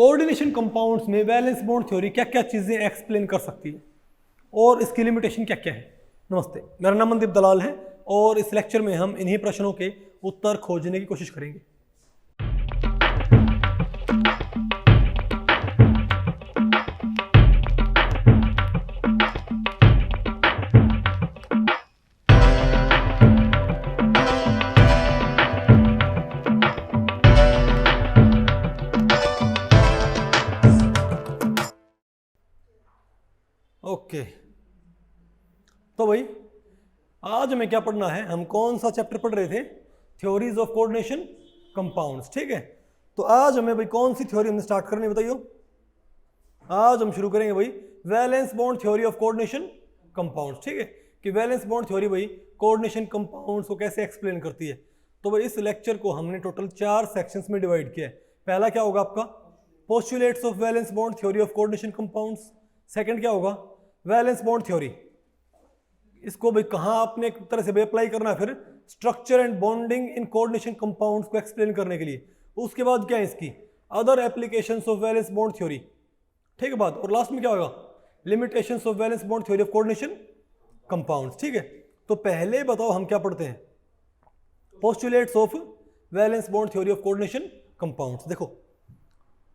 Coordination compounds में valence bond theory क्या क्या चीज़ें एक्सप्लेन कर सकती है और इसकी लिमिटेशन क्या क्या है। नमस्ते, मेरा नाम मनदीप दलाल है और इस लेक्चर में हम इन्हीं प्रश्नों के उत्तर खोजने की कोशिश करेंगे। ओके, तो भाई आज हमें क्या पढ़ना है, हम कौन सा चैप्टर पढ़ रहे थे? Theories of coordination compounds. ठीक है, तो आज हमें भाई कौन सी थ्योरी हमने स्टार्ट करनी बताइए। आज हम शुरू करेंगे भाई valence bond theory of coordination compounds. ठीक है, कि वैलेंस बॉन्ड थ्योरी भाई कोऑर्डिनेशन कंपाउंड्स को कैसे एक्सप्लेन करती है। तो भाई इस लेक्चर को हमने टोटल 4 सेक्शंस में डिवाइड किया है। पहला क्या होगा आपका postulates of valence bond theory of coordination compounds. Second क्या होगा वैलेंस बॉन्ड थ्योरी, इसको भाई कहाँ आपने एक तरह से अप्लाई करना है, फिर structure and bonding in coordination compounds को एक्सप्लेन करने के लिए। उसके बाद क्या है इसकी other applications of valence bond theory. ठीक है बात, और लास्ट में क्या होगा limitations of valence bond theory of coordination compounds. ठीक है, तो पहले बताओ हम क्या पढ़ते हैं, postulates of valence bond theory of coordination compounds. देखो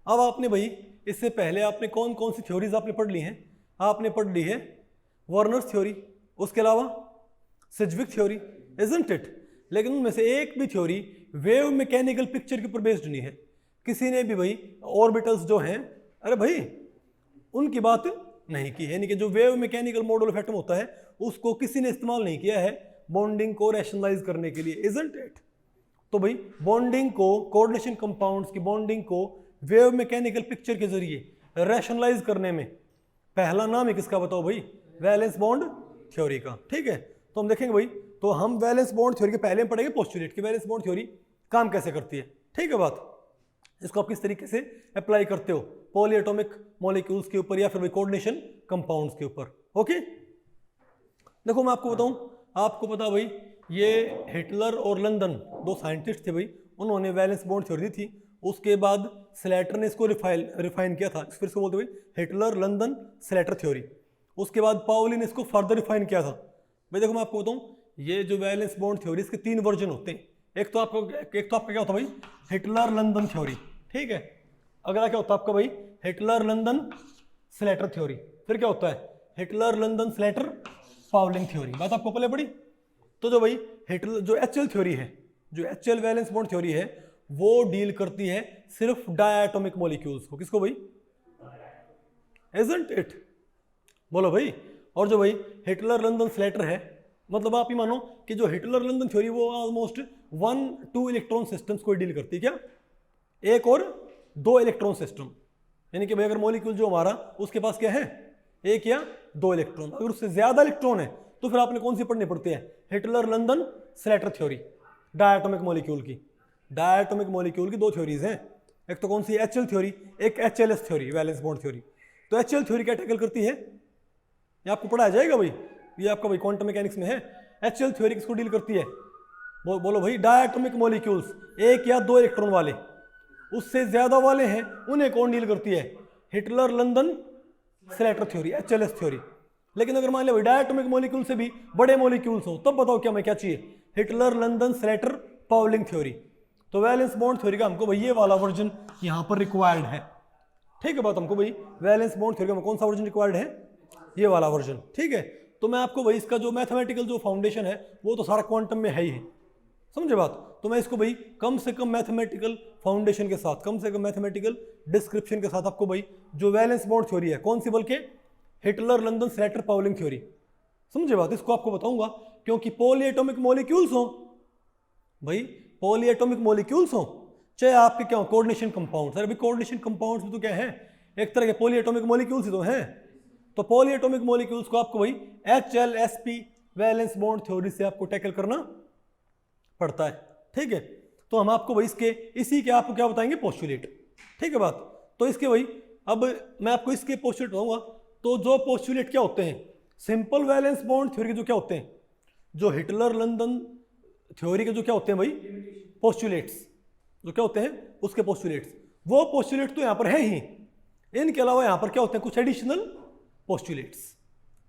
अब आपने भाई इससे पहले आपने कौन कौन सी थ्योरीज आपने पढ़ ली हैं? आपने पढ़ ली है वर्नर्स थ्योरी, उसके अलावा सिज्विक थ्योरी, इजंट इट। लेकिन उनमें से एक भी थ्योरी वेव मैकेनिकल पिक्चर के ऊपर बेस्ड नहीं है। किसी ने भी भाई ऑर्बिटल्स जो हैं, अरे भाई उनकी बात नहीं की है, यानी कि जो wave mechanical model of atom होता है उसको किसी ने इस्तेमाल नहीं किया है बॉन्डिंग को रैशनलाइज करने के लिए, इजंट इट। तो भाई बॉन्डिंग को, कोऑर्डिनेशन कंपाउंड्स की बॉन्डिंग को वेव मैकेनिकल पिक्चर के जरिए रैशनलाइज करने में पहला नाम है किसका बताओ भाई, वैलेंस बॉन्ड थ्योरी का। ठीक है, तो हम देखेंगे भाई, तो हम वैलेंस बॉन्ड थ्योरी के पहले हम पढ़ेंगे पोस्टुलेट की वैलेंस बॉन्ड थ्योरी काम कैसे करती है। ठीक है बात, इसको आप किस तरीके से अप्लाई करते हो पॉली एटॉमिक मॉलिक्यूल्स के ऊपर या फिर कोऑर्डिनेशन कंपाउंड्स के ऊपर। ओके, देखो मैं आपको बताऊं, आपको पता भाई ये हिटलर और लंदन दो साइंटिस्ट थे भाई, उन्होंने वैलेंस बॉन्ड थ्योरी दी थी। उसके बाद स्लेटर ने इसको रिफाइन किया था, फिर इसको बोलते भाई हिटलर लंदन स्लेटर थ्योरी। उसके बाद पाउली ने इसको फर्दर रिफाइन किया था। भाई देखो मैं आपको बताऊं, ये जो वैलेंस बॉन्ड थ्योरी इसके 3 वर्जन होते हैं। एक तो आपका क्या होता है भाई हिटलर लंदन थ्योरी। ठीक है, अगला क्या होता है आपका भाई हिटलर लंदन स्लेटर थ्योरी। फिर क्या होता है Hitler London Slater Pauling theory. बात आपको पहले पड़ी। तो जो भाई हिटलर जो HL थ्योरी है, जो HL वैलेंस बॉन्ड थ्योरी है, वो डील करती है सिर्फ डायटोमिक मॉलिक्यूल्स को। किसको भाई, इजंट इट, बोलो भाई। और जो भाई हिटलर लंदन स्लेटर है, मतलब आप ही मानो कि जो हिटलर लंदन थ्योरी वो ऑलमोस्ट 1-2 इलेक्ट्रॉन सिस्टम्स को डील करती है। क्या 1 और 2 इलेक्ट्रॉन सिस्टम, यानी कि भाई अगर मॉलिक्यूल जो हमारा उसके पास क्या है 1 या 2 इलेक्ट्रॉन, अगर उससे ज्यादा इलेक्ट्रॉन है तो फिर आपने कौन सी पढ़नी पड़ती है Hitler London Slater theory diatomic molecule की। डायटोमिक मॉलिक्यूल की 2 थ्योरीज हैं, एक तो कौन सी HL थ्योरी, एक HLS theory valence bond theory. तो HL थ्योरी क्या टैकल करती है, ये आपको पढ़ाया जाएगा भाई, ये आपका भाई क्वांटम मैकेनिक्स में है। HL थ्योरी किसको डील करती है, बोलो भाई डायटोमिक मॉलिक्यूल्स 1 या 2 इलेक्ट्रॉन वाले, उससे ज्यादा वाले हैं उन्हें कौन डील करती है Hitler London Slater theory HLS theory. लेकिन अगर मान लिया भाई डायटोमिक मॉलिक्यूल से भी बड़े मॉलिक्यूल्स हो, तब बताओ क्या मैं क्या चाहिए Hitler London Slater Pauling theory. तो वैलेंस बॉन्ड थ्योरी का हमको भाई ये वाला वर्जन यहां पर रिक्वायर्ड है। ठीक है बात, हमको भाई वैलेंस बॉन्ड थ्योरी का कौन सा वर्जन रिक्वायर्ड है, ये वाला वर्जन। ठीक है, तो मैं आपको भाई इसका जो मैथमेटिकल जो फाउंडेशन है वो तो सारा क्वांटम में है ही है, समझे बात। तो मैं इसको भाई कम से कम मैथमेटिकल फाउंडेशन के साथ, कम से कम मैथमेटिकल डिस्क्रिप्शन के साथ आपको भाई जो वैलेंस बॉन्ड थ्योरी है कौन सी, बल्कि Hitler London Slater Pauling theory, समझे बात, इसको आपको बताऊंगा। क्योंकि पॉली एटॉमिक मॉलिक्यूल्स हो भाई, पॉली एटॉमिक मॉलिक्यूल्स हो चाहे आपके क्या हो कोऑर्डिनेशन कंपाउंड्स, अरे भाई कोऑर्डिनेशन कंपाउंड्स भी तो क्या है एक तरह के पॉली एटॉमिक मॉलिक्यूल्स ही तो हैं। तो पॉली एटॉमिक मॉलिक्यूल्स को आपको भाई HLSP वैलेंस बॉन्ड थ्योरी से आपको टैकल करना पड़ता है। ठीक है, तो हम आपको भाई इसके इसी के आपको क्या बताएंगे पोस्टुलेट। ठीक है बात, तो इसके भाई अब मैं आपको इसके पोस्टुलेट बताऊंगा। तो जो पोस्टुलेट क्या होते हैं सिंपल वैलेंस बॉन्ड थ्योरी के जो क्या होते हैं, जो हिटलर लंदन थ्योरी के जो क्या होते हैं भाई पोस्टुलेट्स, जो क्या होते हैं उसके पोस्टुलेट्स, वो पोस्टुलेट तो यहाँ पर है ही, इनके अलावा यहाँ पर क्या होते हैं कुछ एडिशनल पोस्टुलेट्स।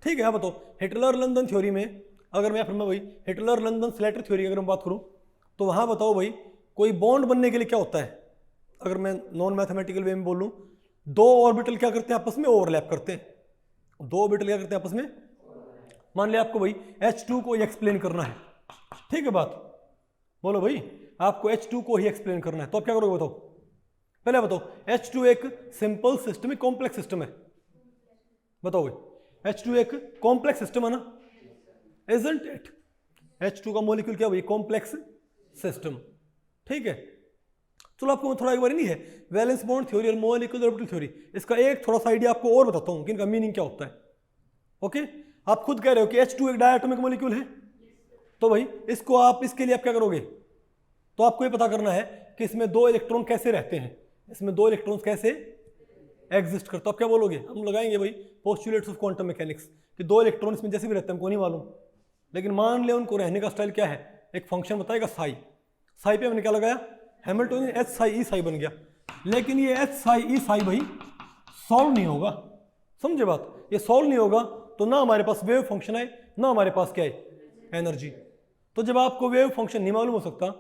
ठीक है, आप बताओ हिटलर लंदन थ्योरी में, अगर मैं भाई हिटलर लंदन स्लेटर थ्योरी अगर मैं बात करूँ तो वहाँ बताओ भाई कोई बॉन्ड बनने के लिए क्या होता है, अगर मैं नॉन मैथमेटिकल वे में बोलूँ, दो ऑर्बिटल क्या करते हैं आपस में ओवरलैप करते हैं, दो ऑर्बिटल क्या करते हैं आपस में, मान लिया आपको भाई H2 को ही एक्सप्लेन करना है, ठीक है बात, बोलो भाई आपको H2 को ही एक्सप्लेन करना है, तो आप क्या करोगे बताओ, पहले बताओ H2 एक सिंपल सिस्टम है कॉम्प्लेक्स सिस्टम है, बताओ भाई H2 एक कॉम्प्लेक्स सिस्टम है ना, इजंट इट, H2 का मॉलिक्यूल क्या भाई कॉम्प्लेक्स सिस्टम, ठीक है। चलो आपको मैं थोड़ा एक बार नहीं है वैलेंस बॉन्ड थ्योरी और मॉलिक्यूलर ऑर्बिटल थ्योरी, इसका एक थोड़ा सा आइडिया आपको और बताता हूं कि इनका मीनिंग क्या होता है। ओके, आप खुद कह रहे हो कि H2 एक डायटोमिक मॉलिक्यूल है, तो भाई इसको आप इसके लिए आप क्या करोगे, तो आपको ये पता करना है कि इसमें दो इलेक्ट्रॉन कैसे रहते हैं, इसमें दो इलेक्ट्रॉन कैसे एग्जिस्ट करते, आप क्या बोलोगे, हम लगाएंगे भाई पोस्टुलेट्स ऑफ क्वांटम मैकेनिक्स कि दो इलेक्ट्रॉन इसमें जैसे भी रहते हैं हमको नहीं मालूम, लेकिन मान ले उनको रहने का स्टाइल क्या है, एक फंक्शन बताएगा साई, साई पे हमने क्या लगाया हैमिल्टोनियन एच साई ई साई बन गया, लेकिन ये एच साई ई साई भाई सॉल्व नहीं होगा, समझे बात, ये सॉल्व नहीं होगा तो ना हमारे पास वेव फंक्शन है ना हमारे पास क्या है एनर्जी। तो जब आपको वेव फंक्शन नहीं मालूम हो सकता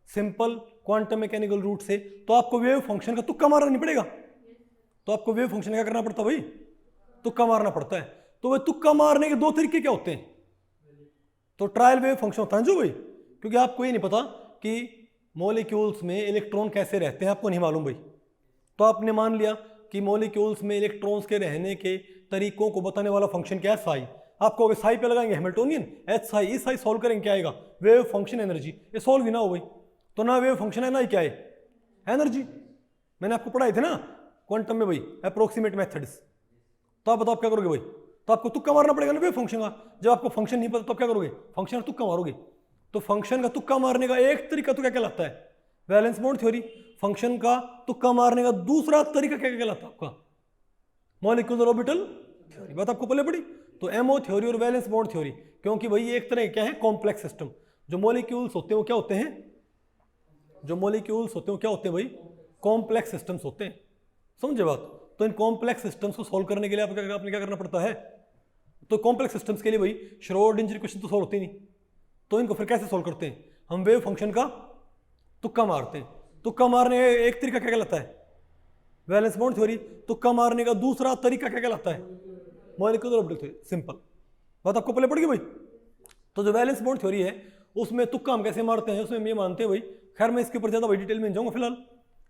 सिंपल क्वांटम मैकेनिकल रूट से, तो आपको वेव फंक्शन का तुक्का मारना नहीं पड़ेगा, तो आपको वेव फंक्शन क्या करना पड़ता भाई, तुक्का मारना पड़ता है। तो वह तुक्का मारने के दो तरीके क्या होते हैं, तो ट्रायल वेव फंक्शन होता है जो भाई, क्योंकि आपको ये नहीं पता कि मॉलिक्यूल्स में इलेक्ट्रॉन कैसे रहते हैं, आपको नहीं मालूम भाई, तो आपने मान लिया कि मॉलिक्यूल्स में इलेक्ट्रॉन्स के रहने के तरीकों को बताने वाला फंक्शन क्या है साई, आपको अगर साई पे लगाएंगे हैमिल्टोनियन एच साई ई साई सॉल्व करेंगे क्या आएगा वेव फंक्शन एनर्जी, ये सॉल्व ही ना हो भाई, तो ना वेव फंक्शन है ना ही क्या है एनर्जी, मैंने आपको पढ़ाई थे ना क्वांटम में भाई अप्रोक्सीमेट मेथड्स, तो आप बताओ आप क्या करोगे भाई, तो आपको तुक्का मारना पड़ेगा ना वेव फंक्शन का, जब आपको फंक्शन नहीं पता तो आप क्या करोगे फंक्शन का तुक्का मारोगे, तो फंक्शन का तुक्का मारने का एक तरीका तो क्या कहलाता है वैलेंस बॉन्ड थ्योरी, फंक्शन का तुक्का मारने का दूसरा तरीका क्या कहलाता है आपका मॉलिक्यूलर ऑर्बिटल थ्योरी, बात आपको पहले पड़ी, तो एमओ थ्योरी और वैलेंस बॉन्ड थ्योरी, क्योंकि भाई ये एक तरह क्या है कॉम्प्लेक्स सिस्टम, जो मॉलिक्यूल्स होते हैं वो क्या होते हैं, जो मॉलिक्यूल्स होते हैं वो क्या होते हैं भाई कॉम्प्लेक्स सिस्टम्स होते हैं, समझे बात, तो इन कॉम्प्लेक्स सिस्टम्स को सॉल्व करने के लिए आपने क्या करना पड़ता है, तो कॉम्प्लेक्स सिस्टम्स के लिए भाई श्रोडिंगर इक्वेशन तो सॉल्व होती नहीं, तो इनको फिर कैसे सॉल्व करते हैं, हम वेव फंक्शन का तुक्का मारते हैं, तुक्का मारने का एक तरीका क्या कहलाता है वैलेंस बॉन्ड थ्योरी, तुक्का मारने का दूसरा तरीका क्या कहलाता है मॉलिक्यूलर ऑर्बिटल थ्योरी, सिंपल बात आपको पहले पड़ गई भाई। तो जो वैलेंस बॉन्ड थ्योरी है उसमें तुक्का हम कैसे मारते हैं, उसमें हम ये मानते हैं भाई, खैर मैं इसके ऊपर ज़्यादा भाई डिटेल में जाऊँगा फिलहाल,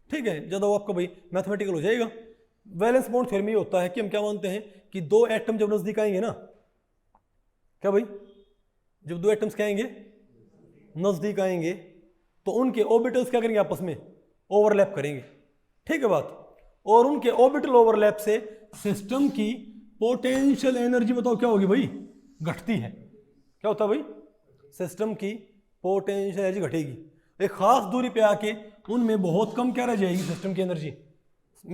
ठीक है, ज़्यादा वो आपका भाई मैथमेटिकल हो जाएगा। वैलेंस बॉन्ड थ्योरी में ये होता है कि हम क्या मानते हैं कि दो एटम जब नजदीक आएंगे ना, क्या भाई, जब दो एटम्स क्या आएंगे नजदीक आएंगे तो उनके ऑर्बिटल्स क्या करेंगे आपस में ओवरलैप करेंगे, ठीक है बात, और उनके ऑर्बिटल ओवरलैप से सिस्टम की पोटेंशियल एनर्जी बताओ क्या होगी भाई घटती है, क्या होता है भाई सिस्टम की पोटेंशियल एनर्जी घटेगी, एक खास दूरी पे आके उनमें बहुत कम क्या रह जाएगी सिस्टम की एनर्जी,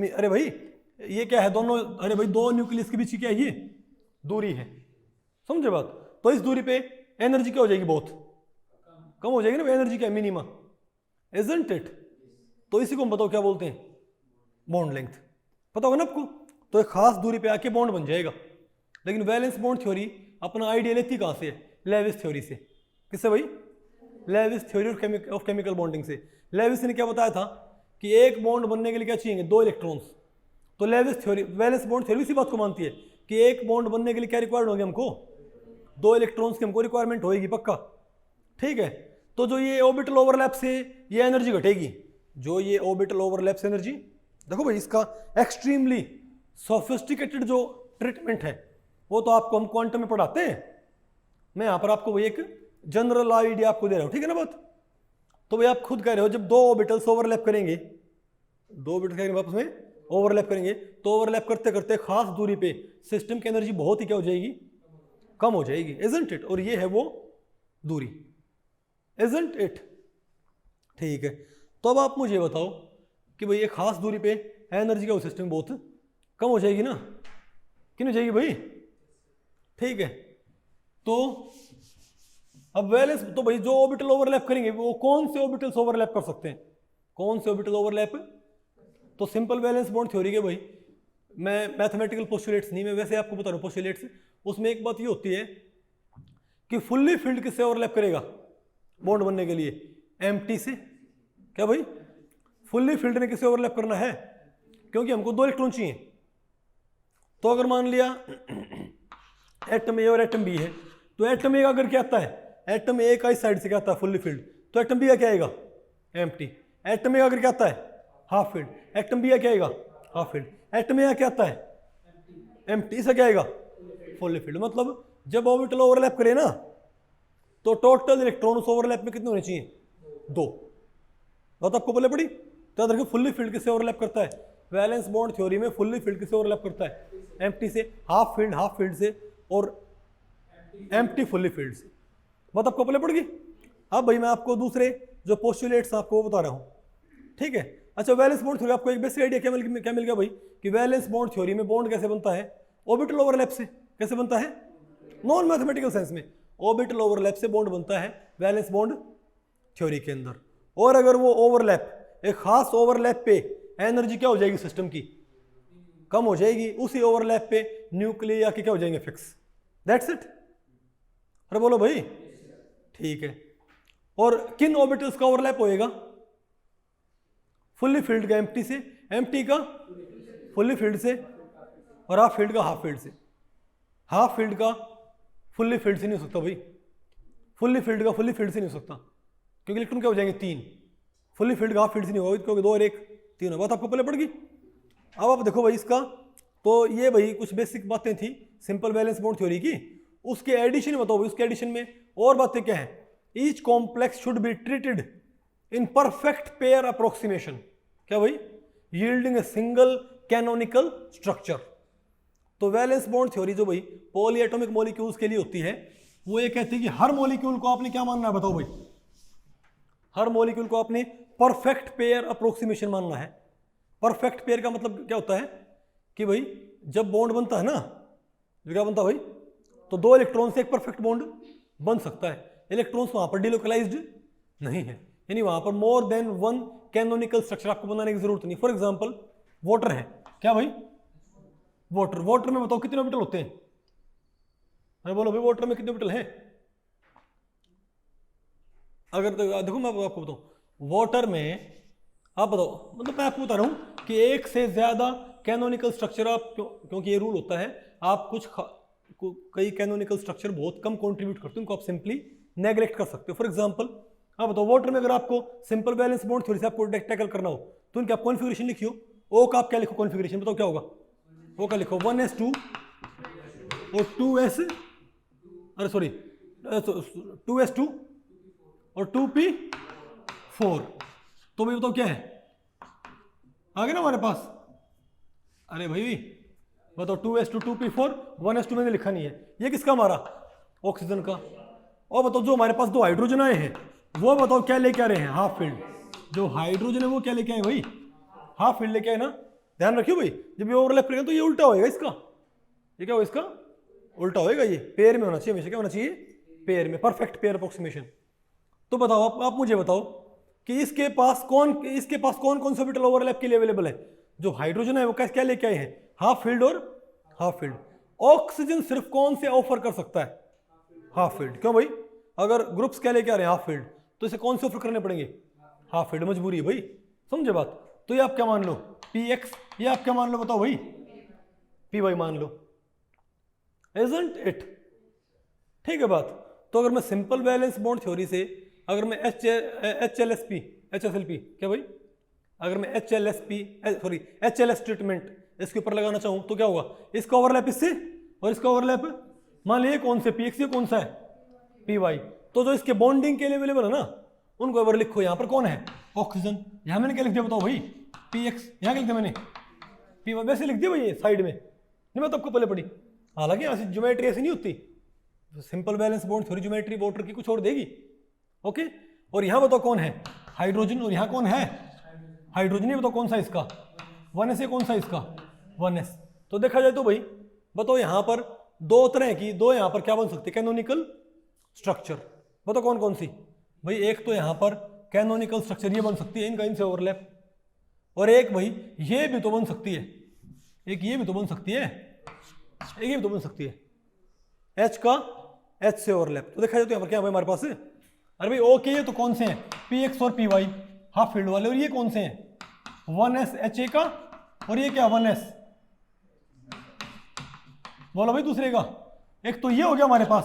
अरे भाई ये क्या है दोनों, अरे भाई दो न्यूक्लियस के बीच की क्या है ये दूरी है, समझे बात, तो इस दूरी पे एनर्जी क्या हो जाएगी बहुत कम हो जाएगी ना, एनर्जी क्या है मिनिमा, इजंट इट, तो इसी को हम बताओ क्या बोलते हैं बॉन्ड लेंथ, पता होगा ना आपको, तो एक खास दूरी पे आके बॉन्ड बन जाएगा। लेकिन वैलेंस बॉन्ड थ्योरी अपना आइडिया लेती कहाँ से है, लेविस थ्योरी से, किससे भाई Lewis theory of chemical bonding से। लेविस ने क्या बताया था कि एक बॉन्ड बनने के लिए क्या चाहिए दो इलेक्ट्रॉन्स, तो Lewis theory valence bond theory इसी बात को मानती है कि एक बॉन्ड बनने के लिए क्या रिक्वायर्ड होगी हमको दो इलेक्ट्रॉन्स की हमको रिक्वायरमेंट होगी पक्का, ठीक है। तो जो ये ऑर्बिटल ओवरलैप से ये एनर्जी घटेगी, जो ये ऑर्बिटल ओवरलैप से एनर्जी, देखो भाई इसका एक्सट्रीमली सोफिस्टिकेटेड जो ट्रीटमेंट है वो तो आपको हम क्वांटम में पढ़ाते हैं, मैं यहाँ पर आपको भाई एक जनरल आइडिया आपको दे रहा हूँ, ठीक है ना बात। तो भाई आप खुद कह रहे हो जब दो ऑर्बिटल्स ओवरलैप करेंगे, दो ऑर्बिटल करेंगे आपस में ओवरलैप करेंगे, तो ओवरलैप करते करते खास दूरी पे सिस्टम की एनर्जी बहुत ही क्या हो जाएगी कम हो जाएगी, इजंट इट, और ये है वो दूरी, इजंट इट, ठीक है। तो अब आप मुझे बताओ कि भाई ये खास दूरी पे एनर्जी का सिस्टम बहुत कम हो जाएगी ना, क्यों हो जाएगी भाई, ठीक है। तो अब वैलेंस, तो भाई जो ऑर्बिटल ओवरलैप करेंगे वो कौन से ऑर्बिटल्स ओवरलैप कर सकते हैं, कौन से ऑर्बिटल ओवरलैप तो सिंपल वैलेंस बॉन्ड थ्योरी के भाई, मैं मैथमेटिकल पोस्टुलेट्स नहीं, मैं वैसे आपको बता रहा हूँ पोस्टुलेट्स। उसमें एक बात ये होती है कि फुल्ली फिल्ड किससे ओवरलैप करेगा बॉन्ड बनने के लिए? एम्प्टी से। क्या भाई? फुल्ली फिल्ड ने किससे ओवरलैप करना है? क्योंकि हमको 2 इलेक्ट्रॉन चाहिए। तो अगर मान लिया एटम ए और एटम बी है, तो एटम ए का अगर क्या आता है, एटम ए का इस साइड से क्या आता है फुल्ली फिल्ड, तो एटम बी का क्या आएगा? एम्प्टी। एटम ए का अगर क्या आता है? Half filled. एटम बी का क्या आएगा? Half filled. एटम ए का क्या आता है? एम्प्टी। इसका क्या आएगा? Fully filled. मतलब जब ऑर्बिटल ओवरलैप करे ना, तो टोटल इलेक्ट्रॉन उस ओवरलैप में कितने होने चाहिए? 2। बात आपको पहले पड़ी? तो याद रखिए फुल्ली फिल्ड किससे ओवरलैप करता है? वैलेंस बॉन्ड थ्योरी में फुल्ली फिल्ड किससे ओवरलैप करता है? एम्प्टी से। हाफ फील्ड से, और एम्प्टी फुल्ली फील्ड से। बात आपको पहले पड़ गई? अब भाई मैं आपको दूसरे जो पोस्टुलेट्स आपको वो बता रहा हूँ, ठीक है? अच्छा, वैलेंस बॉन्ड थ्योरी आपको एक बेसिक आइडिया क्या मिल गया भाई कि वैलेंस बॉन्ड थ्योरी में बॉन्ड कैसे बनता है? ऑर्बिटल ओवरलैप से। कैसे बनता है? नॉन मैथमेटिकल सेंस में ऑर्बिटल ओवरलैप से बॉन्ड बनता है वैलेंस बॉन्ड थ्योरी के अंदर। और अगर वो ओवरलैप, एक खास ओवरलैप पे एनर्जी क्या हो जाएगी सिस्टम की? कम हो जाएगी। उसी ओवरलैप पे न्यूक्लिया के क्या हो जाएंगे? फिक्स। That's it. अरे बोलो भाई, ठीक है। और किन ऑर्बिटल्स का ओवरलैप होएगा? फुल्ली फील्ड का एम्प्टी से, एम्प्टी का फुल्ली फील्ड से, और हाफ फील्ड का हाफ फील्ड से। हाफ फील्ड का फुल्ली फील्ड से नहीं हो सकता भाई, फुल्ली फील्ड का फुल्ली फील्ड से नहीं हो सकता, क्योंकि इलेक्ट्रॉन क्या हो जाएंगे? 3। फुल्ली फील्ड का हाफ फील्ड से नहीं होगा, क्योंकि 2 और 1 3 हो। बात आपको पहले पड़ गई? अब आप देखो भाई इसका, तो ये भाई कुछ बेसिक बातें थी सिंपल वैलेंस बॉन्ड थ्योरी की। उसके एडिशन बताओ भाई, उसके एडिशन में और बातें क्या है? Each complex should be treated in perfect pair approximation. क्या भाई? Yielding a single canonical structure. तो वैलेंस बॉन्ड थ्योरी जो भाई पॉली एटॉमिक मॉलिक्यूल्स के लिए होती है, वो ये कहती है कि हर मॉलिक्यूल को आपने क्या मानना है? बताओ भाई, हर मॉलिक्यूल को आपने परफेक्ट पेयर अप्रोक्सीमेशन मानना है। परफेक्ट पेयर का मतलब क्या होता है कि भाई जब बॉन्ड बनता है ना, जो क्या बनता है भाई, तो 2 इलेक्ट्रॉन से एक परफेक्ट बॉन्ड बन सकता है। इलेक्ट्रॉन्स वहां पर डिलोकलाइज्ड नहीं है, यानी वहां पर मोर देन 1 कैनोनिकल स्ट्रक्चर आपको बनाने की जरूरत नहीं। फॉर एग्जांपल वाटर है। क्या भाई? वाटर में बताओ कितने ऑर्बिटल होते हैं? अरे बोलो भाई, वाटर में कितने ऑर्बिटल हैं? अगर देखो मैं आपको बताऊं, वाटर में आप बताओ, मतलब मैं आपको बता रहा हूं कि एक से ज्यादा कैनोनिकल स्ट्रक्चर आप क्योंकि ये रूल होता है, आप कई कैनोनिकल स्ट्रक्चर बहुत कम कंट्रीब्यूट करते हैं, उनको आप सिंपली नेग्लेक्ट कर सकते हो। फॉर एग्जांपल आप बताओ, वाटर में अगर आपको सिंपल बैलेंस बॉन्ड थ्योरी से आपको टैकल करना हो, तो उनकी आप कॉन्फ़िगरेशन लिखियो। ओ का आप क्या लिखो कॉन्फ़िगरेशन? बताओ क्या होगा? ओ का लिखो 1s2 और 2s, अरे सॉरी 2s2 और 2p4। तो भाई बताओ क्या है? आ गया ना हमारे पास? अरे भाई बताओ 2s2 2p4, 1s2 मैंने लिखा नहीं है, ये किसका? हमारा ऑक्सीजन का। और बताओ जो हमारे पास 2 हाइड्रोजन आए हैं, वो बताओ क्या लेके आ रहे हैं? Half field. जो हाइड्रोजन है वो क्या लेके आए भाई? हाफ फील्ड लेके आए ना। ध्यान रखियो भाई, जब ये ओवरलैप करेगा तो ये उल्टा होएगा इसका। ये क्या होगा? इसका उल्टा होएगा। ये पेयर में होना चाहिए हमेशा। क्या होना चाहिए? पेयर में, परफेक्ट पेयर अप्रोक्सीमेशन। तो बताओ आप मुझे बताओ कि इसके पास कौन कौन से ऑर्बिटल ओवरलैप के लिए अवेलेबल है? जो हाइड्रोजन है वो क्या लेके आए हैं? हाफ फील्ड और हाफ फील्ड। ऑक्सीजन सिर्फ कौन से ऑफर कर सकता है? Half field. क्यों भाई? अगर ग्रुप्स क्या लेके आ रहे हैं? हाफ फील्ड, तो इसे कौन से ऑफर करने पड़ेंगे? Half field. मजबूरी है भाई, समझे बात? तो ये आप क्या मान लो? px। ये आप क्या मान लो? बताओ भाई, py मान लो। Isn't it? ठीक है बात। तो अगर मैं सिंपल बैलेंस बॉन्ड थ्योरी से अगर मैं HLSP क्या भाई, अगर मैं HLS ट्रीटमेंट इसके ऊपर लगाना चाहूं तो क्या होगा? इसका ओवरलैप इससे और इसका ओवरलैप, मान लीजिए कौन से px, ये कौन सा है? py। तो जो इसके बॉन्डिंग के लिए अवेलेबल है ना, उनको एक बार लिखो। यहां पर कौन है? ऑक्सीजन। यहां मैंने क्या लिख दिया? बताओ भाई, px। यहां क्या लिख दिया मैंने? py। वैसे लिख दिया भाई साइड में, नहीं मैं तो आपको पहले पढ़ी। हालांकि यहाँ से ज्योमेट्री ऐसी नहीं होती, simple valence bond theory geometry water की कुछ और देगी। ओके। और यहाँ बताओ कौन है? हाइड्रोजन। और यहाँ कौन है? हाइड्रोजन। ही बताओ कौन सा इसका? 1s। कौन सा इसका? 1s। तो देखा जाए तो भाई बताओ यहाँ पर 2 तरह की, 2 यहाँ पर क्या बन सकती है? Canonical structure. बताओ कौन कौन सी? भाई एक तो यहाँ पर कैनोनिकल स्ट्रक्चर ये बन सकती है, इनका इनसे ओवरलैप। और एक भाई ये भी तो बन सकती है, एक ये भी तो बन सकती है, एक ये भी तो बन सकती है, H का H से ओवरलैप। तो देखा जाए तो यहाँ पर क्या है भाई हमारे पास, अरे भाई ओके ये तो कौन से हैं, PX और PY हाफ फील्ड वाले, और ये कौन से हैं 1S HA का, और ये क्या 1S, बोलो भाई दूसरे का, एक तो ये हो गया हमारे पास,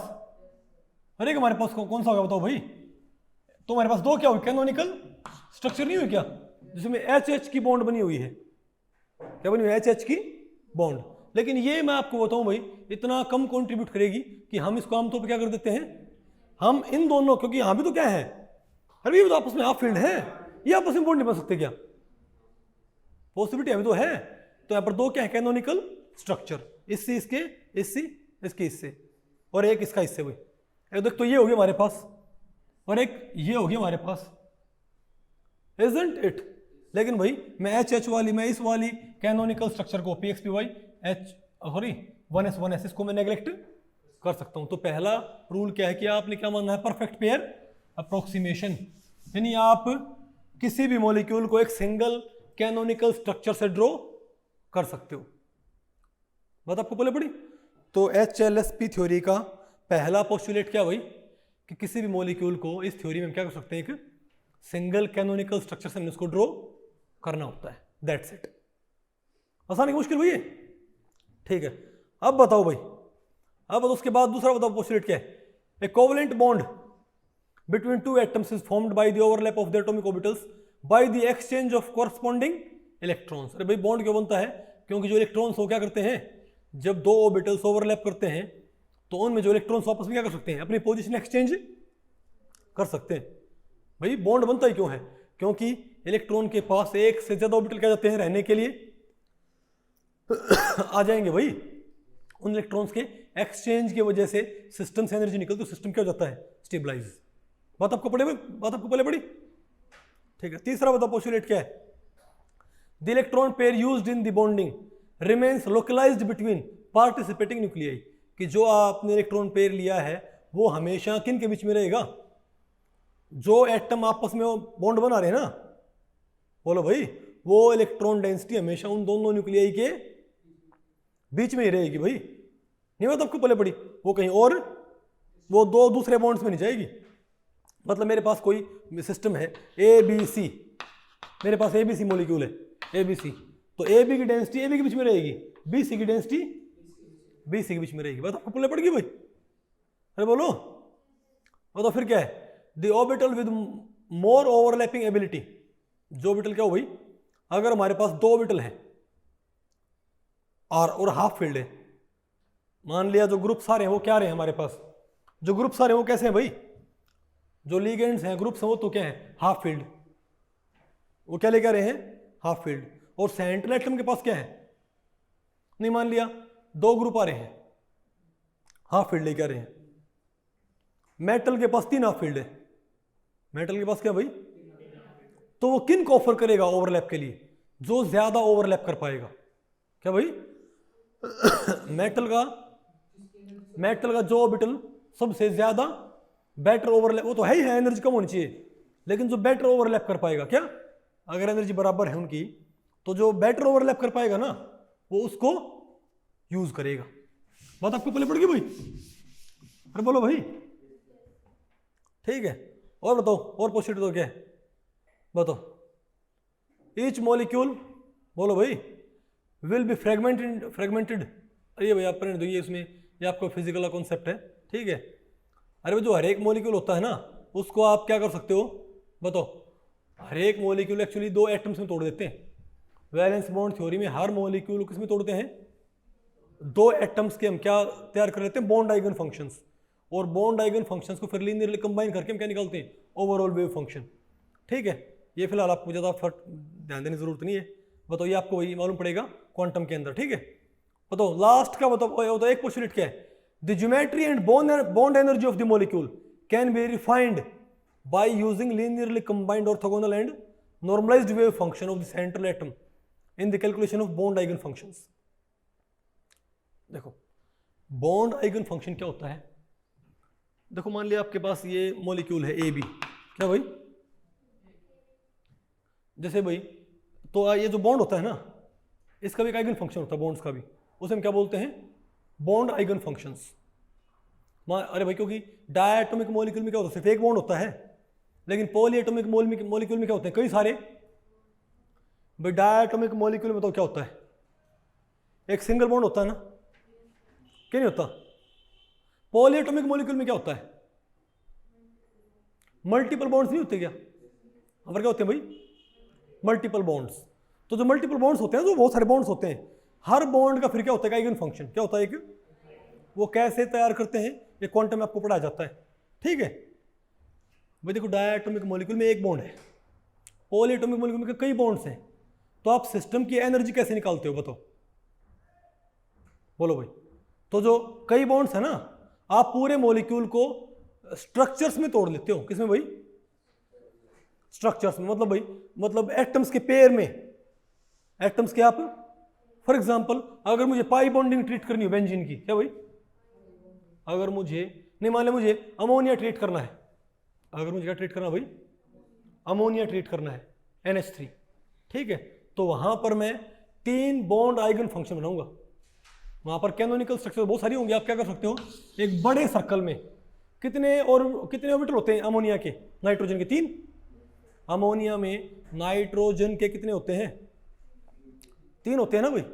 अरे हमारे पास कौन सा होगा बताओ भाई, तो हमारे पास दो क्या हुई कैनोनिकल स्ट्रक्चर नहीं हुई क्या, जिसमें HH की बॉन्ड बनी हुई है, क्या बनी हुई है HH की बॉन्ड। लेकिन ये मैं आपको बताऊं भाई इतना कम कंट्रीब्यूट करेगी कि हम इसको आमतौर पर क्या कर देते हैं, हम इन दोनों, क्योंकि यहां भी तो क्या है, अरे ये तो आपस में हाफ फील्ड है, ये आपस में बॉन्ड नहीं बन सकते क्या, पॉसिबिलिटी अभी तो है। तो यहाँ पर दो क्या है कैनोनिकल स्ट्रक्चर, इससे इसके, इससे इसके, इससे, और एक इसका इससे भाई, एक देख तो ये हो गया हमारे पास, और एक ये हो गया हमारे पास, isn't it? लेकिन भाई मैं HH वाली, मैं इस वाली कैनोनिकल स्ट्रक्चर को PX PY H sorry 1S 1S इसको मैं नेग्लेक्ट कर सकता हूं। तो पहला रूल क्या है कि आपने क्या मानना है, परफेक्ट पेयर अप्रोक्सीमेशन, यानी आप किसी भी मॉलिक्यूल को एक सिंगल कैनोनिकल स्ट्रक्चर से ड्रॉ कर सकते हो। बात आपको पहले पड़ी। तो HLSP थ्योरी का पहला पोस्टुलेट क्या भाई कि किसी भी मॉलिक्यूल को इस थ्योरी में हम क्या कर सकते हैं, एक सिंगल कैनोनिकल स्ट्रक्चर से हमने उसको ड्रॉ करना होता है, दैट्स इट। आसान है मुश्किल भैया, ठीक है। अब बताओ भाई, अब उसके बाद दूसरा बताओ पोस्टुलेट क्या है, A covalent bond between two atoms is formed by the overlap of the atomic orbitals by the exchange of corresponding electrons. अरे भाई बॉन्ड क्यों बनता है, क्योंकि जो इलेक्ट्रॉन्स वो क्या करते हैं, जब दो ऑर्बिटल्स ओवरलैप करते हैं तो उनमें जो इलेक्ट्रॉन्स आपस में क्या कर सकते हैं, अपनी पोजीशन एक्सचेंज कर सकते हैं। भाई बॉन्ड बनता ही क्यों है, क्योंकि इलेक्ट्रॉन के पास एक से ज्यादा ऑर्बिटल क्या जाते हैं रहने के लिए आ जाएंगे भाई, उन इलेक्ट्रॉन्स के एक्सचेंज की वजह से सिस्टम से एनर्जी निकलती है, सिस्टम क्या हो जाता है, स्टेबलाइज। बात आपको पहले पड़ी, ठीक है। तीसरा बताओ पोस्टुलेट क्या है, the electron pair used in the bonding remains localized between participating nuclei, कि जो आपने इलेक्ट्रॉन पेयर लिया है वो हमेशा किन के बीच में रहेगा, जो एटम आपस में बॉन्ड बना रहे हैं ना, बोलो भाई, वो इलेक्ट्रॉन डेंसिटी हमेशा उन दोनों न्यूक्लियाई के बीच में ही रहेगी भाई। नहीं बात आपको पहले पड़ी, वो कहीं और, वो दो दूसरे बॉन्ड्स में नहीं जाएगी। मतलब मेरे पास कोई सिस्टम है ABC, मेरे पास ABC मॉलिक्यूल है ABC, तो AB की डेंसिटी AB के बीच में रहेगी, BC की डेंसिटी BC के बीच में रहेगी। बात आपको पहले पड़ गई भाई, अरे बोलो तो फिर क्या है, the orbital with more overlapping ability, जो ऑर्बिटल क्या हो भाई, अगर हमारे पास दो ऑर्बिटल हैं और हाफ फील्ड है, मान लिया जो ग्रुप सारे हैं वो क्या रहे हैं हमारे पास, जो ग्रुप सारे हैं वो कैसे हैं भाई, जो लिगेंड्स हैं ग्रुप्स हैं वो तो क्या है, हाफ फील्ड, वो क्या लेकर रहे हैं, हाफ फील्ड। और सेंट्रल एटम के पास क्या है, नहीं मान लिया दो ग्रुप आ रहे हैं, हाफ फील्ड लेकर रहे हैं। मेटल के पास 3 हाफ फील्ड है, मेटल के पास क्या भाई, तो वो किन को ऑफर करेगा ओवरलैप के लिए, जो ज्यादा ओवरलैप कर पाएगा, क्या भाई मेटल का जो ऑर्बिटल सबसे ज्यादा बेटर ओवरलैप, वो तो है ही है, एनर्जी कम होनी चाहिए, लेकिन जो बेटर ओवरलैप कर पाएगा, क्या अगर एनर्जी बराबर है उनकी तो जो बेटर ओवरलैप कर पाएगा ना वो उसको यूज करेगा। बात आपको पहले पड़ गई भाई, अरे बोलो भाई, ठीक है। और बताओ, और पोस्टुलेट तो क्या है बताओ, ईच मॉलिक्यूल, बोलो भाई, विल बी फ्रेगमेंटेड। अरे भाई आप पढ़ने दो, ये इसमें ये आपका फिजिकल का कॉन्सेप्ट है, ठीक है। अरे भाई जो हर एक मॉलिक्यूल होता है ना उसको आप क्या कर सकते हो बताओ, हर एक मॉलिक्यूल एक्चुअली 2 एटम्स में तोड़ देते हैं। वैलेंस बॉन्ड थ्योरी में हर मॉलिक्यूल किस में तोड़ते हैं, 2 एटम्स के हम क्या तैयार कर लेते हैं, बॉन्ड आइगन फंक्शंस, और बॉन्ड आइगन फंक्शंस को फिर लीनियरली कंबाइन करके हम क्या निकालते हैं, ओवरऑल वेव फंक्शन, ठीक है। ये फिलहाल आपको ज़्यादा ध्यान देने की जरूरत नहीं है, बताओ ये आपको वही मालूम पड़ेगा क्वांटम के अंदर, ठीक है। बताओ लास्ट का बताओ एक पोस्टुलेट क्या है, the geometry and bond energy of the molecule can be refined by using linearly combined orthogonal and normalized wave function of the central atom in the calculation of bond eigen functions. देखो bond eigen function क्या होता है, देखो मान लिया आपके पास ये molecule है AB, क्या भाई, जैसे भाई तो ये जो बॉन्ड होता है ना, इसका भी एक आइगन फंक्शन होता है बॉन्ड्स का भी, उसे हम क्या बोलते हैं, बॉन्ड आइगन फंक्शंस। अरे भाई क्योंकि डायटोमिक मॉलिक्यूल में क्या होता है, सिर्फ एक बॉन्ड होता है, लेकिन पॉलीएटॉमिक मॉलिक्यूल में क्या होते हैं, कई सारे। भाई डायटोमिक मॉलिक्यूल में तो क्या होता है, एक सिंगल बॉन्ड होता है ना, क्या नहीं होता। पॉलीएटॉमिक मॉलिक्यूल में क्या होता है, मल्टीपल बॉन्ड्स नहीं होते क्या, हमारे क्या होते हैं भाई, मल्टीपल बॉन्ड्स। तो जो मल्टीपल बॉन्ड्स होते हैं, जो बहुत सारे बॉन्ड्स होते हैं, हर बॉन्ड का फिर क्या होता है, आइगन फंक्शन क्या होता है एक, वो कैसे तैयार करते हैं ये क्वांटम में आपको पढ़ाया जाता है, ठीक है। भाई देखो डायटोमिक मॉलिक्यूल में एक बॉन्ड है, पॉलीएटॉमिक मॉलिक्यूल में कई बॉन्ड्स हैं, तो आप सिस्टम की एनर्जी कैसे निकालते हो बताओ, बोलो भाई। तो जो कई बॉन्ड्स है ना, आप पूरे मॉलिक्यूल को स्ट्रक्चर्स में तोड़ लेते हो, किसमें भाई, स्ट्रक्चर्स में, मतलब भाई मतलब एटम्स के पेयर में, एटम्स के आप, फॉर एग्जांपल अगर मुझे पाई बॉन्डिंग ट्रीट करनी हो बेंजीन की, क्या भाई, अगर मुझे नहीं, मान लिया मुझे अमोनिया ट्रीट करना है, अगर मुझे क्या ट्रीट करना है भाई, अमोनिया ट्रीट करना है NH3, ठीक है। तो वहां पर मैं 3 बॉन्ड आइगन फंक्शन बनाऊंगा, वहां पर कैनोनिकल स्ट्रक्चर बहुत सारी होंगी। आप क्या कर सकते हो, एक बड़े सर्कल में कितने ऑर्बिटल होते हैं अमोनिया के, नाइट्रोजन के 3, अमोनिया में नाइट्रोजन के कितने होते हैं, 3 होते हैं ना भाई,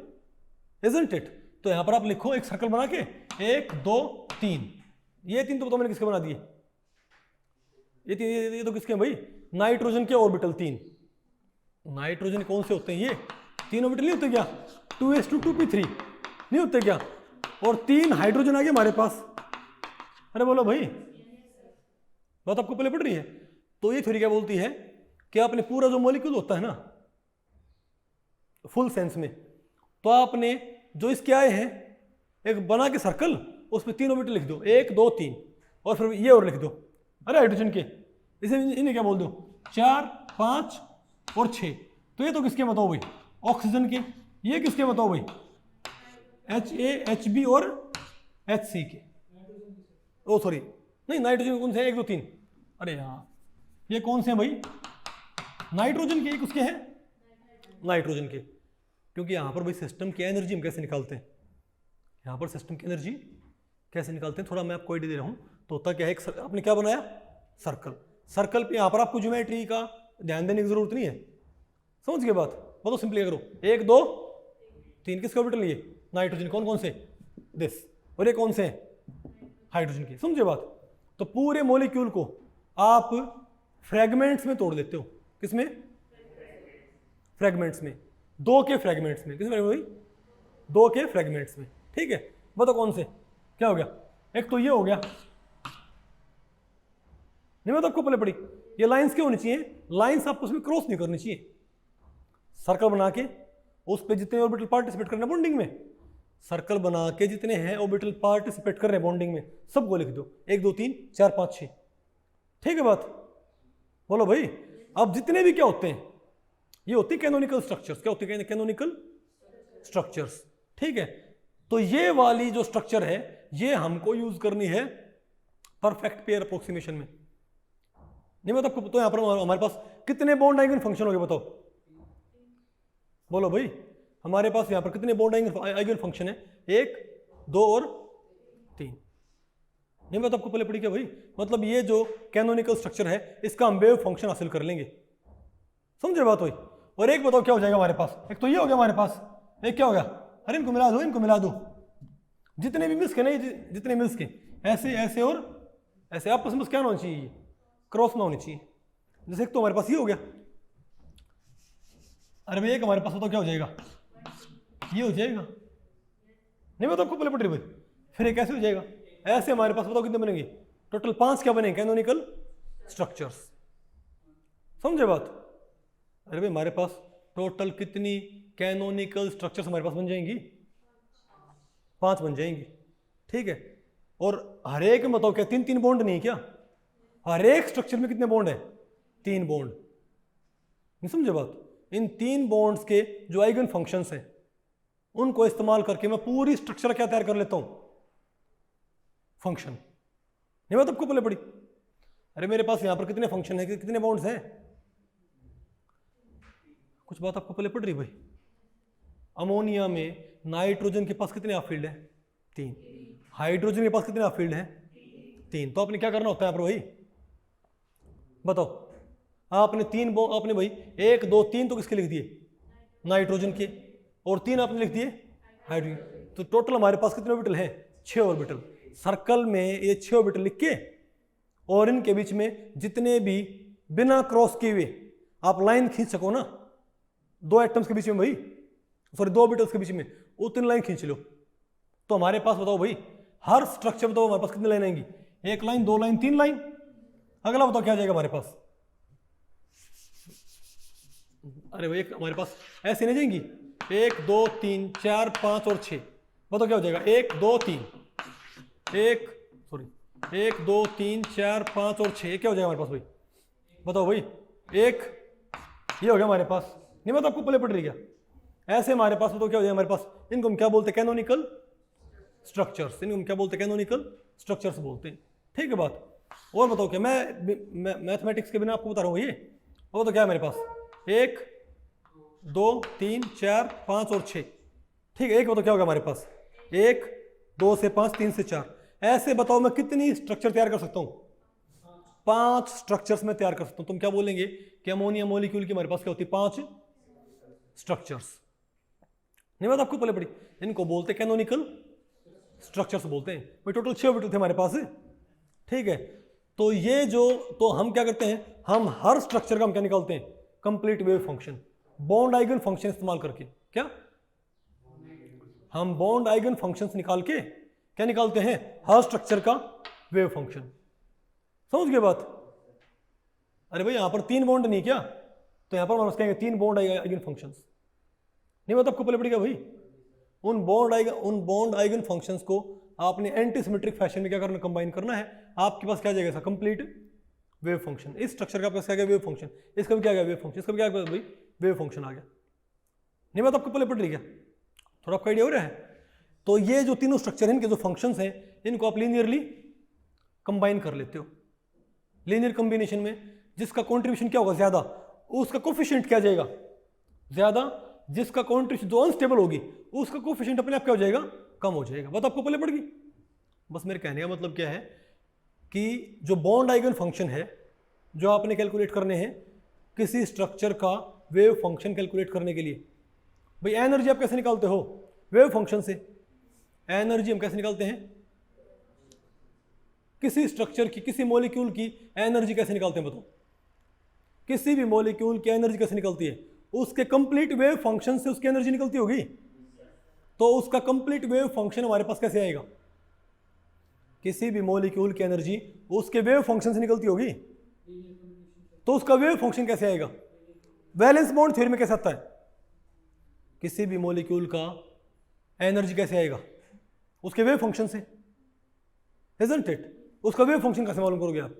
इजंट इट। तो यहां पर आप लिखो एक सर्कल बना के 1 2 3, ये 3 तो मैंने किसके बना दिए, ये तो किसके हैं भाई, नाइट्रोजन के ऑर्बिटल 3। नाइट्रोजन कौन से होते हैं, ये 3 ऑर्बिटल नहीं होते क्या, 2s2 2p3 नहीं होते क्या, और 3 हाइड्रोजन आ गए हमारे पास। अरे बोलो भाई, बात आपको पहले पड़ रही है। तो ये थ्योरी क्या बोलती है कि आपने पूरा जो मॉलिक्यूल होता है ना फुल सेंस में, तो आपने जो इसके आए हैं एक बना के सर्कल, उस पर 3 ऑर्बिटल लिख दो, 1 2 3, और फिर ये और लिख दो, अरे हाइड्रोजन के, इसे इन्हें क्या बोल दो, 4 5 और 6। तो ये तो किसके बताओ भाई, ऑक्सीजन के। ये किसके बताओ भाई, HA HB और HC के। ओ सॉरी, नहीं नाइट्रोजन कौन से हैं, 1 2 3, अरे हाँ ये कौन से हैं भाई, नाइट्रोजन के, एक उसके हैं नाइट्रोजन के। क्योंकि यहाँ पर भाई सिस्टम की एनर्जी हम कैसे निकालते हैं, यहाँ पर सिस्टम की एनर्जी कैसे निकालते हैं, थोड़ा मैं आपको आइडिया दे रहा हूँ। तो होता क्या है, एक आपने क्या बनाया, सर्कल, सर्कल पे यहाँ पर आपको ज्योमेट्री का ध्यान देने की जरूरत नहीं है, समझ के बात, बहुत सिंपली करो, 1 2 3 किसके ऑर्बिटल लिए, नाइट्रोजन, कौन कौन से, दिस, और ये कौन से हैं, हाइड्रोजन के, समझे बात। तो पूरे मॉलिक्यूल को आप फ्रेगमेंट्स में तोड़ देते हो, किसमें, फ्रेगमेंट्स में, 2 के फ्रेगमेंट्स में, किसमें भाई, 2 के फ्रेगमेंट्स में, ठीक है। बताओ कौन से, क्या हो गया, एक तो ये हो गया, नहीं मैं तो आपको पहले पड़ी, ये लाइंस क्यों होनी चाहिए, लाइंस आपको उसमें क्रॉस नहीं करनी चाहिए, सर्कल बना के उस पे जितने ऑर्बिटल पार्टिसिपेट करने बॉन्डिंग में, सर्कल बना के जितने हैं ऑर्बिटल पार्टिसिपेट कर रहे हैं बॉन्डिंग में, सबको लिख दो, 1 2 3 4 5 6, ठीक है बात, बोलो भाई। अब जितने भी क्या होते हैं, ये होती है कैनोनिकल स्ट्रक्चर्स, क्या होती है कैनोनिकल स्ट्रक्चर्स, ठीक है। तो ये वाली जो स्ट्रक्चर है ये हमको यूज करनी है परफेक्ट पेयर अप्रोक्सीमेशन में, नहीं मतलब आपको तो यहां पर हमारे पास कितने बॉन्ड आइगन फंक्शन हो गए बताओ, बोलो भाई, हमारे पास यहां पर कितने बॉन्ड आइगन फंक्शन है, 1 2 और 3, नहीं मैं तो आपको पहले पढ़ी क्या भाई, मतलब ये जो कैनोनिकल स्ट्रक्चर है इसका हम वेव फंक्शन हासिल कर लेंगे, समझे बात हुई। और एक बताओ क्या हो जाएगा हमारे पास, एक तो ये हो गया हमारे पास, एक क्या हो गया, अरे इनको मिला दो, इनको मिला दो, जितने भी मिस के नहीं, जितने मिस के ऐसे ऐसे और ऐसे, आपस में क्या होना चाहिए, क्रॉस ना होनी चाहिए। जैसे एक तो हमारे पास ये हो गया, अरे भाई एक हमारे पास बताओ क्या हो जाएगा, ये हो जाएगा, नहीं मैं तो आपको पहले पढ़ रही भाई, फिर एक ऐसे हो जाएगा, ऐसे हमारे पास बताओ कितने बनेंगे, टोटल 5 क्या बनेंगे कैनोनिकल स्ट्रक्चर्स, समझे बात। अरे भाई हमारे पास टोटल कितनी कैनोनिकल स्ट्रक्चर्स हमारे पास बन जाएंगी, 5 बन जाएंगी, ठीक है। और हर एक में बताओ क्या 3 3 बॉन्ड नहीं क्या, हर एक स्ट्रक्चर में कितने बॉन्ड है, 3 बॉन्ड, नहीं समझे बात। इन 3 बॉन्ड्स के जो आइगन फंक्शंस हैं उनको इस्तेमाल करके मैं पूरी स्ट्रक्चर क्या तैयार कर लेता हूं, फंक्शन, नहीं बात आपको पहले पड़ी। अरे मेरे पास यहां पर कितने फंक्शन है, कितने बॉन्ड्स हैं, कुछ बात आपको पहले पड़ रही भाई? अमोनिया में नाइट्रोजन के पास कितने हाफ फील्ड है? 3। हाइड्रोजन के पास कितने हाफ फील्ड है? 3। तो आपने क्या करना होता है यहाँ पर भाई? बताओ। आपने आपने भाई 1 2 3 तो किसके लिख दिए? नाइट्रोजन के, और 3 आपने लिख दिए हाइड्रोजन। तो टोटल हमारे पास कितने ऑर्बिटल हैं? 6 ऑर्बिटल। सर्कल में ये 6 ऑर्बिटल लिख के, और इनके बीच में जितने भी बिना क्रॉस किए हुए आप लाइन खींच सको ना, 2 एटम्स के बीच में भाई, सॉरी 2 ऑर्बिटल्स के बीच में, उतनी लाइन खींच लो। तो हमारे पास बताओ भाई, हर स्ट्रक्चर बताओ हमारे पास कितनी लाइन आएंगी? 1 लाइन, 2 लाइन, 3 लाइन। अगला बताओ क्या आ जाएगा हमारे पास? अरे भाई हमारे पास ऐसे नहीं जाएंगी, 1 2 3 4 5 और 6। बताओ क्या हो जाएगा? 1 2 3 1 2 3 4 5 और 6 क्या हो जाएगा हमारे पास भाई? बताओ भाई। एक ये हो गया हमारे पास। नहीं मतलब आपको पहले पड़ रही क्या? ऐसे हमारे पास तो क्या हो जाएगा हमारे पास? इनको हम क्या बोलते हैं? Canonical structures. इनको हम क्या बोलते हैं? कैनोनिकल स्ट्रक्चर्स बोलते हैं। ठीक है बात। और बताओ क्या, मैं मैथमेटिक्स के बिना आपको बता रहा हूँ ये। और तो क्या है मेरे पास? 1 2 3 4 5 और 6। ठीक है, एक बताओ क्या होगा हमारे पास? 1 2 से 5 3 से 4। ऐसे बताओ मैं कितनी स्ट्रक्चर तैयार कर सकता हूँ? 5 स्ट्रक्चर्स में तैयार कर सकता हूँ। तुम क्या बोलेंगे कि अमोनिया मॉलिक्यूल की हमारे पास क्या होती है? 5 स्ट्रक्चर्स। नहीं बात आपको पहले पड़ी? इनको बोलते हैं कैनोनिकल स्ट्रक्चर्स बोलते हैं भाई। टोटल 6 ऑर्बिटल थे हमारे पास। ठीक है, तो ये तो हम क्या करते हैं? हम हर स्ट्रक्चर का हम क्या निकालते हैं? Complete wave function, bond eigen function इस्तेमाल करके। क्या हम बॉन्ड आइगन फंक्शंस निकाल के क्या निकालते हैं? हर स्ट्रक्चर का वेव फंक्शन। समझ गए बात? अरे भाई यहां पर 3 बॉन्ड नहीं क्या, तो यहां पर हम कहेंगे 3 बॉन्ड आइगन फंक्शंस। नहीं मतलब आपको पहले पड़ेगा भाई? उन बॉन्ड आइगन फंक्शंस को आपने एंटी सिमेट्रिक फैशन में क्या करना? कंबाइन करना है। आपके पास क्या जाएगा? ऐसा कंप्लीट वेव फंक्शन। इस स्ट्रक्चर का पास क्या गया? Wave function. इसका भी क्या गया? Wave function. इसका भी क्या गया भाई? वेव फंक्शन आ गया। नहीं बात आपको पहले पड़ रही क्या? थोड़ा आपका आइडिया हो रहा है? तो ये जो तीनों स्ट्रक्चर हैं, इनके जो फंक्शंस हैं, इनको आप लीनियरली कंबाइन कर लेते हो। लीनियर कॉम्बिनेशन में जिसका कॉन्ट्रीब्यूशन क्या होगा? ज्यादा, उसका कोफिशिएंट क्या जाएगा? ज्यादा। जिसका कॉन्ट्रीब्यूशन जो अनस्टेबल होगी, उसका कोफिशिएंट अपने आप क्या हो जाएगा? कम हो जाएगा। बात आपको पहले पड़ गई? बस मेरे कहने का मतलब क्या है कि जो बॉन्ड आइगन फंक्शन है, जो आपने कैलकुलेट करने हैं किसी स्ट्रक्चर का वेव फंक्शन कैलकुलेट करने के लिए, भाई एनर्जी आप कैसे निकालते हो? वेव फंक्शन से। एनर्जी हम कैसे निकालते हैं? किसी स्ट्रक्चर की, किसी मॉलिक्यूल की एनर्जी कैसे निकालते हैं? बताओ। किसी भी मॉलिक्यूल की एनर्जी कैसे निकलती है? उसके कंप्लीट वेव फंक्शन से उसकी एनर्जी निकलती होगी। तो उसका कंप्लीट वेव फंक्शन हमारे पास कैसे आएगा? किसी भी मॉलिक्यूल की एनर्जी उसके वेव फंक्शन से निकलती होगी, तो उसका वेव फंक्शन कैसे आएगा? वैलेंस बॉन्ड थ्योरी में कैसे आता है? किसी भी मॉलिक्यूल का एनर्जी कैसे आएगा? उसके वेव फंक्शन से, इजंट इट? उसका वेव फंक्शन कैसे मालूम करोगे आप?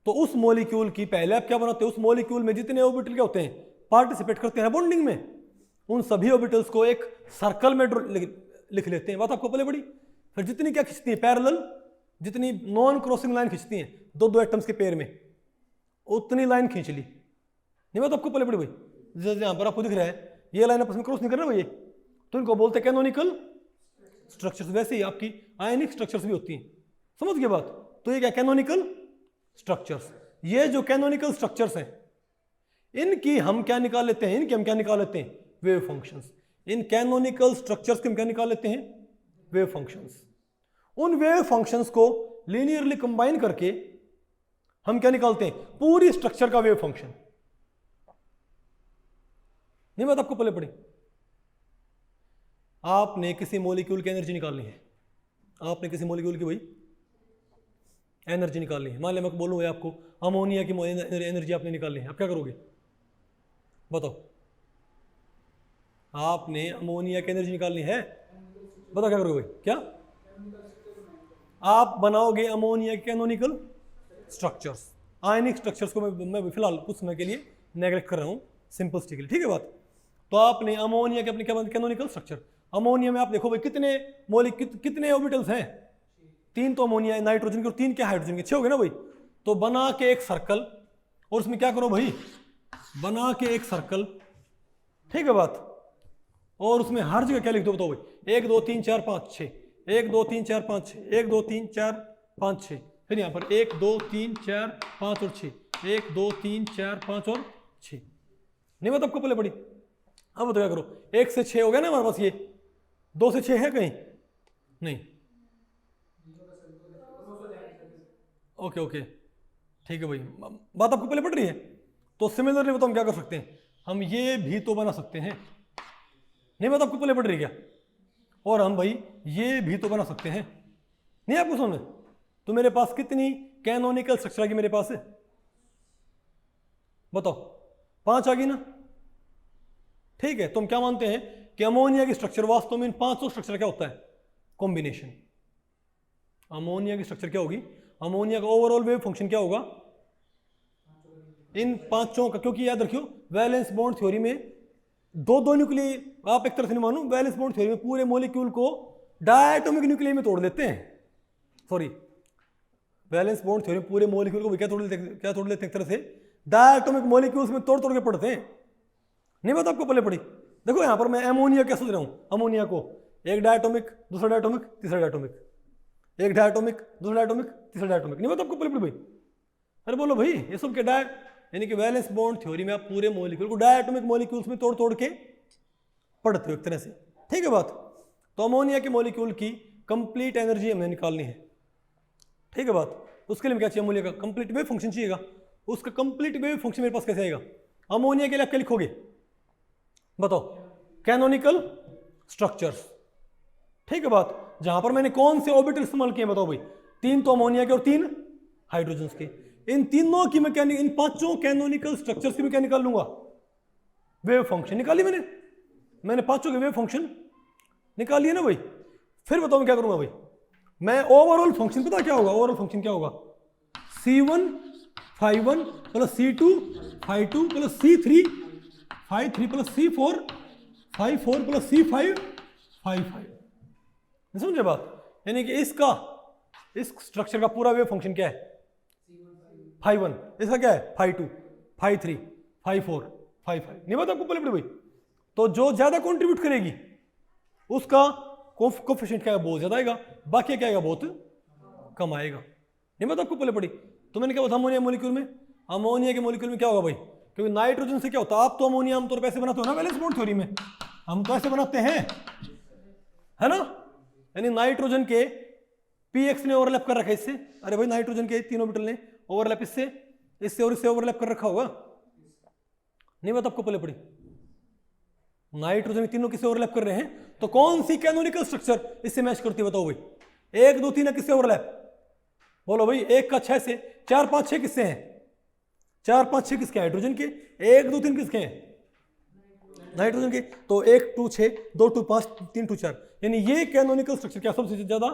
तो उस मॉलिक्यूल की पहले आप क्या बनाते हो? उस मॉलिक्यूल में जितने ऑर्बिटल क्या होते हैं? पार्टिसिपेट करते हैं बॉन्डिंग में, उन सभी ऑर्बिटल्स को एक सर्कल में लिख लेते हैं। बात आपको पहले पड़ी? फिर जितनी क्या खींचती है? पैरेलल, जितनी नॉन क्रॉसिंग लाइन खींचती हैं 2-2 एटम्स के पेयर में, उतनी लाइन खींच ली। नहीं बात आपको पहले पड़ी भाई? जैसे यहां पर आपको दिख रहा है ये लाइन आपस में क्रॉस नहीं कर रहा भाई, तो इनको बोलते हैं कैनोनिकल स्ट्रक्चर्स। वैसे ही आपकी आयनिक स्ट्रक्चर्स भी होती हैं। समझ गए बात? तो ये क्या? Canonical structures. ये जो कैनोनिकल स्ट्रक्चर्स हैं, इनकी हम क्या निकाल लेते हैं? इनके हम क्या निकाल लेते हैं? Wave functions. इन कैनोनिकल स्ट्रक्चर्स के हम क्या निकाल लेते हैं? Wave functions. उन वेव फंक्शंस को लीनियरली कंबाइन करके हम क्या निकालते हैं? पूरी स्ट्रक्चर का वेव फंक्शन। नहीं बात आपको पहले पड़ी? आपने किसी मॉलिक्यूल की एनर्जी निकालनी है, आपने किसी मॉलिक्यूल की भाई एनर्जी निकालनी है। मान लिया मैं बोलूंगा आपको अमोनिया की एनर्जी आपने निकालनी है, आप क्या करोगे? बताओ। आपने अमोनिया की एनर्जी निकालनी है, बताओ क्या करोगे भाई? क्या आप बनाओगे? अमोनिया के कैनोनिकल स्ट्रक्चर्स। आयनिक स्ट्रक्चर्स को मैं फिलहाल कुछ समय के लिए नेग्लेक्ट कर रहा हूं सिंपलिसिटी। ठीक है बात? तो आपने अमोनिया के अपने क्या बनते? Canonical structure. अमोनिया में आप देखो भाई कितने ऑर्बिटल्स हैं? 3 तो अमोनिया नाइट्रोजन के और 3 क्या हाइड्रोजन के, 6 हो गए ना भाई? तो बना के एक सर्कल, और उसमें क्या करो भाई? बना के एक सर्कल ठीक है बात। और उसमें हर जगह क्या लिख दो बताओ भाई, 1 2 3 4 5 6, 1 2 3 4 5 6, 1 2 3 4 5 6, फिर यहाँ पर 1 2 3 4 5 और 6, 1 2 3 4 5 और 6। नहीं मतलब आपको पहले पड़ी। अब बताया करो, 1 से 6 हो गया ना हमारे पास, ये 2 से 6 है कहीं नहीं। ओके ओके ठीक है भाई, बात आपको पहले पड़ रही है। तो सिमिलरली बताओ हम क्या कर सकते हैं, हम ये भी तो बना सकते हैं। नहीं बात आपको पहले पड़ रही क्या? और हम भाई ये भी तो बना सकते हैं। नहीं आपको समझ? तो मेरे पास कितनी कैनोनिकल स्ट्रक्चर आ गई मेरे पास, बताओ 5 आ गई ना। ठीक है, तो हम क्या मानते हैं कि अमोनिया की स्ट्रक्चर वास्तव में इन 5 स्ट्रक्चर क्या होता है, कॉम्बिनेशन। अमोनिया की स्ट्रक्चर क्या होगी, अमोनिया का ओवरऑल वेव फंक्शन क्या होगा, इन 5 का। क्योंकि याद रखियो वैलेंस बॉन्ड थ्योरी में दो न्यूक्लियस, आप एक तरह से नहीं मानो, वैलेंस बॉन्ड थ्योरी में पूरे मॉलिक्यूल को डायटोमिक न्यूक्लियस में तोड़ देते हैं। सॉरी, वैलेंस बॉन्ड थ्योरी में पूरे मॉलिक्यूल को क्या तोड़ लेते हैं, एक तरह से डायटोमिक मॉलिक्यूल्स में तोड़ के पढ़ते हैं। नहीं बात आपको पहले पड़ी। देखो यहां पर मैं अमोनिया क्या सोच रहा हूं, अमोनिया को एक डायटोमिक, दूसरा डायटोमिक, तीसरा डायटोमिक, एक डायटोमिक, दूसरा डायटोमिक, तीसरा डायटोमिक। नहीं बात आपको पहले पड़ी भाई? अरे बोलो भाई, ये सब क्या यानी कि वैलेंस बॉन्ड थ्योरी में आप पूरे मॉलिक्यूल को डायटोमिक मॉलिक्यूल्स में तोड़ के पढ़ते हो एक तरह से। ठीक है बात। तो अमोनिया के मॉलिक्यूल की कंप्लीट एनर्जी हमें निकालनी है। ठीक है बात। उसके लिए क्या चाहिए, अमोनिया का कंप्लीट वेव फंक्शन चाहिएगा। उसका कंप्लीट वेव फंक्शन मेरे पास कैसे आएगा, अमोनिया के लिए आप क्या लिखोगे बताओ, कैनोनिकल स्ट्रक्चर्स। ठीक है बात। जहां पर मैंने कौन से ऑर्बिटल इस्तेमाल किए बताओ भाई, 3 तो अमोनिया के और 3 हाइड्रोजन के। इन तीनों की मैं क्या, इन 5 कैनोनिकल स्ट्रक्चर्स की मैं क्या निकाल लूंगा, वेव फंक्शन निकाली मैंने 5 के वेव फंक्शन निकाल लिए ना भाई। फिर बताओ मैं क्या करूंगा भाई, मैं ओवरऑल फंक्शन पता क्या होगा, ओवरऑल फंक्शन क्या होगा, C1 φ1 plus C2 φ2 plus C3 φ3 plus C4 φ4 plus C5 φ5। समझे बात? यानी कि इस स्ट्रक्चर का पूरा वेव फंक्शन क्या है, φ1, इसका क्या है φ2 φ3 φ4 φ5। नहीं बात आपको पहले पड़ी भाई? तो जो ज्यादा कंट्रीब्यूट करेगी उसका कोफिशिएंट क्या है, बहुत ज्यादा आएगा, बाकी क्या आएगा, बहुत कम आएगा। नहीं बात आपको पहले पड़ी? तो मैंने क्या बताया, अमोनिया मॉलिक्यूल में, अमोनिया के मॉलिक्यूल में क्या होगा भाई, क्योंकि नाइट्रोजन से क्या होता है, आप तो अमोनिया आमतौर पर ऐसे बनाते हो ना वैलेंस बॉन्ड थ्योरी में, हम तो ऐसे बनाते हैं, है ना। यानी नाइट्रोजन के पीएक्स ने ओवरलैप कर रखा है इससे। अरे भाई नाइट्रोजन के 3 ऑर्बिटल ने ओवरलैप इससे और इससे ओवरलैप कर रखा होगा। नहीं बात आपको पहले पड़ी? नाइट्रोजन तीनों किससे ओवरलैप कर रहे हैं, तो कौन सी कैनोनिकल स्ट्रक्चर इससे मैच करती है बताओ भाई, 1 2 3 किससे ओवरलैप, बोलो भाई। 1 का 6 से, 4 5 6 किससे हैं, 4 5 6 किसके, हाइड्रोजन के। 1 2 3 किसके हैं, नाइट्रोजन के। तो 1 2 6, 2 2 5, 3 2 4, यानी ये कैनोनिकल स्ट्रक्चर क्या सबसे ज्यादा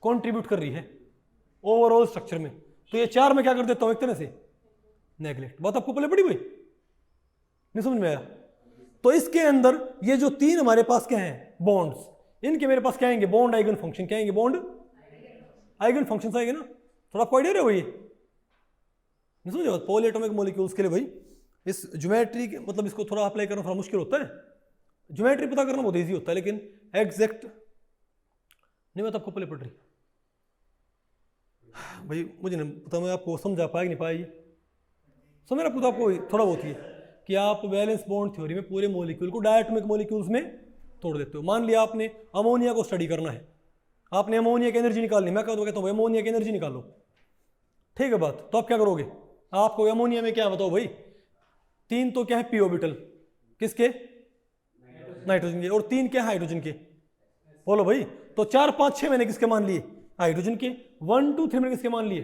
कंट्रीब्यूट कर रही है ओवरऑल स्ट्रक्चर में। तो ये 4 में क्या कर देता हूं एक तरह से नेग्लेक्ट। बात आपको पहले पड़ी भाई? नहीं समझ में आया? तो इसके अंदर ये जो 3 हमारे पास क्या हैं बॉन्ड्स, इनके मेरे पास क्या आएंगे, बॉन्ड आइगन फंक्शन क्या आएंगे, बॉन्ड आइगन फंक्शन आएंगे ना। थोड़ा आपको आइडिया रहे भाई? नहीं समझे? पॉलीएटॉमिक मॉलिक्यूल्स के लिए भाई इस ज्योमेट्री के मतलब इसको थोड़ा अप्लाई करना थोड़ा मुश्किल होता है। ज्योमेट्री पता करना बहुत ईजी होता है, लेकिन एग्जैक्ट नहीं बात आपको पहले पड़ रही भाई, मुझे नहीं पता मैं आपको समझा पाएगी नहीं पाएगी। समझ रहा आपको थोड़ा बहुत ही कि आप वैलेंस बॉन्ड थ्योरी में पूरे मॉलिक्यूल को डायटोमिक मॉलिक्यूल्स में तोड़ देते हो। मान लिया आपने अमोनिया को स्टडी करना है, आपने अमोनिया की एनर्जी निकालनी, मैं कहता हूँ अमोनिया की एनर्जी निकालो। ठीक है बात। तो आप क्या करोगे, आपको अमोनिया में क्या बताओ भाई, 3 तो क्या है पी ऑर्बिटल किसके, नाइट्रोजन के, और 3 क्या हाइड्रोजन के, बोलो भाई। तो 4 5 6 मैंने किसके मान लिए, हाइड्रोजन के। 1 2 3 मैंने किसके मान लिए,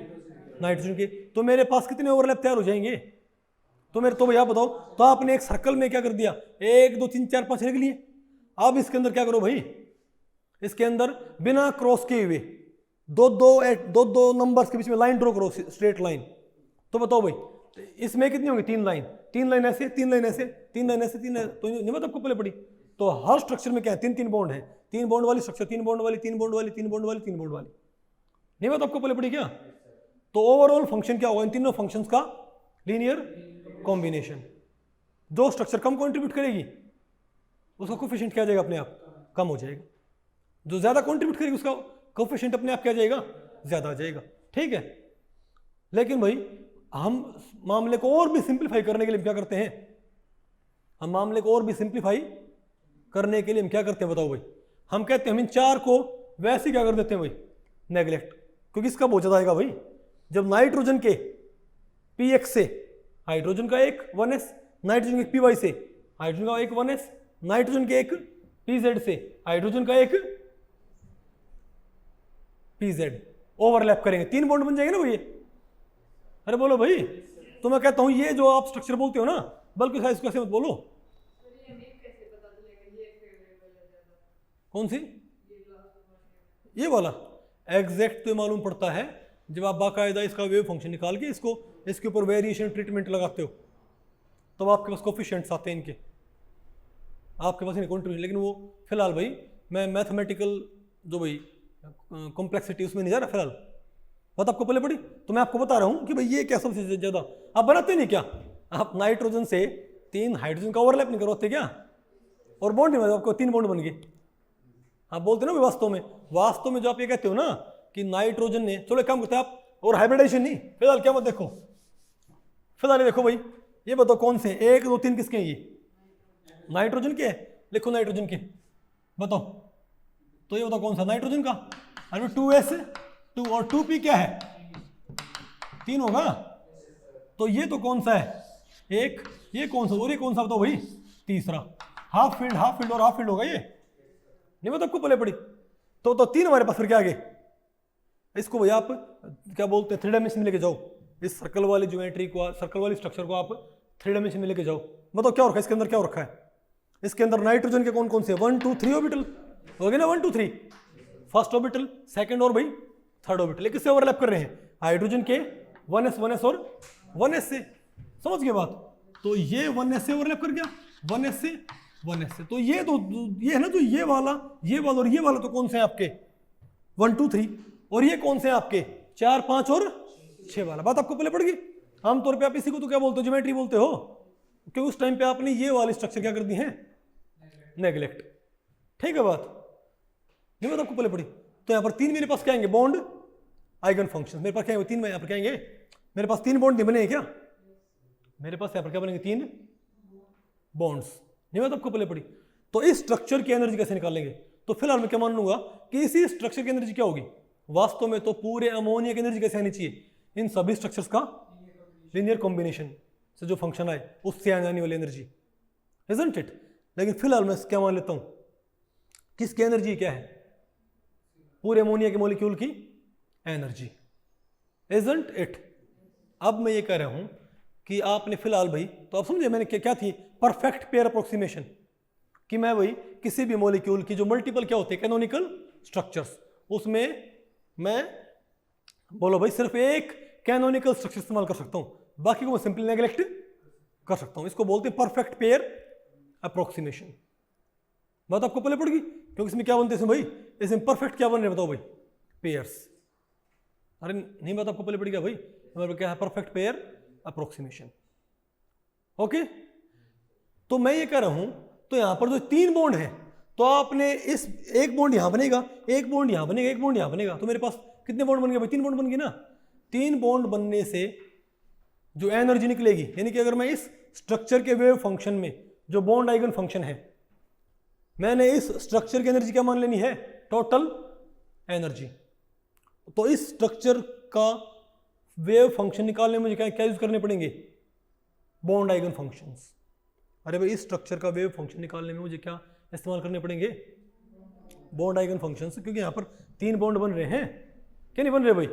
नाइट्रोजन के। तो मेरे पास कितने ओवरलैप तैयार हो जाएंगे, तो मेरे तो भैया बताओ। तो आपने एक सर्कल में क्या कर दिया, 1 2 3 4 5 लिख लिए। अब इसके अंदर क्या करो भाई, इसके अंदर बिना क्रॉस किए हुए दो नंबर्स के बीच में लाइन ड्रॉ करो, स्ट्रेट लाइन। तो बताओ भाई इसमें कितनी होंगी, 3 लाइन, 3 लाइन ऐसे, 3 लाइन ऐसे, 3 लाइन ऐसे, 3 लाइन। तो नियम आपको पहले पड़ी। तो हर स्ट्रक्चर में क्या है, 3 3 बॉन्ड है, 3 बॉन्ड वाली स्ट्रक्चर, 3 बॉन्ड वाली, 3 बॉन्ड वाली, 3 बॉन्ड वाली, 3 बॉन्ड वाली। नहीं बात आपको पहले पड़ी क्या? तो ओवरऑल फंक्शन क्या होगा इन तीनों फंक्शंस का, लीनियर कॉम्बिनेशन। जो स्ट्रक्चर कम कंट्रीब्यूट करेगी उसका कोफिशिएंट क्या जाएगा, अपने आप कम हो जाएगा। जो ज्यादा कंट्रीब्यूट करेगी उसका कोफिशिएंट अपने आप क्या जाएगा, ज्यादा आ जाएगा। ठीक है, लेकिन भाई हम मामले को और भी सिंप्लीफाई करने के लिए क्या करते हैं, हम मामले को और भी सिंप्लीफाई करने के लिए हम क्या करते हैं बताओ भाई, हम कहते हैं हम इन चार को वैसे क्या कर देते हैं भाई, नेग्लेक्ट, क्योंकि इसका बहुत ज्यादा आएगा भाई। जब नाइट्रोजन के px से हाइड्रोजन का एक 1s, नाइट्रोजन के py से हाइड्रोजन का एक 1s, नाइट्रोजन के एक pz से हाइड्रोजन का एक pz ओवरलैप करेंगे, 3 बॉन्ड बन जाएंगे ना भाई। अरे बोलो भाई, तो मैं कहता हूं ये जो आप स्ट्रक्चर बोलते हो ना, बल्कि साइज कैसे मत बोलो। कौन सी, ये वाला एग्जैक्ट तो मालूम पड़ता है जब आप बाकायदा इसका वेव फंक्शन निकाल के इसके ऊपर वेरिएशन ट्रीटमेंट लगाते हो, तब तो आपके पास कोफिशिएंट्स आते हैं इनके, आपके पास इनके कॉन्ट्रीब्यूशन। लेकिन वो फिलहाल भाई मैं मैथमेटिकल जो भाई कॉम्प्लेक्सिटी उसमें नहीं जा रहा फिलहाल, बात आपको पहले पड़ी, तो मैं आपको बता रहा हूँ कि भाई ये क्या सबसे ज्यादा आप बनाते नहीं क्या, आप नाइट्रोजन से 3 हाइड्रोजन का ओवरलैप नहीं करवाते क्या, और बॉन्ड नहीं, आपको 3 बॉन्ड बन गए। आप बोलते ना वास्तव में जो आप ये कहते हो ना कि नाइट्रोजन ने, चलो एक काम करते हैं आप, और हाइब्रिडाइजेशन नहीं, फिलहाल क्या मत देखो, फिलहाल देखो भाई, ये बताओ कौन से 1 2 3 किसके हैं, ये नाइट्रोजन के, लिखो नाइट्रोजन के, बताओ तो ये बताओ कौन सा नाइट्रोजन का, अरे 2s 2 और 2p क्या है 3 होगा, तो ये तो कौन सा है एक, ये कौन सा, और ये कौन सा बताओ भाई, तीसरा हाफ फील्ड और हाफ फील्ड होगा, ये नहीं मतलब आपको पहले पड़ी, तो 3 हमारे पास फिर क्या आगे, इसको भैया आप क्या बोलते हैं 3 डायमेंशन में लेके जाओ, इस सर्कल वाली ज्योमेट्री को, सर्कल वाली स्ट्रक्चर को आप 3 डायमेंशन में लेके जाओ, बताओ क्या रखा है इसके अंदर, क्या रखा है इसके अंदर, नाइट्रोजन के कौन कौन से 1 2 3 ऑर्बिटल हो गए ना, 1 2 3 फर्स्ट ऑर्बिटल, सेकंड और भाई थर्ड ऑर्बिटल, ये किससे ओवरलैप कर रहे हैं, हाइड्रोजन के 1s और 1s से, समझ गए बात, तो ये 1s से ओवरलैप कर गया, 1s से, तो ये है ना, तो ये वाला और ये वाला तो कौन से हैं आपके 1 2 3, और ये कौन से हैं आपके 4 5 और 6 वाला, बात आपको पहले पड़ गई। आमतौर पे आप इसी को तो क्या बोलते हो, ज्योमेट्री बोलते हो, क्योंकि उस टाइम पे आपने ये वाली स्ट्रक्चर क्या कर दी है, नेग्लेक्ट। ठीक है बात, नहीं बात आपको पहले पड़ी। तो यहाँ पर 3 मेरे पास क्या आएंगे, बॉन्ड आइगन फंक्शन, मेरे पास क्या 3 में यहाँ पर क्या आएंगे, मेरे पास 3 बॉन्ड बने हैं क्या, मेरे पास यहाँ पर क्या बनेंगे 3 बॉन्ड्स, नहीं बात आपको पहले पड़ी। तो इस स्ट्रक्चर की एनर्जी कैसे निकालेंगे, तो फिलहाल मैं क्या मान लूंगा कि इसी स्ट्रक्चर की एनर्जी क्या होगी, वास्तव में तो पूरे अमोनिया की एनर्जी कैसे आनी चाहिए, इन सभी स्ट्रक्चर्स का लीनियर कॉम्बिनेशन से जो फंक्शन आए उससे आने वाली एनर्जी, इजंट इट। लेकिन फिलहाल मैं क्या मान लेता हूं, किसकी एनर्जी क्या है, पूरे अमोनिया के मॉलिक्यूल की एनर्जी, इजंट इट। अब मैं ये कह रहा हूं कि आपने फिलहाल भाई, तो आप समझे मैंने क्या थी, परफेक्ट पेयर अप्रोक्सीमेशन, कि मैं भाई किसी भी मॉलिक्यूल की जो मल्टीपल क्या होते हैं कैनोनिकल स्ट्रक्चर्स, उसमें मैं बोलो भाई सिर्फ एक कैनोनिकल स्ट्रक्चर इस्तेमाल कर सकता हूं, बाकी को मैं सिंपली नेग्लेक्ट कर सकता हूं, इसको बोलते हैं परफेक्ट पेयर अप्रोक्सीमेशन। बात आपको पहले पड़ गई, क्योंकि इसमें क्या बनते हैं भाई, इसमें परफेक्ट क्या बन रहे बताओ भाई, पेयर्स। अरे नहीं बात आपको पहले पड़ गया भाई, हमारे क्या है परफेक्ट पेयर अप्रोक्सीमेशन। ओके, तो मैं ये कह रहा हूं, तो यहां पर जो 3 बॉन्ड है, तो आपने इस एक बॉन्ड यहां बनेगा, एक बॉन्ड यहां बनेगा, एक बॉन्ड यहां बनेगा, तो मेरे पास कितने बॉन्ड बन गए भाई, 3 बॉन्ड बन गए ना। 3 बॉन्ड बनने से जो एनर्जी निकलेगी, यानी कि अगर मैं इस स्ट्रक्चर के वेव फंक्शन में जो बॉन्ड आइगन फंक्शन है, मैंने इस स्ट्रक्चर की एनर्जी क्या मान लेनी है, टोटल एनर्जी। तो इस स्ट्रक्चर का वेव फंक्शन निकालने में मुझे क्या यूज करने पड़ेंगे, बॉन्ड आइगन फंक्शंस। अरे भाई इस स्ट्रक्चर का वेव फंक्शन निकालने में मुझे क्या इस्तेमाल करने पड़ेंगे, बॉन्ड आइगन फंक्शंस, क्योंकि यहां पर 3 बॉन्ड बन रहे हैं, क्या नहीं बन रहे भाई।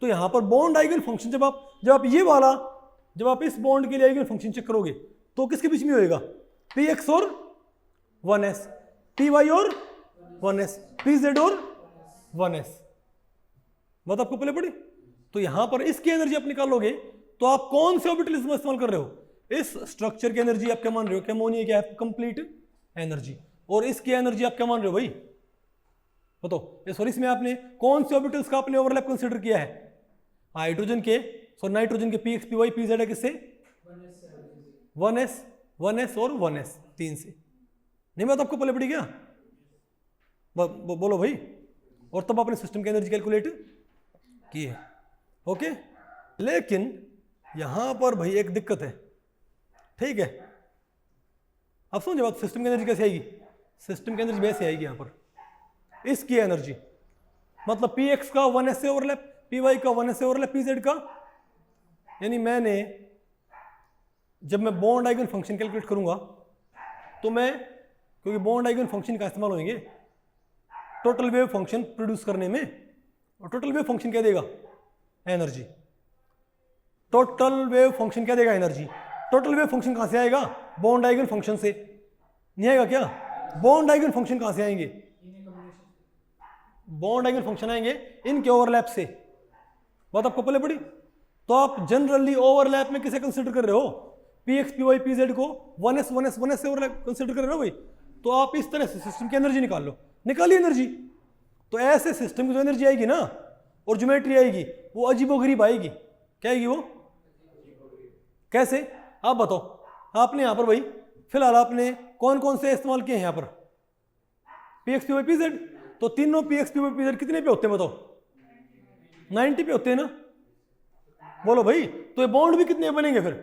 तो यहां पर बॉन्ड आइगन फंक्शन जब आप ये वाला, जब आप इस बॉन्ड के लिए आइगन फंक्शन चेक करोगे, तो किसके बीच में होएगा, px और 1s, py और 1s, pz और 1s। बात आपको पहले पड़ी। तो यहां पर इसकी एनर्जी आप निकालोगे, तो आप कौन से ऑर्बिटल इस्तेमाल कर रहे हो, इस स्ट्रक्चर की एनर्जी आप क्या मान रहे हो, अमोनिया क्या है, कंप्लीट एनर्जी, और इसकी एनर्जी आप क्या मान रहे हो भाई, बताओ। सॉरी, इसमें आपने कौन से ऑर्बिटल्स का आपने ओवरलैप कंसीडर किया है, हाइड्रोजन के, सॉरी नाइट्रोजन के px py pz है किससे, 1s 1s और 1s, 3 से। नहीं बात आपको पहले पड़ी क्या? बोलो भाई। और तब आपने सिस्टम की एनर्जी कैलकुलेट की है। ओके, लेकिन यहां पर भाई एक दिक्कत है, ठीक है? अब समझे बात, सिस्टम की एनर्जी कैसे आएगी? सिस्टम की एनर्जी वैसे आएगी यहां पर, इसकी एनर्जी मतलब px का 1s से ओवरलैप, py का 1s से ओवरलैप, pz का, यानी मैंने जब मैं बॉन्ड आइगन फंक्शन कैलकुलेट करूंगा तो मैं, क्योंकि बॉन्ड आइगन फंक्शन का इस्तेमाल होंगे टोटल वेव फंक्शन प्रोड्यूस करने में, और टोटल वेव फंक्शन क्या देगा? एनर्जी। टोटल वेव फंक्शन क्या देगा? एनर्जी। टोटल वेव फंक्शन कहां से आएगा? बॉन्ड आइगन फंक्शन से। नहीं आएगा क्या? बॉन्ड आइगन फंक्शन कहां से आएंगे? बॉन्ड आइगन फंक्शन आएंगे इनके ओवरलैप से। बात आपको पहले पड़ी? तो आप जनरली ओवरलैप में किसे कंसीडर कर रहे हो? px py pz को 1s 1s 1s से ओवरलैप कंसीडर कर रहे हो भाई। तो आप इस तरह से सिस्टम की एनर्जी निकाल लो, निकालिए एनर्जी। तो ऐसे सिस्टम की जो एनर्जी आएगी ना, और ज्योमेट्री आएगी, वो अजीबोगरीब आएगी। क्या आएगी वो? कैसे? आप बताओ। आपने यहां पर भाई फिलहाल आपने कौन कौन से इस्तेमाल किए हैं यहां पर? px py pz। तो तीनों px py pz कितने पे होते हैं बताओ? 90 पे होते हैं ना? बोलो भाई। तो ये बॉन्ड भी कितने बनेंगे फिर?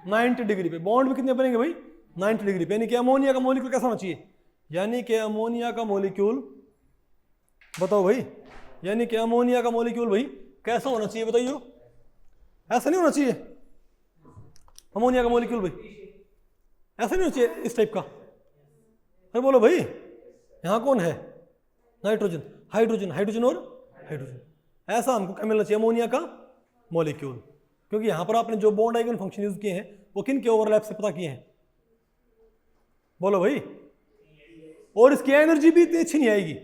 90 डिग्री पे। बॉन्ड भी कितने बनेंगे भाई? 90 डिग्री पे। यानी कि अमोनिया का मॉलिक्यूल कैसा होना चाहिए? यानी कि अमोनिया का मॉलिक्यूल, बताओ भाई, यानी कि अमोनिया का मॉलिक्यूल भाई कैसा होना चाहिए बताइए? ऐसा नहीं होना चाहिए अमोनिया का मॉलिक्यूल भाई, ऐसा नहीं होना चाहिए इस टाइप का। अरे बोलो भाई, यहां कौन है? नाइट्रोजन, हाइड्रोजन, हाइड्रोजन और हाइड्रोजन। ऐसा हमको क्या मिलना चाहिए? अमोनिया का मॉलिक्यूल। क्योंकि यहां पर आपने जो बॉन्ड आइगन फंक्शन यूज किए हैं वो किन के ओवरलैप से पता किए हैं? बोलो भाई। और इसकी एनर्जी भी इतनी अच्छी नहीं आएगी,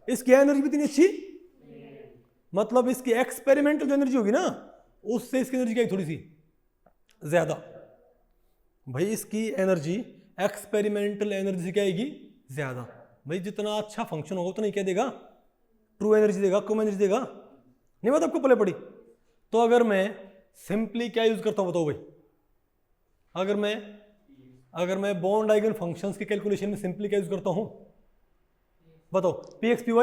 इसकी एनर्जी भी इतनी अच्छी, मतलब इसकी एक्सपेरिमेंटल जो एनर्जी होगी ना, उससे इसकी एनर्जी क्या थोड़ी सी ज्यादा। भाई इसकी एनर्जी एक्सपेरिमेंटल एनर्जी से क्या आएगी? ज्यादा। भाई जितना अच्छा फंक्शन होगा उतना ही क्या देगा? ट्रू एनर्जी देगा, कम एनर्जी देगा। नहीं बात आपको पहले पड़ी? तो अगर मैं सिंपली क्या यूज करता हूं बताओ भाई? अगर मैं बॉन्ड आइगन फंक्शंस के कैलकुलेशन में सिंपली क्या यूज करता हूं बताओ? px py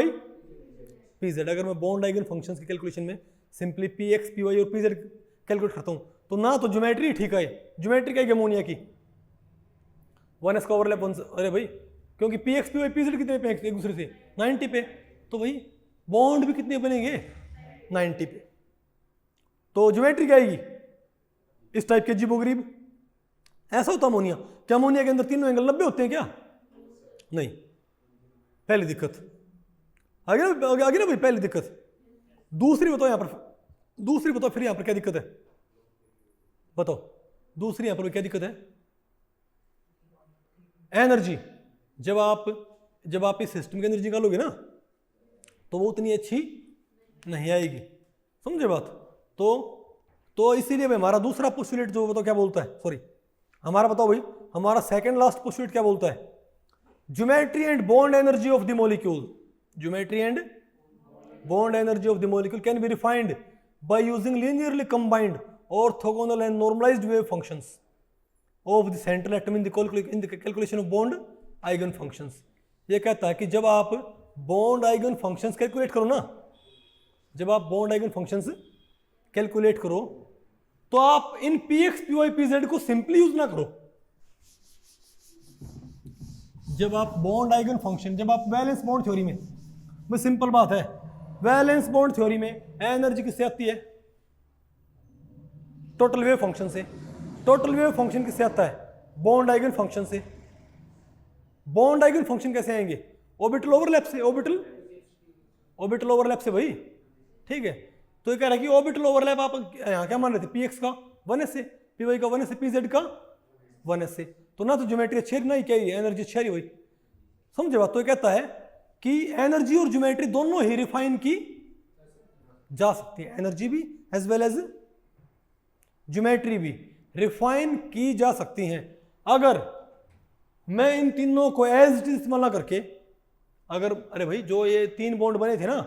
pz। अगर मैं बॉन्ड आइगन फंक्शंस के कैलकुलेशन में सिंपली px py और pz कैलकुलेट करता हूं तो ना तो ज्योमेट्री ठीक है, ज्योमेट्री क्या है अमोनिया की 1s का ओवरलैप 1। अरे भाई क्योंकि px py pz कितने पे एक दूसरे से? 90 पे। तो भाई बॉन्ड भी कितने बनेंगे? 90 पे। तो ज्योमेट्री क्या आएगी? इस टाइप के अजीबोगरीब। ऐसा होता अमोनिया। क्या अमोनिया के अंदर तीनों एंगल 90 होते हैं क्या? नहीं। पहली दिक्कत आगे ना भाई, पहली दिक्कत। दूसरी बताओ यहां पर, दूसरी बताओ फिर यहां पर क्या दिक्कत है? बताओ दूसरी यहां पर क्या दिक्कत है? एनर्जी। जब आप इस सिस्टम की एनर्जी निकालोगे ना तो वो उतनी अच्छी नहीं आएगी, समझे बात? तो इसीलिए भाई हमारा दूसरा पोस्टुलेट जो बताओ क्या बोलता है? सॉरी, हमारा बताओ भाई, हमारा सेकंड लास्ट पोस्टुलेट क्या बोलता है? Geometry and bond energy of the molecule, geometry and bond energy of the molecule can be defined by using linearly combined orthogonal and normalized wave functions of the central atom in the calculation of bond eigen functions। ये कहता है कि जब आप bond eigen functions calculate करो ना, जब आप बॉन्ड आइगन फंक्शंस कैलकुलेट करो तो आप इन px py pz को सिंपली यूज ना करो। जब आप बॉन्ड आइगन फंक्शन, जब आप वैलेंस बॉन्ड थ्योरी में, बस सिंपल बात है, वैलेंस बॉन्ड थ्योरी में एनर्जी किससे आती है? टोटल वेव फंक्शन से। टोटल वेव फंक्शन किससे आता है? बॉन्ड आइगन फंक्शन से। बॉन्ड आइगन फंक्शन कैसे आएंगे? ऑर्बिटल ओवरलैप से। ऑर्बिटल ओवरलैप से भाई, ठीक है। तो ये कह रहा है कि ऑर्बिटल ओवरलैप आप यहां क्या मान रहे थे? px का 1s से, py का 1s से, pz का 1s से। तो ना तो ज्योमेट्री अच्छी ना ही क्या है एनर्जी अच्छी रही भाई, समझे बात? तो ये कहता है कि एनर्जी और ज्योमेट्री दोनों ही रिफाइन की जा सकती है, एनर्जी भी एज वेल एज ज्योमेट्री भी रिफाइन की जा सकती हैं अगर मैं इन तीनों को एज इट इज इस्तेमाल ना करके, अगर, अरे भाई जो ये 3 बॉन्ड बने थे ना,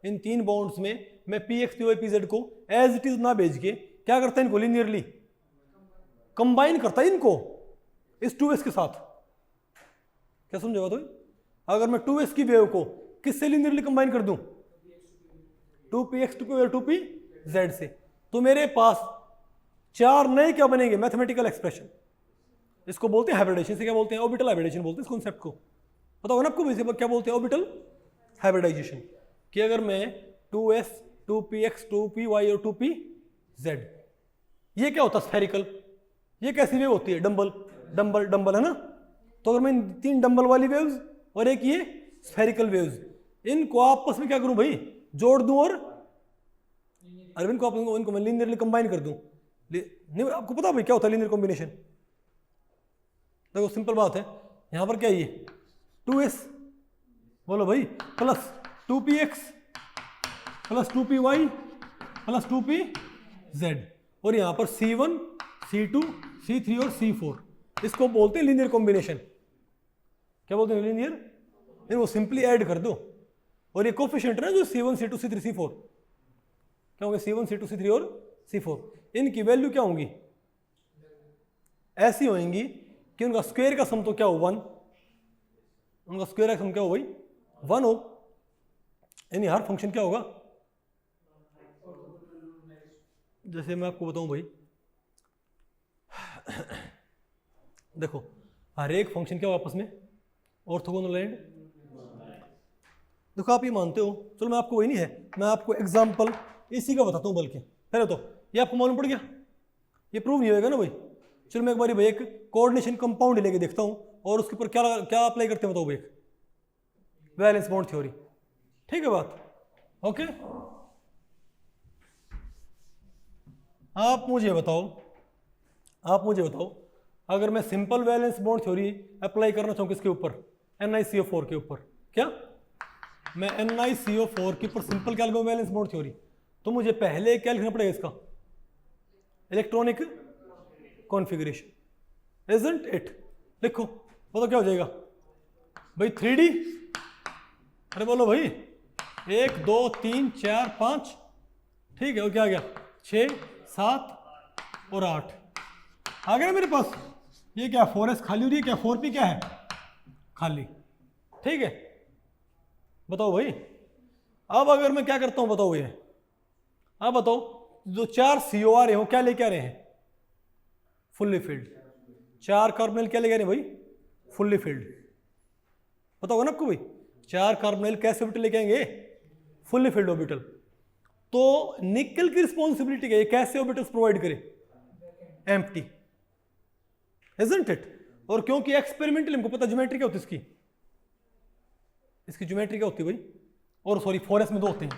इन 3 बॉन्ड्स में मैं px py pz को एज इट इज ना भेज के क्या करता है? इनको लीनियरली कंबाइन करता है, इनको इस 2s के साथ। क्या समझेगा तो? अगर मैं 2s की वेव को किससे लीनियरली कंबाइन कर दूं? 2px 2p और 2pz से, तो मेरे पास 4 नए क्या बनेंगे? Mathematical expression. इसको बोलते हैं हाइब्रिडाइजेशन। से क्या बोलते हैं? ऑर्बिटल हाइब्रिडाइजेशन बोलते हैं इस कॉन्सेप्ट को। पता होगा ना आपको क्या बोलते हैं? Orbital hybridization. कि अगर मैं 2s 2px 2py और 2pz, ये क्या होता है? स्फेरिकल। ये कैसी वेव होती है? डंबल डंबल डंबल, है ना? तो अगर मैं 3 डंबल वाली वेव्स और एक ये स्फेरिकल वेव्स, इनको आपस में क्या करूं भाई? जोड़ दूं, और अरविंद को इनको मैं लीनियरली कंबाइन कर दूं। नहीं, आपको पता भाई क्या होता है लीनियर कॉम्बिनेशन? देखो सिंपल बात है, यहां पर क्या है? ये 2s बोलो भाई plus 2px plus 2py plus 2pz, और यहां पर c1 c2 c3 और c4, इसको बोलते हैं लीनियर कॉम्बिनेशन। क्या बोलते हैं? लीनियर। इनको सिंपली ऐड कर दो, और ये कोफिशिएंट है ना जो c1 c2 c3 c4, क्या होंगे? c1 c2 c3 और c4, इनकी वैल्यू क्या होंगी? ऐसी होंगी कि उनका स्क्वायर का सम तो क्या हो? 1। उनका स्क्वायर का सम क्या हो भाई? 1 हो। यानी हर फंक्शन क्या होगा? जैसे मैं आपको बताऊं भाई, देखो हर एक फंक्शन क्या हो आपस में? Orthogonal and. देखो आप ये मानते हो, चलो मैं आपको वही नहीं है, मैं आपको एग्जांपल इसी का बताता हूं। बल्कि पहले तो ये आपको मालूम पड़ गया, ये प्रूव नहीं होएगा ना भाई। चलो मैं एक बार भाई एक कोऑर्डिनेशन कंपाउंड लेके देखता हूं, और उसके ऊपर क्या क्या अप्लाई करते हैं बताओ भाई? Valence bond theory. ठीक है बात? ओके, आप मुझे बताओ अगर मैं simple valence bond theory apply करना चाहूँ किसके ऊपर? NiCO4 के ऊपर। क्या मैं NiCO4 के ऊपर सिंपल क्या लगाऊं? Valence bond theory. तो मुझे पहले क्या लिखना पड़ेगा? इसका इलेक्ट्रॉनिक कॉन्फ़िगरेशन। Isn't it? लिखो, बताओ क्या हो जाएगा भाई? 3D। अरे बोलो भाई, 1 2 3 4 5, ठीक है, और क्या आ गया? 6 7 और 8 आ गया मेरे पास। ये क्या 4s खाली हो रही है? क्या 4p क्या है? खाली। ठीक है, बताओ भाई। अब अगर मैं क्या करता हूं बताओ? ये अब बताओ, जो 4 CO आ रहे हो क्या लेके आ रहे हैं? Fully filled. 4 कार्बोनिल क्या लेके आ रहे हैं भाई? Fully filled. पता होगा ना आपको भाई? 4 कार्बोनिल कैसे ऑर्बिटल लेके आएंगे? Fully filled orbital. तो निकल की रिस्पॉन्सिबिलिटी क्या है? कैसे ऑर्बिटल्स प्रोवाइड करे? एम्प्टी। Isn't it? और क्योंकि एक्सपेरिमेंटल हमको पता ज्योमेट्री क्या होती है इसकी ज्योमेट्री क्या होती है भाई? और सॉरी 4s में 2 होते हैं।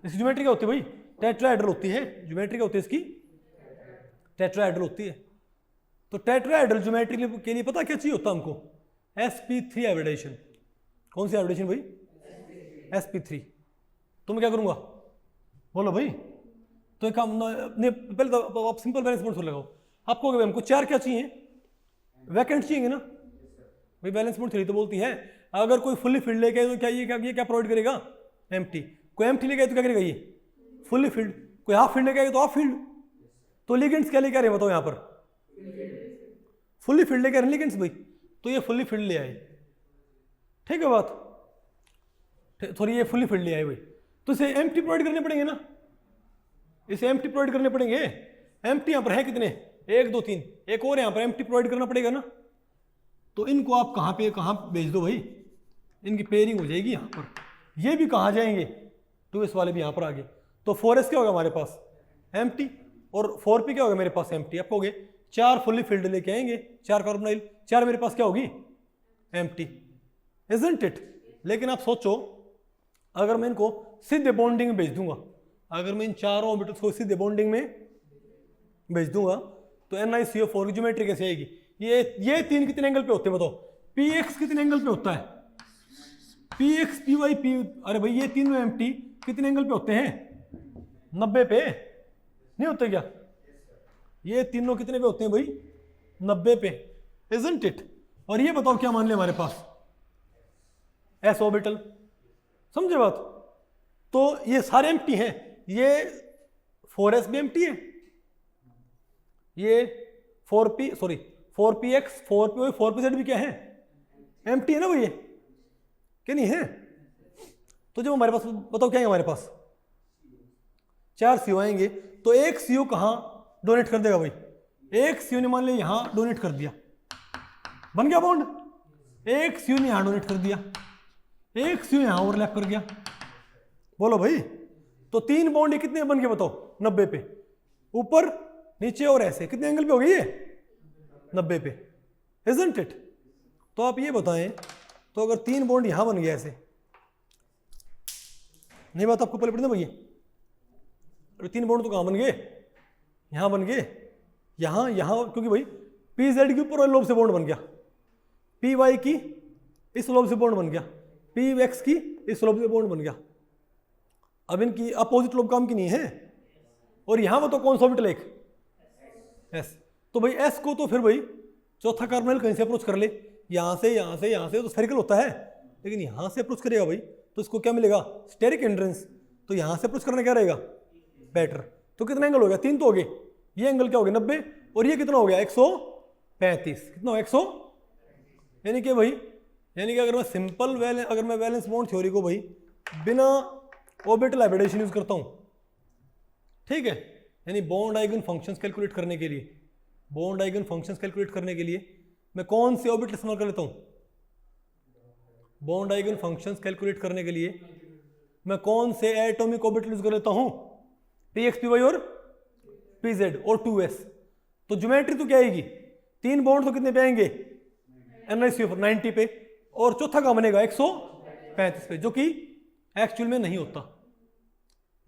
इसकी ज्योमेट्री क्या होती है भाई? टेट्राहेड्रल होती है। ज्योमेट्री क्या होती है इसकी? टेट्राहेड्रल होती है। तो टेट्राहेड्रल ज्योमेट्री के लिए पता क्या चाहिए होता है हमको? sp3 hybridisation. कौन सी हाइब्रिडाइजेशन भाई? sp3। तो मैं क्या करूंगा बोलो भाई? तो एक काम पहले तो आप सिंपल वैलेंस बॉन्ड लगाओ। आपको हमको 4 क्या चाहिए? वैकेंट चाहिए ना भाई? बैलेंस बॉन्ड थ्योरी तो बोलती है अगर कोई फुल्ली फील्ड लेके आए तो क्या ये क्या प्रोवाइड करेगा? एम्प्टी। कोई एम्प्टी लेके आए तो क्या करेगा? ये फुल्ली फील्ड। कोई हाफ फील्ड लेके आए तो हाफ फील्ड। तो लिगेंड्स क्या लेके आ रहे हैं बताओ? यहाँ पर फुल्ली फील्ड लेके आ रहे हैं लिगेंड्स भाई, तो ये फुल्ली फील्ड ले आए। ठीक है बात? सॉरी, ये फुल्ली फील्ड ले आए भाई, तो इसे एम्प्टी प्रोवाइड करने पड़ेंगे ना? इसे एम्प्टी प्रोवाइड करने पड़ेंगे। एम्प्टी यहाँ पर है कितने? 1 2 3, एक और यहाँ पर एम्प्टी प्रोवाइड करना पड़ेगा ना? तो इनको आप कहाँ भेज दो भाई? इनकी पेयरिंग हो जाएगी यहाँ पर। ये भी कहाँ जाएंगे? 2s वाले भी यहाँ पर आ गए। तो 4s क्या होगा हमारे पास? एम्प्टी। और 4p क्या होगा मेरे पास? एम्प्टी। आप कहोगे 4 फुल्ली फील्ड लेके आएंगे, 4 कार्बोनाइल, 4 मेरे पास क्या होगी? एम्प्टी। Isn't it? लेकिन आप सोचो, अगर मैं इनको सीधे बॉन्डिंग में भेज दूंगा, अगर मैं इन चारों ऑर्बिटल्स को सीधे बॉन्डिंग में भेज दूंगा, तो NiCO4 की ज्योमेट्री कैसे आएगी? ये 3 कितने एंगल पे होते हैं बताओ? px कितने एंगल पे होता है? px py p, अरे भाई ये तीनों एम्प्टी कितने एंगल पे होते हैं? 90 पे नहीं होते क्या? ये तीनों कितने पे होते हैं भाई? 90 पे। Isn't it? और ये बताओ क्या मान ले हमारे पास? s orbital. समझे बात? तो ये सारे एम्प्टी हैं। ये 4s भी एम्प्टी है, ये 4p sorry 4px 4py 4pz भी क्या है, एम्प्टी है ना भैया, क्या नहीं है। तो जब हमारे पास बताओ क्या है हमारे पास 4 CO आएंगे, तो एक CO कहाँ डोनेट कर देगा भाई, एक CO ने मान लिया यहाँ डोनेट कर दिया, बन गया बॉन्ड। एक CO ने यहाँ डोनेट कर दिया, एक CO यहाँ ओवरलैप कर गया, बोलो भाई। तो 3 बॉन्ड ये कितने बन गए बताओ, 90 पे, ऊपर नीचे और ऐसे कितने एंगल पे हो गई ये, 90 पे, इजंट इट। तो आप ये बताएं, तो अगर 3 बॉन्ड यहां बन गया ऐसे, नहीं बात आपको पहले पढ़ना भैया, 3 बॉन्ड तो कहां बन गए, यहां बन गए, यहां यहां, क्योंकि भाई पी जेड के ऊपर लोब से बॉन्ड बन गया, पी वाई की इस लोब से बॉन्ड बन गया, पी एक्स की इस लोब से बॉन्ड बन गया। अब इनकी अपोजिट लोब काम की नहीं है, और यहां वो तो कौन सा ऑर्बिटल एक एस, तो भाई एस को तो फिर भाई चौथा कार्बोनाइल कहीं से अप्रोच कर ले, यहां से यहां से यहां से, तो स्फेरिकल होता है, लेकिन यहां से अप्रोच करेगा भाई तो इसको क्या मिलेगा, स्टेरिक एंड्रेंस। तो यहां से अप्रोच करना क्या रहेगा, बेटर। तो कितना एंगल हो गया, 3 तो हो गए, ये एंगल क्या हो गया 90, और ये कितना हो गया 135, कितना हो 100, यानी कि भाई, यानी कि अगर मैं सिंपल वैलेंस, अगर मैं वैलेंस बॉन्ड थ्योरी को भाई बिना ऑर्बिटल हाइब्रिडेशन यूज करता हूं, ठीक है, यानी बॉन्ड आइगन फंक्शंस कैलकुलेट करने के लिए, बॉन्ड आइगन फंक्शंस कैलकुलेट करने के लिए मैं कौन से ऑर्बिटल इस्तेमाल कर लेता हूं, बॉन्ड आइगन फंक्शंस कैलकुलेट करने के लिए मैं कौन से एटॉमिक ऑर्बिटल यूज कर लेता हूं, px py और pz और 2s। तो ज्योमेट्री तो क्या आएगी, 3 बॉन्ड तो कितने पे आएंगे, NiCO4 90 पे, और चौथा का बनेगा 135 पे, जो कि एक्चुअल में नहीं होता।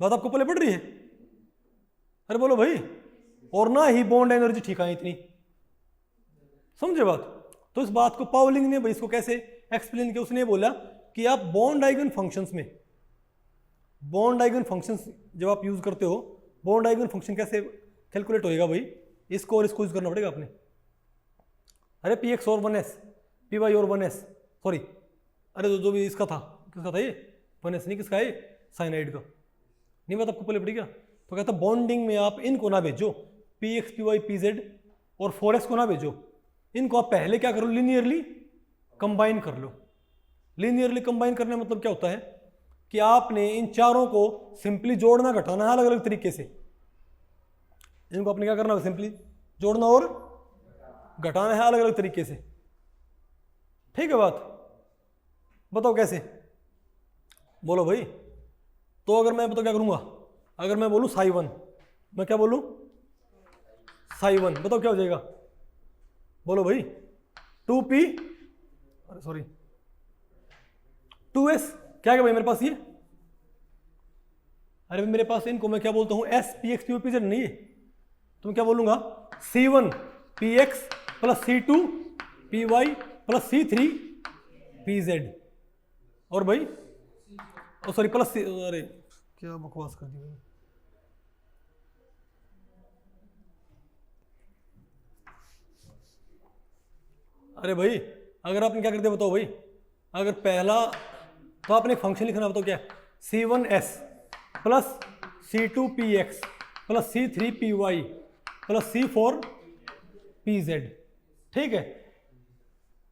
बात आपको पहले पड़ रही है, अरे बोलो भाई, और ना ही बॉन्ड एनर्जी ठीक है इतनी, समझे बात। तो इस बात को पाउलिंग ने भाई इसको कैसे एक्सप्लेन किया, उसने बोला कि आप बॉन्ड आइगन फंक्शंस में, बॉन्ड आइगन फंक्शंस जब आप यूज करते हो, बॉन्ड आइगन फंक्शन कैसे कैलकुलेट होएगा भाई, इसको और इसको यूज करना पड़ेगा आपने। अरे px और 1s, py और 1s, सॉरी, अरे जो भी इसका था, किसका था ये, 1s नहीं, किसका है, साइनाइड का, नहीं बात आपको पहले पड़ी क्या। तो कहता बॉन्डिंग में आप इनको ना भेजो, px py pz और 4s को ना भेजो, इनको आप पहले क्या करो, लीनियरली कंबाइन कर लो। लीनियरली कंबाइन करने का मतलब क्या होता है कि आपने इन चारों को सिंपली जोड़ना घटाना है अलग अलग तरीके से, इनको आपने क्या करना है, सिंपली जोड़ना और घटाना है अलग अलग तरीके से, ठीक है बात। बताओ कैसे, बोलो भाई। तो अगर मैं बताओ क्या करूंगा, अगर मैं बोलूं साई 1, मैं क्या बोलूं साई 1, बताओ क्या हो जाएगा, बोलो भाई 2p, अरे सॉरी 2s, क्या है भाई मेरे पास ये, अरे मेरे पास इनको मैं क्या बोलता हूं, s px py pz नहीं है, तो मैं क्या बोलूंगा c1 px plus c2 py plus c3 pz, और भाई सॉरी प्लस, अरे क्या बकवास कर दी भाई, अरे भाई अगर आपने क्या कर दिया बताओ भाई, अगर पहला तो आपने एक फंक्शन लिखना, बताओ क्या, c1s plus c2px plus c3py plus c4pz, ठीक है।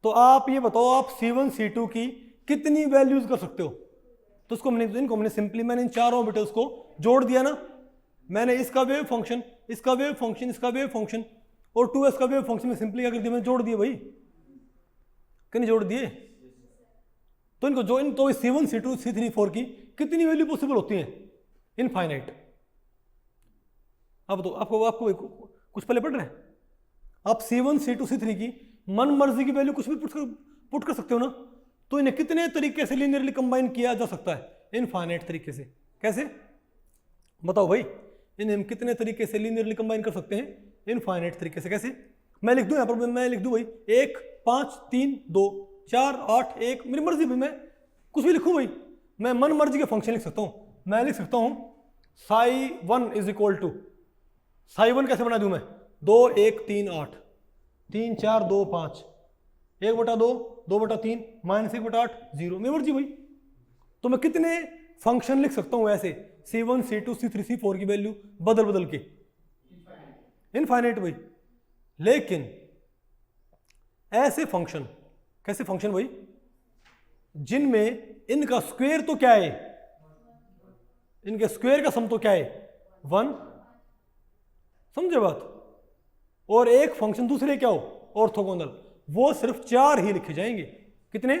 तो आप ये बताओ आप c1 c2 की कितनी वैल्यूज कर सकते हो, तो उसको मैंने, इनको मैंने सिंपली मैंने इन चारों ऑर्बिटल्स को जोड़ दिया ना, मैंने इसका वेव फंक्शन, इसका वेव फंक्शन, इसका वेव फंक्शन और 2s का वेव फंक्शन में सिंपली क्या कर दिया, मैंने जोड़ दिए भाई, कि नहीं जोड़ दिए। तो इनको जो इन तो c1 c2 c3 4 की कितनी वैल्यू पॉसिबल होती है, इनफाइनाइट। अब तो आपको आपको कुछ पहले पढ़ रहे हैं, आप c1 c2 c3 की मन मर्जी की वैल्यू कुछ भी पुट कर सकते हो ना, तो इन्हें कितने तरीके से लीनियरली कंबाइन किया जा सकता है, इनफाइनाइट तरीके से। कैसे बताओ भाई, इन्हें हम कितने तरीके से लीनियरली कंबाइन कर सकते हैं, इनफाइनाइट तरीके से। कैसे, मैं लिख दूं यहां पर, मैं लिख दूं भाई 1 5 3 2 4 8 1, मेरी मर्जी भाई, मैं कुछ भी लिखूं भाई, मैं मन मर्जी के फंक्शन लिख सकता हूं। मैं लिख सकता हूं psi 1 is equal to, psi 1 कैसे बना दूं मैं, 2 1 3 8 3 4 2 5 1/2 2/3 -1/8 0, मेरी मर्जी भाई। तो मैं कितने फंक्शन लिख सकता हूं ऐसे, c1 c2 c3 c4 की वैल्यू बदल बदल के, इनफाइनाइट भाई। लेकिन ऐसे फंक्शन, कैसे फंक्शन भाई, जिनमें इनका स्क्वायर तो क्या है, इनके स्क्वायर का सम तो क्या है 1, समझे बात, और एक फंक्शन दूसरे क्या हो ऑर्थोगोनल, वो सिर्फ 4 ही लिखे जाएंगे। कितने?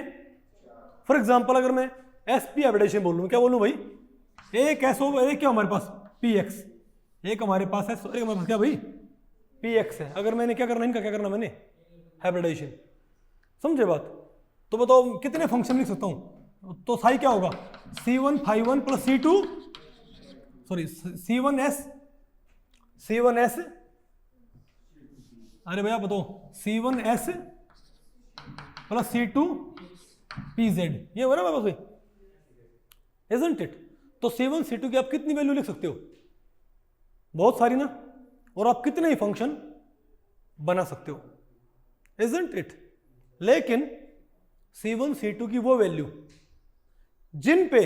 फॉर एग्जांपल अगर मैं एस पी एवरेशन बोलूं, क्या बोलूं भाई, एक एस हो, एक क्या हमारे पास पी एक्स, एक हमारे पास है, एक हमारे पास क्या भाई पी एक्स है। अगर मैंने क्या करना, इनका क्या करना मैंने हाइब्रिडाइजेशन, समझे बात। तो बताओ कितने फंक्शन लिख सकता हूं, तो साई क्या होगा C1 φ1 plus C2 sorry C1S, अरे भैया बताओ C1S प्लस C2 PZ, ये हो ना मेरे पास, इजंट इट। तो C1 C2 की आप कितनी वैल्यू लिख सकते हो, बहुत सारी ना, और आप कितने ही फंक्शन बना सकते हो, इजंट इट। लेकिन C1 C2 की वो वैल्यू जिन पे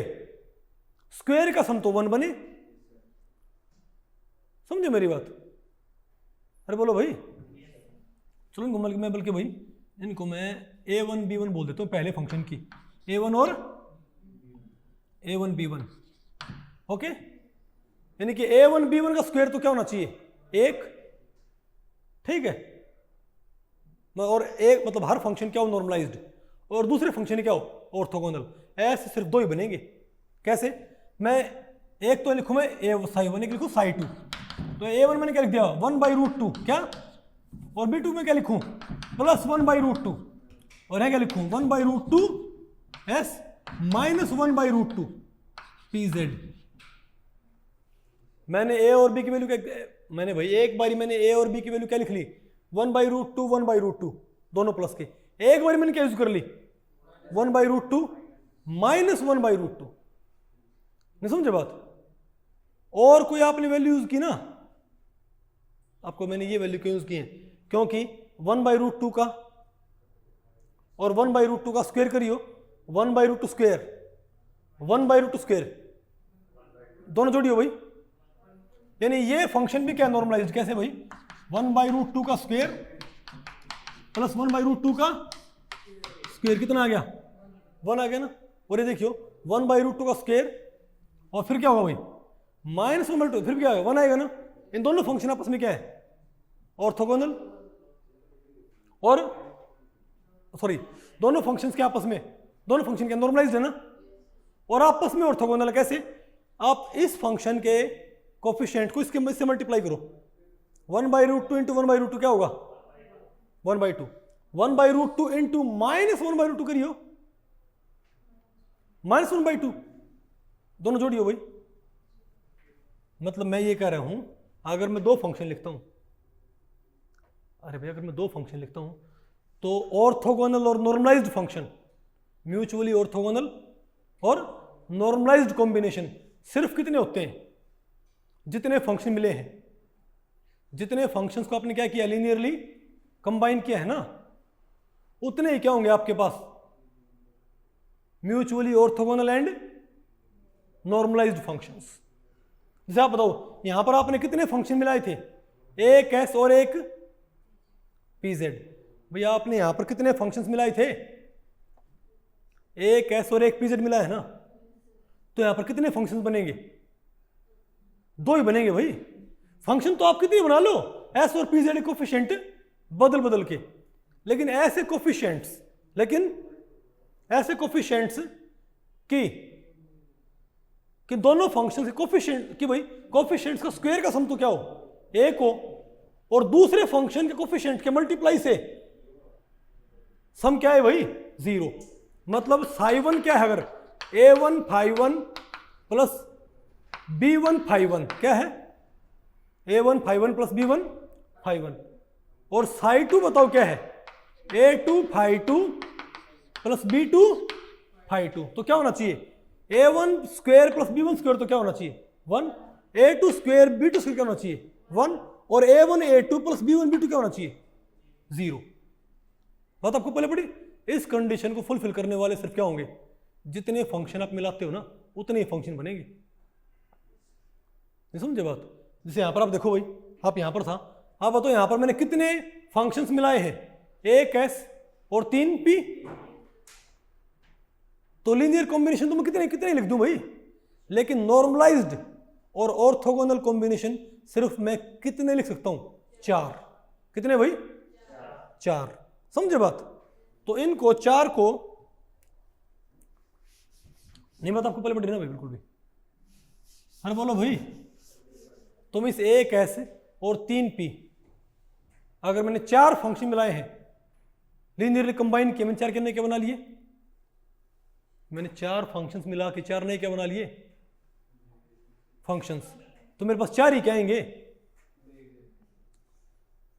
स्क्वायर का सम तो 1 बने, समझे मेरी बात। अरे बोलो भाई, चलो इनको मैं बल्कि भाई इनको मैं A1 B1 बोल देता हूं पहले फंक्शन की, A1 और A1 B1, ओके। यानी कि A1 B1 का स्क्वायर तो क्या होना चाहिए 1, ठीक है, और एक मतलब हर फंक्शन क्या हो नॉर्मलाइज्ड, और दूसरे फंक्शन क्या हो ऑर्थोगोनल। ऐसे सिर्फ 2 ही बनेंगे। कैसे? मैं एक तो लिखूं मैं A1, एक लिखूं ψ2, तो A1 मैंने क्या लिख दिया 1/√2 क्या, और B2 में क्या लिखूं प्लस 1/√2, और है क्या लिखूं 1/√2 S माइनस 1/√2 PZ। मैंने A और B की वैल्यू क्या, मैंने भाई एक बारी मैंने A और B की वैल्यू क्या लिख ली 1/√2 1/√2 दोनों प्लस के, एक बारी मैंने क्या यूज कर ली 1/√2 माइनस 1/√2, नहीं समझे बात। और कोई आपने वैल्यू यूज की ना, आपको मैंने ये वैल्यू क्यों यूज की है, क्योंकि 1/√2 का और 1/√2 का स्क्वायर करियो, 1/√2 स्क्वायर 1/√2 स्क्वायर दोनों जोड़ियो भाई, यानी ये फंक्शन भी क्या नॉर्मलाइज्ड, कैसे भाई 1/√2 का स्क्वायर प्लस 1/√2 का स्क्वायर कितना आ गया 1 आ गया ना, और ये देखियो 1/√2 का स्क्वायर और फिर क्या होगा भाई माइनस 1/2, फिर क्या 1 आएगा ना। इन दोनों फंक्शन आपस में क्या है ऑर्थोगोनल, और सॉरी दोनों फंक्शंस के आपस में, दोनों फंक्शन के नॉर्मलाइज्ड है ना, और आपस में ऑर्थोगोनल है। कैसे? आप इस फंक्शन के कोफिशिएंट को इससे मल्टीप्लाई करो, 1/√2 इंटू 1/√2 क्या होगा 1/2, 1/√2 इंटू माइनस 1/√2 करियो माइनस 1/2, दोनों जोड़ियो भाई। मतलब मैं ये कह रहा हूं अगर मैं 2 फंक्शन लिखता हूं, अरे भाई अगर मैं 2 फंक्शन लिखता हूं तो ऑर्थोगोनल और नॉर्मलाइज्ड फंक्शन, म्यूचुअली ऑर्थोगोनल और नॉर्मलाइज्ड कॉम्बिनेशन सिर्फ कितने होते हैं, जितने फंक्शन मिले हैं, जितने फंक्शंस को आपने क्या किया लीनियरली कंबाइन किया है ना, उतने ही क्या होंगे आपके पास mutually orthogonal and normalised functions. जैसे आप बताओ यहां पर आपने कितने फंक्शन मिलाए थे, एक एस और एक पीजेड, भैया आपने यहां पर कितने फंक्शंस मिलाए थे, एक एस और एक पीजेड मिला है ना, तो यहां पर कितने फंक्शंस बनेंगे 2 ही बनेंगे भाई। फंक्शन तो आप कितने बना लो एस और पीजेड कोफिशिएंट बदल बदल के, लेकिन ऐसे कोफिशिएंट्स कि दोनों फंक्शन के कोफिशिएंट कि भाई कोफिशिएंट्स का स्क्वायर का सम तो क्या हो 1 हो, और दूसरे फंक्शन के कोफिशिएंट के मल्टीप्लाई से सम क्या है भाई 0। मतलब ψ1 क्या है, अगर A1 φ1 प्लस B1 φ1 क्या है A1 φ1 प्लस B1 φ1, और ψ2 बताओ क्या है A2 φ2 प्लस B2 φ2, तो क्या होना चाहिए A1 square plus B1 square तो क्या होना चाहिए 1, A2 स्क्वायर B2 स्क्वायर क्या होना चाहिए 1, और A1 A2 plus B1 B2 क्या होना चाहिए 0। बात आपको पहले पड़ी। इस कंडीशन को फुलफिल करने वाले सिर्फ क्या होंगे, जितने फंक्शन आप मिलाते हो ना उतने ही फंक्शन बनेंगे, नहीं समझे बात। जैसे यहां पर आप देखो भाई, आप यहां पर था, आप बताओ यहां पर मैंने कितने फंक्शंस मिलाए हैं, एक एस और 3 p। तो लीनियर कॉम्बिनेशन तो मैं कितने कितने लिख दूं भाई, लेकिन नॉर्मलाइज्ड और ऑर्थोगोनल कॉम्बिनेशन सिर्फ मैं कितने लिख सकता हूं? 4। कितने भाई? 4। समझे बात? तो इनको 4 को नहीं, बात आपको पहले पढ़ी ना भाई बिल्कुल भी। अरे बोलो भाई, तुम इस 1s और 3p अगर मैंने 4 फंक्शन मिलाए हैं, लीनियरली कंबाइन किए, मैंने 4 के नए क्या बना लिए? मैंने 4 फंक्शंस मिला के 4 नए क्या बना लिए? फंक्शंस। तो मेरे पास 4 ही क्या आएंगे?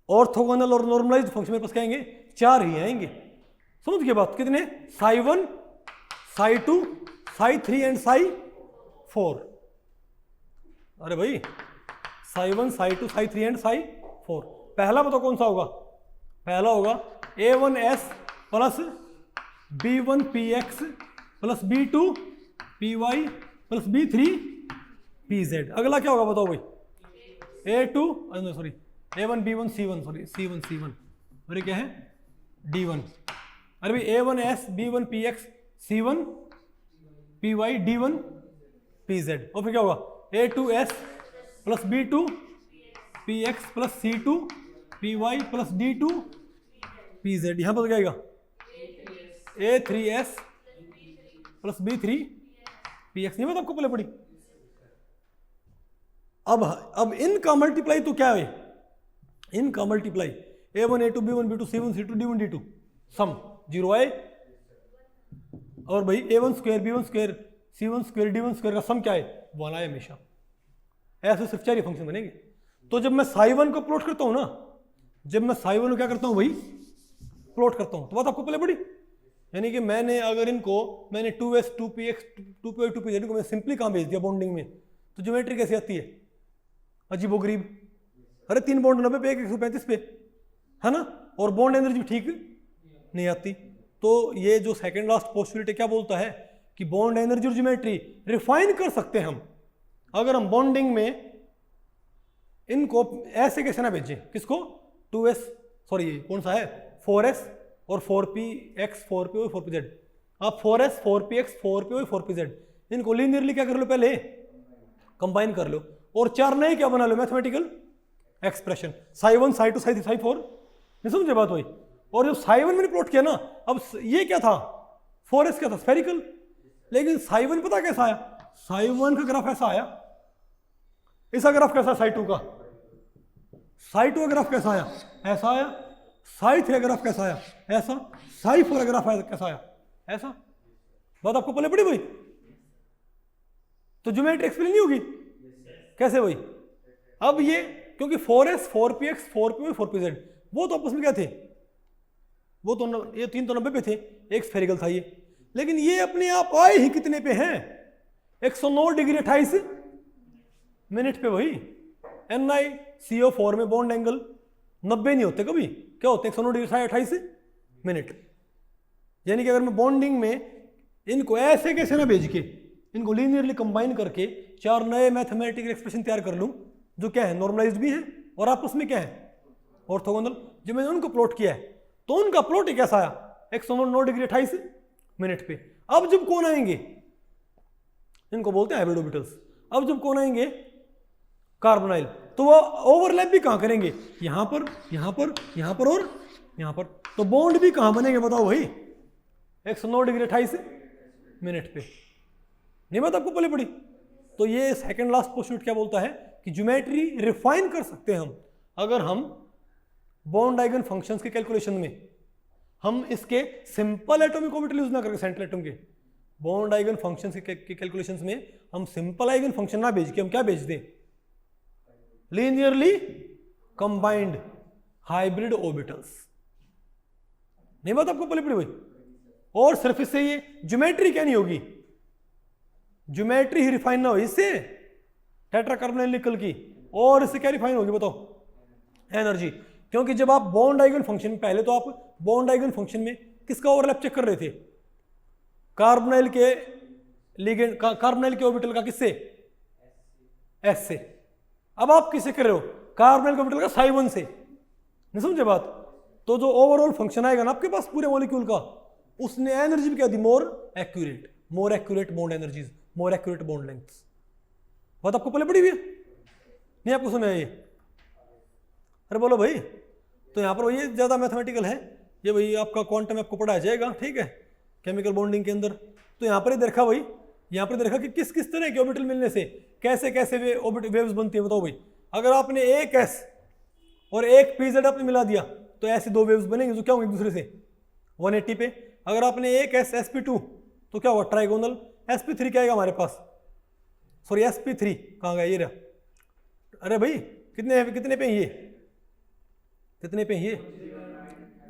ऑर्थोगोनल और नॉर्मलाइज्ड फंक्शन मेरे पास क्या आएंगे? 4 ही आएंगे। समझ गए बात? कितने? psi1, psi2, psi3 and psi4। अरे भाई psi1, psi2, psi3 and psi4। पहला बताओ कौन सा होगा? पहला होगा a1s plus b1px plus b2py plus b3pz। अगला क्या होगा बताओ भाई? a2 sorry a1 b1 c1 sorry c1 और ये क्या है? d1। अरे भाई a1s b1px c1 py d1 pz। और फिर क्या होगा? a2s plus b2 px plus c2 py plus d2 pz। यहां पर क्या आएगा? a3s plus b3 px। नहीं, मैं तो आपको पहले पढ़ी। अब इनका मल्टीप्लाई तो क्या है? इनका multiply a1 a2 b1 b2 c1 c2 d1 d2 सम 0 आए। और भाई a1 square b1 square c1 square d1 square का सम क्या है? 1 आए हमेशा। ऐसे सिर्फ 4 ही फंक्शन बनेंगे। तो जब मैं psi1 को प्लॉट करता हूं ना, जब मैं psi1 को क्या करता हूं भाई? प्लॉट करता हूं। तो बात आपको पहले पढ़ी। यानी कि मैंने अगर मैंने 2s 2px 2py 2pz को मैं सिंपली कहां भेज दिया? बॉन्डिंग में। तो ज्योमेट्री कैसी आती है? अजीबोगरीब। अरे 3 बॉन्ड 90 पे 135 पे, है ना? और बॉन्ड एनर्जी ठीक नहीं आती। तो ये जो सेकंड लास्ट पॉसिबिलिटी क्या बोलता है कि बॉन्ड एनर्जी और ज्योमेट्री रिफाइन कर सकते हैं हम, अगर हम बॉन्डिंग में इनको ऐसे कैसे ना भेजें। किसको? 2s सॉरी कौन सा है? 4s और 4px 4py 4pz। आप 4s 4px 4py 4pz इनको लीनियरली क्या कर लो? पहले कंबाइन कर लो और 4 नए क्या बना लो? Mathematical expression psi1 psi2 psi3 psi4। नहीं समझे बात हुई? और जब psi1 मैंने प्लॉट किया ना, अब ये क्या था? 4s क्या था? स्फेरिकल। लेकिन psi1 पता कैसा आया? psi1 का ग्राफ ऐसा आया। इसका ग्राफ कैसा? psi2 का। psi2 का ग्राफ कैसा आया? ऐसा आया। psi3 का ग्राफ कैसा आया? ऐसा। psi4 का ग्राफ कैसा आया? ऐसा। बात आपको पहले पड़ी भाई? तो ज्योमेट्री एक्सप्लेन नहीं होगी? कैसे भाई? अब ये क्योंकि 4s 4px 4py 4pz वो तो आपस में क्या थे? वो तो ये 3 तो 90 पे थे, एक स्फेरिकल था ये। लेकिन ये अपने आप आए ही कितने पे हैं? 109 डिग्री 28 मिनट पे भाई। NiCO4 में बॉन्ड एंगल 90 नहीं होते कभी, क्या होते? 109 डिग्री 28 मिनट। यानी कि अगर मैं बॉन्डिंग में इनको ऐसे कैसे ना भेज के इनको लीनियरली कंबाइन करके 4 नए मैथमेटिकल एक्सप्रेशन तैयार कर लूं, जो क्या है? नॉर्मलाइज्ड भी है और आपस में क्या है? ऑर्थोगोनल। जो मैंने उनको प्लॉट किया है तो उनका प्लॉट ही कैसा आया? 109 डिग्री 28 मिनट पे। अब जब कौन आएंगे? इनको बोलते हैं हाइब्रिड ऑर्बिटल्स। अब जब कौन आएंगे? कार्बोनाइल। तो वो ओवरलैप भी कहां करेंगे? यहां पर, यहां पर, यहां पर और यहां पर। तो बॉन्ड भी कहां बनेंगे बताओ भाई? 109 डिग्री 28 मिनट पे। नहीं बात आपको पहले पड़ी? तो ये सेकंड लास्ट पोस्टुलेट क्या बोलता है कि ज्योमेट्री रिफाइन कर सकते हैं हम, अगर हम बॉन्ड आइगन फंक्शंस के कैलकुलेशन में हम इसके सिंपल एटॉमिक ऑर्बिटल यूज ना करके, सेंट्रल एटम के बॉन्ड आइगन फंक्शंस के कैलकुलेशंस में हम सिंपल आइगन फंक्शन ना भेज के हम क्या भेज दें? Linearly combined hybrid orbitals. नहीं बात आपको पहले पड़ी भाई? और सिर्फ इससे ये ज्योमेट्री क्या नहीं होगी? ज्योमेट्री ही रिफाइन ना हो इससे टेट्राकार्बोनाइल निकल की, और इससे क्या रिफाइन होगी बताओ? एनर्जी। क्योंकि जब आप बॉन्ड आइगन फंक्शन, पहले तो आप बॉन्ड आइगन फंक्शन में किसका ओवरलैप चेक कर रहे थे? कार्बोनाइल के लिगेंड, कार्बोनाइल के ऑर्बिटल का किससे? एस से। अब आप किससे कर रहे हो? कार्बोनाइल के ऑर्बिटल का psi1 से। नहीं समझे बात? तो जो ओवरऑल फंक्शन आएगा ना आपके पास पूरे मॉलिक्यूल का, उसने एनर्जी भी क्या दी, more accurate bond energies, more accurate bond lengths. बात आपको पहले पड़ी हुई है, नहीं आपको सुना है ये? अरे बोलो भाई। तो यहाँ पर ये ज़्यादा मैथमेटिकल है, ये भाई आपका क्वांटम आपको पढ़ाया जाएगा, ठीक है, केमिकल बॉन्डिंग के अंदर। तो यहाँ पर देखा भाई, यहाँ पर देखा कि किस किस तरह के ऑर्बिटल मिलने से कैसे कैसे वेव्स बनती है। बताओ भाई, अगर आपने एक s और एक pz आपने मिला दिया तो ऐसे दो वेव्स बनेंगे जो क्या होंगे एक दूसरे से 180 पे। अगर आपने एक s sp2 तो क्या होगा ट्राइगोनल। sp3 क्या आएगा हमारे पास, सॉरी sp3 कहाँ गया, ये रहा। अरे भाई कितने पे ये, कितने पे ये,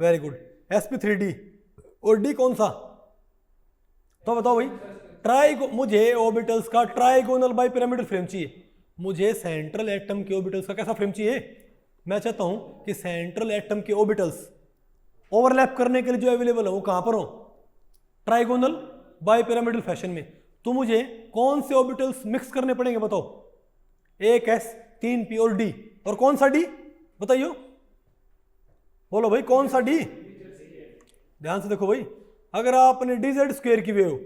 वेरी गुड, sp3d। और d कौन सा, तो बताओ भाई, मुझे ऑर्बिटल्स का ट्राइगोनल बाई पिरामिडल फ्रेम चाहिए। मुझे सेंट्रल एटम के ऑर्बिटल्स का कैसा फ्रेम चाहिए, मैं चाहता हूं कि सेंट्रल एटम के ऑर्बिटल्स ओवरलैप करने के लिए जो अवेलेबल है वो कहां पर हो, ट्राइगोनल बाई पिरामिडल फैशन में। तो मुझे कौन से ऑर्बिटल्स मिक्स करने पड़ेंगे बताओ, एक s 3p और d, और कौन सा d बताइयो, बोलो भाई कौन सा d। ध्यान से देखो भाई, अगर आपने dz स्क्वायर की वेव,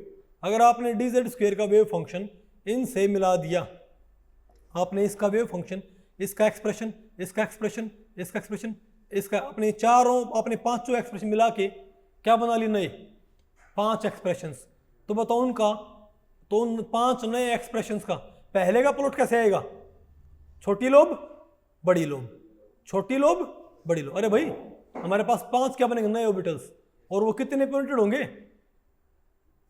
अगर आपने dz स्क्वायर का वेव फंक्शन इनसे मिला दिया, आपने इसका वेव फंक्शन, इसका एक्सप्रेशन, इसका एक्सप्रेशन, इसका एक्सप्रेशन, इसका अपने चारों, अपने पांचों एक्सप्रेशन मिला के क्या बना ली, नए 5 एक्सप्रेशंस। तो बताओ उनका, तो उन 5 नए एक्सप्रेशंस का पहले का प्लॉट कैसे आएगा, छोटी लोब बड़ी लोब, छोटी लोब बड़ी लोब। अरे भाई हमारे पास 5 क्या बनेंगे, नए ऑर्बिटल्स, और वो कितने पॉइंटेड होंगे,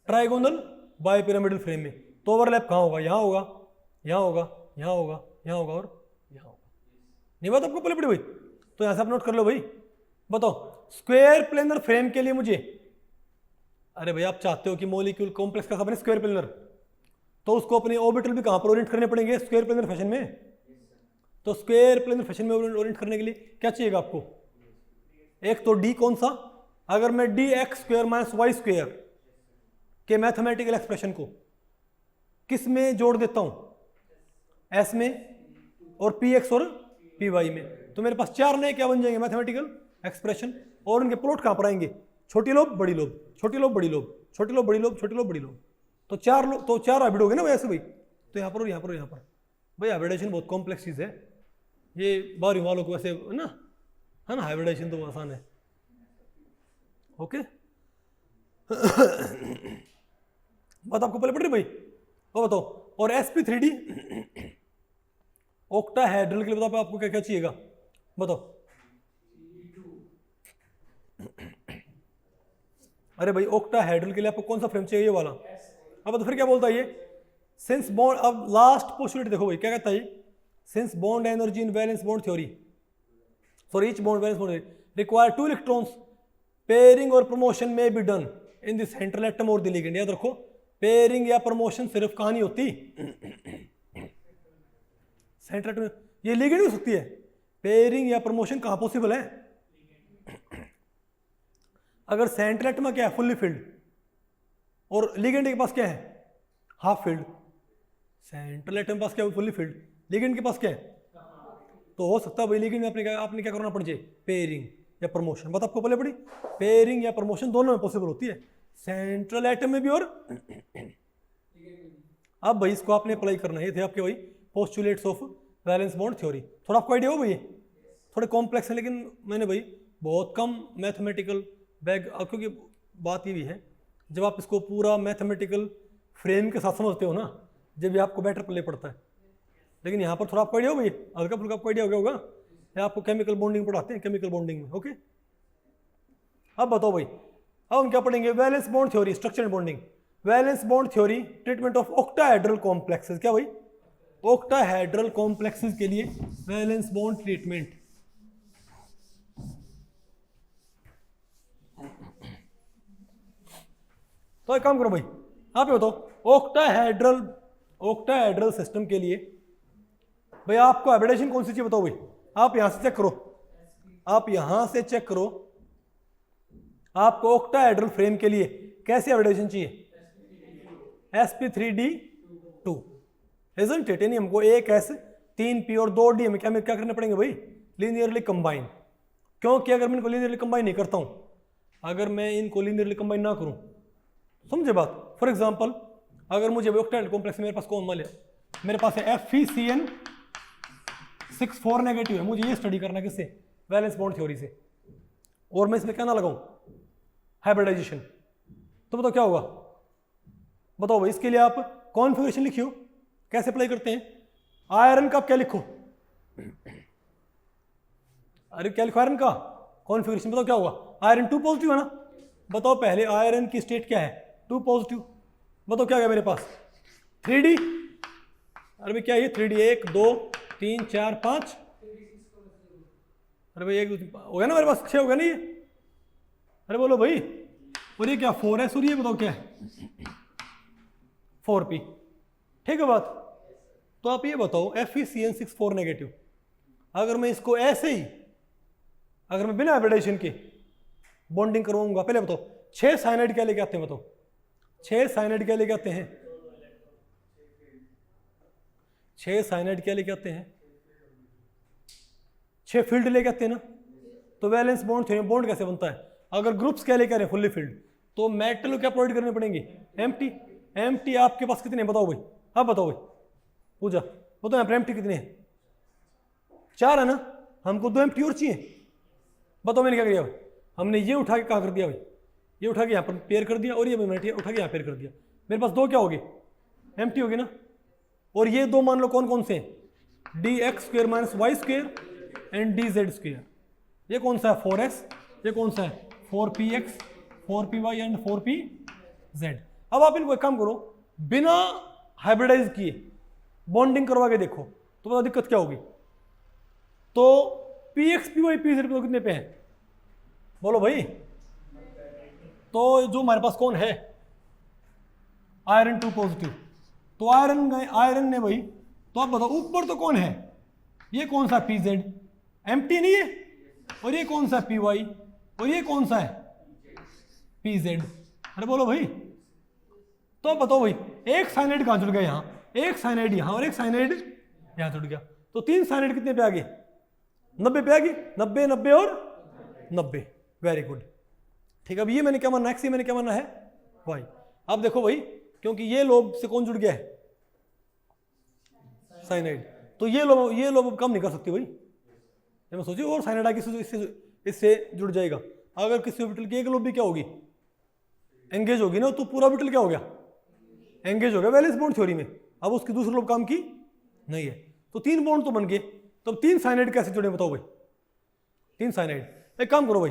ट्राइगोनल बाय पिरामिडल फ्रेम में। तो ओवरलैप कहाँ होगा, यहाँ होगा, यहाँ होगा, यहाँ होगा, यहाँ होगा और यहाँ होगा। नहीं बात आपको पहले पड़ी भाई, तो यहाँ से आप नोट कर लो भाई। बताओ स्क्वायर प्लेनर फ्रेम के लिए मुझे, अरे भाई आप चाहते हो कि मॉलिक्यूल कॉम्प्लेक्स का बने स्क्वायर प्लेनर, तो उसको अपने ऑर्बिटल भी कहाँ पर ओरिएंट करने पड़ेंगे, स्क्वायर प्लेनर फैशन में। तो स्क्वायर प्लेनर फैशन में ओरिएंट करने के लिए क्या चाहिएगा आपको, एक तो डी कौन सा, अगर मैं D X square minus Y square के मैथमेटिकल एक्सप्रेशन को किस में जोड़ देता हूं, एस में, और पी एक्स और पी वाई में, तो मेरे पास 4 नए क्या बन जाएंगे मैथमेटिकल एक्सप्रेशन। और उनके प्लॉट कहां पर आएंगे, छोटी लोब बड़ी लोब, छोटी लोब बड़ी लोब, छोटी लोब बड़ी लोब, छोटी लोब बड़ी लोब। तो 4 हाइब्रिड हो गए ना वैसे भाई। तो यहाँ पर और यहाँ पर और यहाँ पर भाई हाइब्रिडेशन बहुत कॉम्प्लेक्स चीज़ है, ये 12वीं वालों को वैसे ना, है ना, हाइब्रिडेशन तो आसान है। ओके बात आपको पहले पड़ रही भाई, वो बताओ। और sp3d ऑक्टाहेड्रल के लिए बताओ आपको क्या क्या चाहिएगा, बताओ। अरे भाई ऑक्टाहेड्रल के लिए आपको कौन सा फ्रेम चाहिए, ये वाला। अब तो फिर क्या बोलता है ये, सिंस बॉन्ड, अब लास्ट पोस्टुलेट देखो भाई क्या कहता है, since bond energy in valence bond theory for each bond valence bond require 2 electrons, pairing और प्रमोशन में be done in the central atom और द लिगेंड। याद रखो पेयरिंग या प्रमोशन सिर्फ कहां नहीं होती, सेंट्रल एटम, ये लिगेंड हो सकती है। पेयरिंग या प्रमोशन कहां पॉसिबल है, अगर सेंट्रल एटम क्या है फुल्ली फिल्ड और लिगेंड के पास क्या है हाफ फिल्ड, सेंट्रल एटम के पास क्या है फुल्ली फिल्ड, लिगेंड के पास क्या है, तो हो सकता है भाई लिगेंड में आपने क्या करना पड़ जाए, पेयरिंग या प्रमोशन। बात आपको पहले पड़ी, पेयरिंग या प्रमोशन दोनों में पॉसिबल होती है, सेंट्रल एटम में भी और अब भाई इसको आपने अप्लाई करना है, थे आपके भाई postulates of valence bond theory. थोड़ा आपको आइडिया हो भाई, थोड़े कॉम्प्लेक्स है लेकिन मैंने भाई बहुत कम मैथमेटिकल बैग, क्योंकि बात ये भी है जब आप इसको पूरा मैथमेटिकल फ्रेम के साथ समझते हो ना, जब भी आपको बेटर प्ले पड़ता है। लेकिन यहाँ पर थोड़ा आपको आइडिया हो भाई, हल्का फुल्का आपको आइडिया हो गया होगा, या आपको केमिकल बॉन्डिंग पढ़ाते हैं, केमिकल बॉन्डिंग में। ओके अब बताओ भाई, अब हम क्या पढ़ेंगे, valence bond theory, structure bonding, valence bond theory, treatment of octahedral complexes. क्या भाई, ऑक्टाहेड्रल कॉम्प्लेक्सेस के लिए वैलेंस बॉन्ड ट्रीटमेंट। तो एक काम करो भाई, आप ये बताओ ऑक्टाहेड्रल सिस्टम के लिए भाई आपको हाइब्रिडेशन कौन सी चाहिए बताओ भाई, आप यहां से चेक करो, आप यहां से चेक करो आपको ऑक्टाहेड्रल फ्रेम के लिए कैसी हाइब्रिडेशन चाहिए, sp3d2 isn't it? हमको एक s 3p और 2d हमें क्या करने पड़ेंगे भाई, लीनियरली कंबाइन, क्योंकि अगर मैं इनको लीनियरली कंबाइन नहीं करता हूं, अगर मैं इनको लीनियरली कंबाइन ना करूं, समझे बात। फॉर एग्जांपल अगर मुझे ऑक्टेट कॉम्प्लेक्स मेरे पास कौन मान लिया, मेरे पास है FeCN6 4 नेगेटिव है, मुझे ये स्टडी करना किससे, वैलेंस बॉन्ड थ्योरी से, और मैं इसमें क्या ना लगाऊं, हाइब्रिडाइजेशन। तो बताओ क्या होगा, बताओ भाई। इसके लिए आप कॉन्फ़िगरेशन लिखियो, कैसे अप्लाई करते हैं। आयरन का क्या लिखो, अरे क्या लिखो आयरन का कॉन्फ़िगरेशन, बताओ क्या होगा। आयरन 2 पॉजिटिव है ना, बताओ पहले आयरन की स्टेट क्या है, 2 पॉजिटिव। बताओ क्या गया मेरे पास 3D, अरे भाई क्या ये 3D, 1 2 3 4 5, अरे भाई 1 हो गया ना मेरे पास, 6 हो गया ना ये, अरे बोलो भाई। और ये क्या 4 है, सूर्य बताओ क्या है 4P, ठीक है बात। तो आप ये बताओ FeCN6 4 नेगेटिव, अगर मैं इसको ऐसे ही, अगर मैं बिना हाइब्रिडाइजेशन के बॉन्डिंग करवाऊंगा, पहले बताओ 6 साइनाइड क्या लेके आते हैं, बताओ 6 साइनाइड क्या लेके आते हैं, 6 साइनाइड क्या लेके आते हैं, 6 फील्ड लेके आते हैं ना। तो वैलेंस बॉन्ड थ्योरी में बॉन्ड कैसे बनता है, अगर ग्रुप्स क्या लेके आ रहे हैं, फुल्ली फील्ड, तो मेटल क्या प्रोवाइड करने पड़ेंगे, एम्प्टी। एम्प्टी आपके पास कितने हैं बताओ भाई, आप बताओ भाई, पूजा बताओ यहाँ पर एम्प्टी कितने हैं, 4 है ना, हमको 2 एम्प्टी और चाहिए। बताओ मैंने क्या किया भाई, हमने ये उठा के कहाँ कर दिया भाई, ये उठा के यहाँ पर पेयर कर दिया, और ये मैंने उठा के यहाँ पेयर कर दिया, मेरे पास 2 क्या हो गए, एम्प्टी हो गए ना। और ये 2 मान लो कौन कौन से हैं, dx² - y² एंड dz²। ये कौन सा है 4s, ये कौन सा है 4px 4py एंड 4pz। अब आप इनको एक काम करो, बिना हाइब्रिडाइज किए बॉन्डिंग करवा के देखो, तो पता दिक्कत क्या होगी। तो px py pz तो कितने पे हैं, बोलो भाई। तो जो हमारे पास कौन है, आयरन 2 पॉजिटिव, तो आयरन ने भाई, तो आप बताओ ऊपर तो कौन है, ये कौन सा pz, एम्प्टी नहीं है, और ये कौन सा py, और ये कौन सा है pz। अरे बोलो भाई। तो आप बताओ भाई, एक साइनाइड कहाँ जुड़ गया, यहाँ एक साइनाइड, यहाँ और एक साइनाइड यहाँ जुड़ गया, तो 3 साइनाइड कितने पे आ गए, 90 पे आ गए, 90 90 और 90, वेरी गुड। ठीक है, अब ये मैंने क्या मानना है, मैंने क्या मानना है वाई। अब देखो भाई, क्योंकि ये लोब से कौन जुड़ गया है, साइनाइड, तो ये लोब कम नहीं कर सकती भाई। मैं सोची और साइनाइड आगे इससे जुड़ जाएगा। अगर किसी ऑर्बिटल की एक लोब भी क्या होगी, एंगेज होगी ना, तो पूरा ऑर्बिटल क्या हो गया, एंगेज हो गया वैलेंस बॉन्ड थ्योरी में। अब उसकी दूसरी लोब काम की नहीं है, तो 3 बॉन्ड तो बन गए। तो 3 साइनाइड कैसे जुड़े बताओ भाई, 3 साइनाइड। एक काम करो भाई,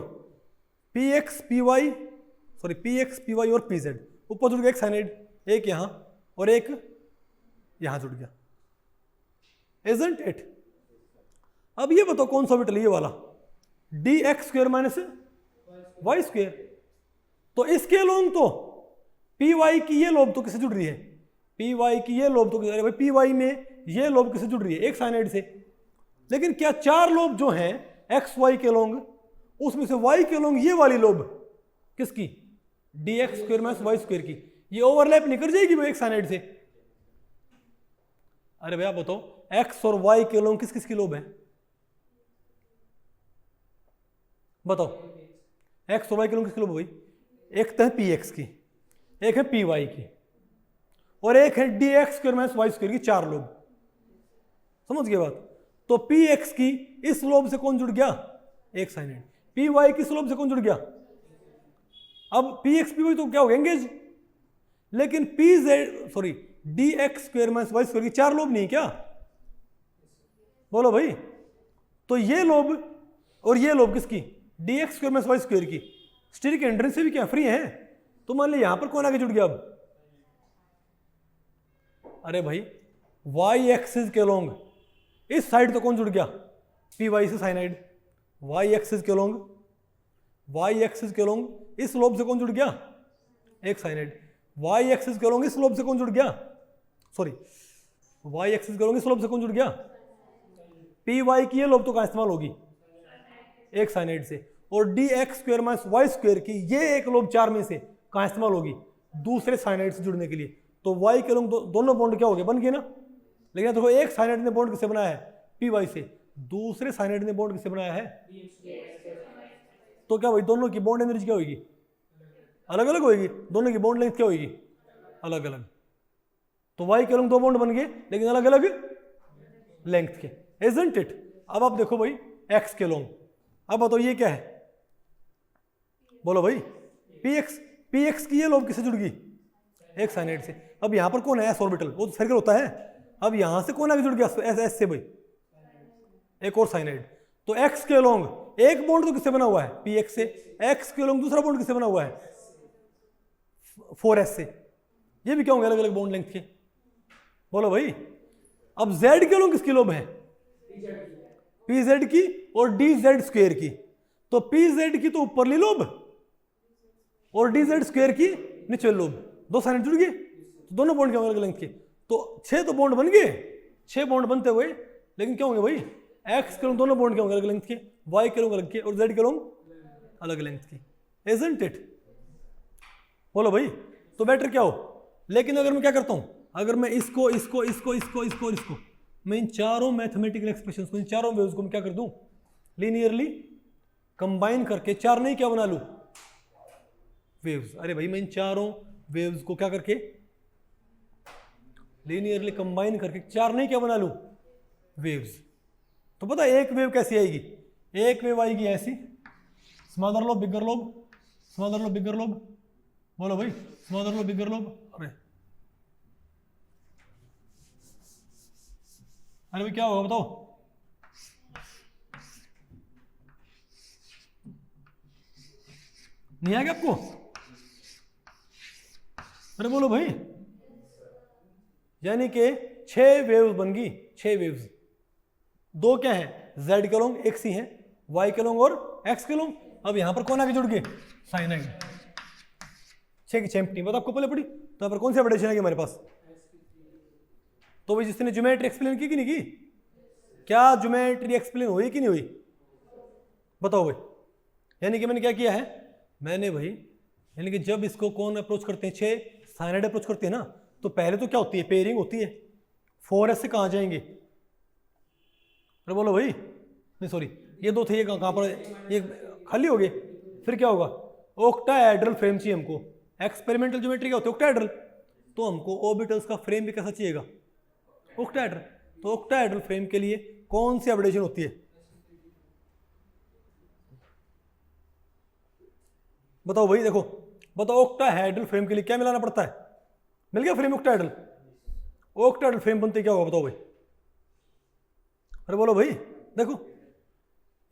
px py और pz ऊपर जुड़ गया एक साइनाइड, एक यहाँ और एक यहाँ जुड़ गया, isn't it? अब ये बताओ कौन सा ऑर्बिटल, ये वाला dx² - y²। तो इसके अलोंग तो py की ये लोब तो किससे जुड़ रही है, py की ये लोब तो, अरे भाई py में ये लोब किससे जुड़ रही है, एक साइनाइड से। लेकिन क्या 4 लोब जो हैं xy के अलोंग, उसमें से y के अलोंग ये वाली लोब किसकी, dx² - y² की, ये ओवरलैप नहीं कर जाएगी वो एक साइनाइड से। अरे भैया बताओ x और y के अलोंग किस किस की लोब है, बताओ x और y के अलोंग किसकी लोब है भाई, एक तो है px की, एक है py की, और एक है dx² - y² की, 4 लोब। समझ गए बात। तो px की इस लोब से कौन जुड़ गया, एक साइनाइड, py की इस लोब से कौन जुड़ गया, अब px py तो क्या हो गया एंगेज। लेकिन dx² - y² की 4 लोब नहीं क्या, बोलो भाई। तो ये लोब और ये लोब किसकी, dx² - y² की, स्टीरिक एंट्रेंस से भी क्या फ्री है। तो मान ली यहां पर कौन आगे जुड़ गया अब, अरे भाई y एक्सिस के अलोंग इस साइड तो कौन जुड़ गया, py से साइनाइड, y एक्सिस के अलोंग इस लोब से कौन जुड़ गया, एक साइनाइड, y एक्सिस के अलोंग इस लोब से कौन जुड़ गया, y एक्सिस के अलोंग इस लोब से कौन जुड़ गया, py की ये लोब तो कहां इस्तेमाल होगी, एक साइनाइड से। और dx² - y² की ये एक लोब 4 में से कहां इस्तेमाल होगी, दूसरे साइनाइड से जुड़ने के लिए। तो y के अलोंग दोनों बॉन्ड क्या हो गए, बन गए ना। लेकिन देखो एक साइनाइड ने बॉन्ड किससे बनाया है, py से, दूसरे साइनाइड ने बॉन्ड किससे बनाया है, तो क्या भाई दोनों की बॉन्ड एनर्जी क्या होगी? अलग अलग होगी। दोनों की बॉन्ड लेंथ क्या होगी? अलग अलग। तो वाई के अलॉन्ग दो बॉन्ड बन गए लेकिन अलग अलग लेंथ के, इजंट इट? अब आप देखो भाई एक्स के अलॉन्ग, अब बताओ ये क्या है? बोलो भाई पी एक्स की ये लोब किससे जुड़ गई? एक साइनाइड से। अब यहां पर कौन है? एस ऑर्बिटल, वो तो सर्कल होता है। अब यहां से कौन आगे जुड़ गया? एस से भाई एक और साइनाइड। तो एक्स के अलॉन्ग एक बॉन्ड तो किससे बना हुआ है? पी एक्स से। एक्स के अलॉन्ग दूसरा बॉन्ड किससे बना हुआ है? 4s से। ये भी क्या होंगे? अलग अलग बॉन्ड लेंथ के। बोलो भाई अब z के अलॉन्ग किसकी लोब है? पी जेड की और डी जेड स्क्वेयर की। तो पी जेड की तो ऊपरली लोब और डी जेड स्क्वेयर की निचली लोब, दो साइड जुड़ गए, तो दोनों बॉन्ड के अलग लेंथ के। तो 6 तो बॉन्ड बन गए, 6 बॉन्ड बनते हुए, लेकिन क्या होंगे भाई? एक्स के दोनों बॉन्ड के होंगे अलग लेंथ के, वाई के अलग के, और जेड के अलग लेंथ की, इजंट इट? बोलो भाई तो बेटर क्या हो? लेकिन अगर मैं क्या करता हूं, अगर मैं इसको इसको इसको इसको इसको इसको मैं इन चारों मैथमेटिकल एक्सप्रेशंस को, इन चारों वेव्स को मैं क्या कर दूं? लीनियरली कंबाइन करके चार नहीं क्या बना लूं? वेव्स। अरे भाई मैं इन चारों वेव्स को क्या करके लीनियरली कंबाइन करके चार नहीं क्या बना लूं? वेव्स। तो पता है एक वेव कैसी आएगी? एक वेव आएगी ऐसी, स्मॉलर लोब बिगर लोब, स्मॉलर लोब बिगर लोब। बोलो भाई स्मॉलर लोब बिगर लोब। अरे भाई क्या होगा बताओ? नहीं आएगा आपको? अरे बोलो भाई, यानी कि 6 वेव्स बन गई, 6 वेव्स। दो क्या है? z के अलॉन्ग एक सी है, y के अलॉन्ग और x के अलॉन्ग। अब यहां पर कौन आगे जुड़ गए? साइनाइड। 6 की 6 एम्प्टी बात आपको पहले पड़ी। तो यहाँ पर कौन सी अपडेशन है हमारे पास? तो भाई जिसने ज्योमेट्री एक्सप्लेन की कि नहीं की? क्या ज्योमेट्री एक्सप्लेन हुई कि नहीं हुई? बताओ भाई। यानी कि मैंने क्या किया है? मैंने भाई यानी कि जब इसको कौन अप्रोच करते हैं? 6 साइनाइड अप्रोच करते हैं ना, तो पहले तो क्या होती है? पेयरिंग होती है। 4s से कहाँ जाएंगे? अरे बोलो भाई, नहीं सॉरी, ये दो थे, ये कहाँ पर? ये खाली हो गए। फिर क्या होगा? ऑक्टाहेड्रल फ्रेम चाहिए हमको। एक्सपेरिमेंटल ज्योमेट्री क्या होती है? ऑक्टाहेड्रल। तो हमको ऑर्बिटल्स का फ्रेम भी कैसा चाहिएगा? ऑक्टाहेड्रल। तो ऑक्टाहेड्रल फ्रेम के लिए कौन सी अपडेशन होती है? बताओ भाई, देखो बताओ ऑक्टाहेड्रल फ्रेम के लिए क्या मिलाना पड़ता है? मिल गया फ्रेम ऑक्टाहेड्रल। ऑक्टाहेड्रल फ्रेम बनते क्या होगा बताओ भाई? अरे बोलो भाई, देखो